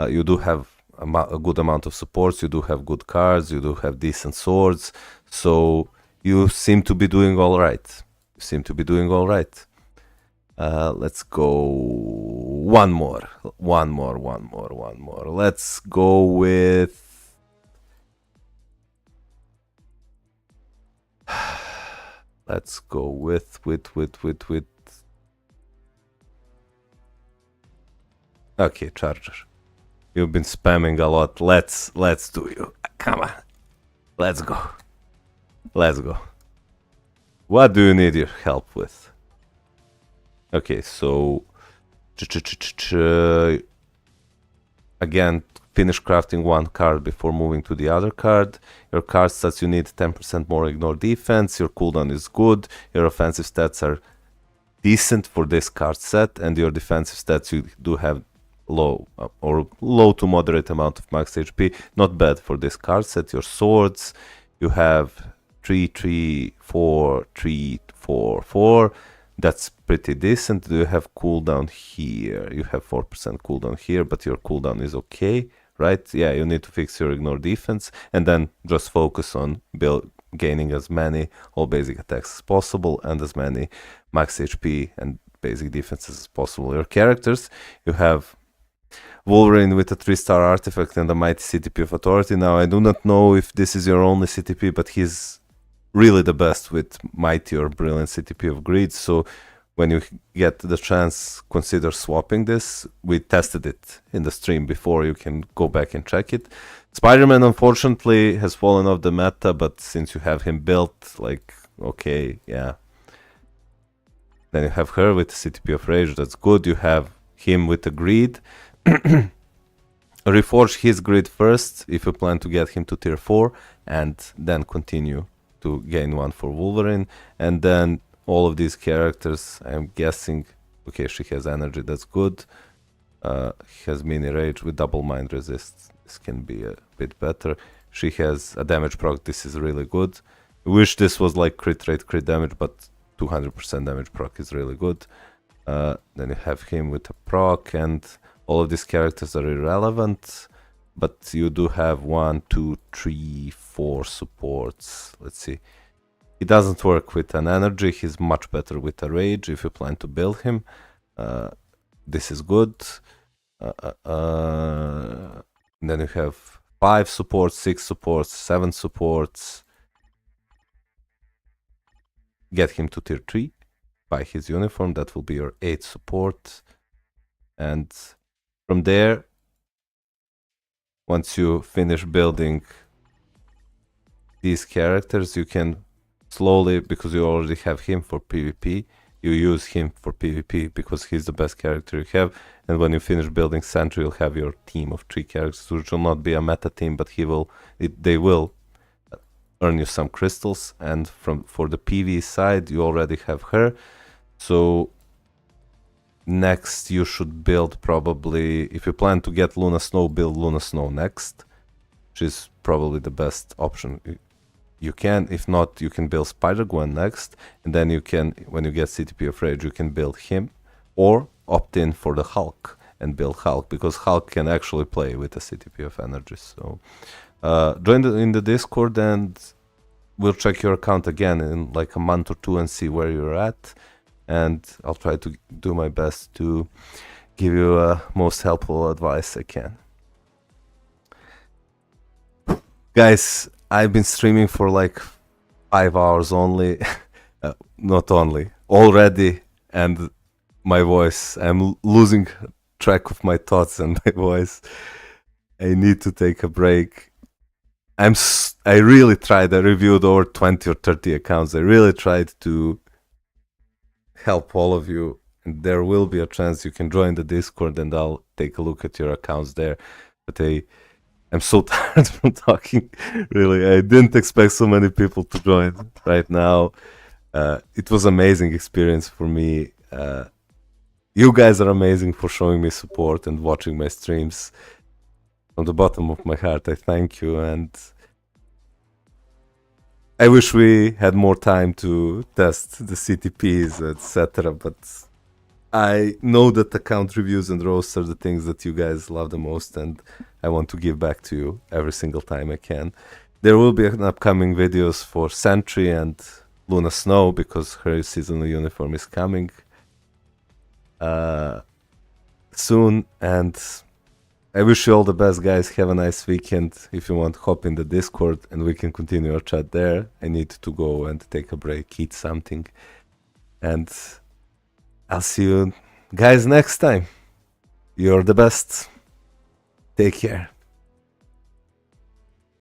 You do have a good amount of supports. You do have good cards. You do have decent swords. So you seem to be doing all right. Let's go one more. Let's go with let's go with. Okay, Charger. You've been spamming a lot. Let's do you. Come on. Let's go. Let's go. What do you need your help with? Okay, so again, finish crafting one card before moving to the other card. Your card stats you need 10% more ignore defense. Your cooldown is good. Your offensive stats are decent for this card set, and your defensive stats you do have low or low to moderate amount of max HP. Not bad for this card set. Your swords, you have 3, 3, 4, 3, 4, 4. That's pretty decent. You have cooldown here. You have 4% cooldown here, but your cooldown is okay, right? Yeah, you need to fix your ignore defense and then just focus on gaining as many all basic attacks as possible and as many max HP and basic defenses as possible. Your characters, you have Wolverine with a 3-star artifact and a mighty CTP of authority. Now, I do not know if this is your only CTP, but he's really the best with mighty or brilliant CTP of greed. So when you get the chance, consider swapping this. We tested it in the stream before. You can go back and check it. Spider-Man, unfortunately, has fallen off the meta, but since you have him built, like, okay, yeah. Then you have her with the CTP of rage. That's good. You have him with the greed. Reforge his greed first if you plan to get him to tier 4, and then continue to gain one for Wolverine. And then all of these characters, I'm guessing, okay, she has energy, that's good. She has mini rage with double mind resist. This can be a bit better. She has a damage proc, this is really good. I wish this was like crit rate, crit damage, but 200% damage proc is really good. Then you have him with a proc, and all of these characters are irrelevant, but you do have 1, 2, 3, 4 supports. Let's see. He doesn't work with an energy. He's much better with a rage if you plan to build him. This is good. Then you have 5 supports, 6 supports, 7 supports. Get him to tier 3. Buy his uniform. That will be your 8 support. And from there, once you finish building these characters, you can slowly, because you already have him for PvP, you use him for PvP because he's the best character you have. And when you finish building Sentry, you'll have your team of 3 characters, which will not be a meta team, but they will earn you some crystals. And for the PvE side, you already have her. So next you should build probably, if you plan to get Luna Snow, build Luna Snow next, which is probably the best option you can. If not, you can build Spider-Gwen next, and then you can, when you get CTP of Rage, you can build him, or opt in for the Hulk and build Hulk, because Hulk can actually play with a CTP of Energy. So join in the Discord, and we'll check your account again in like a month or 2 and see where you're at, and I'll try to do my best to give you most helpful advice I can. Guys, I've been streaming for like 5 hours only, not only, already, and my voice, I'm losing track of my thoughts and my voice. I need to take a break. I really tried, I reviewed over 20 or 30 accounts. I really tried to help all of you, and there will be a chance you can join the Discord and I'll take a look at your accounts there. But I'm so tired from talking, really. I didn't expect so many people to join right now. It was an amazing experience for me. You guys are amazing for showing me support and watching my streams. From the bottom of my heart, I thank you, and I wish we had more time to test the CTPs, etc. But I know that account reviews and roasts are the things that you guys love the most, and I want to give back to you every single time I can. There will be an upcoming videos for Sentry and Luna Snow, because her seasonal uniform is coming soon, and I wish you all the best, guys. Have a nice weekend. If you want, hop in the Discord and we can continue our chat there. I need to go and take a break, eat something. And I'll see you guys next time. You're the best. Take care.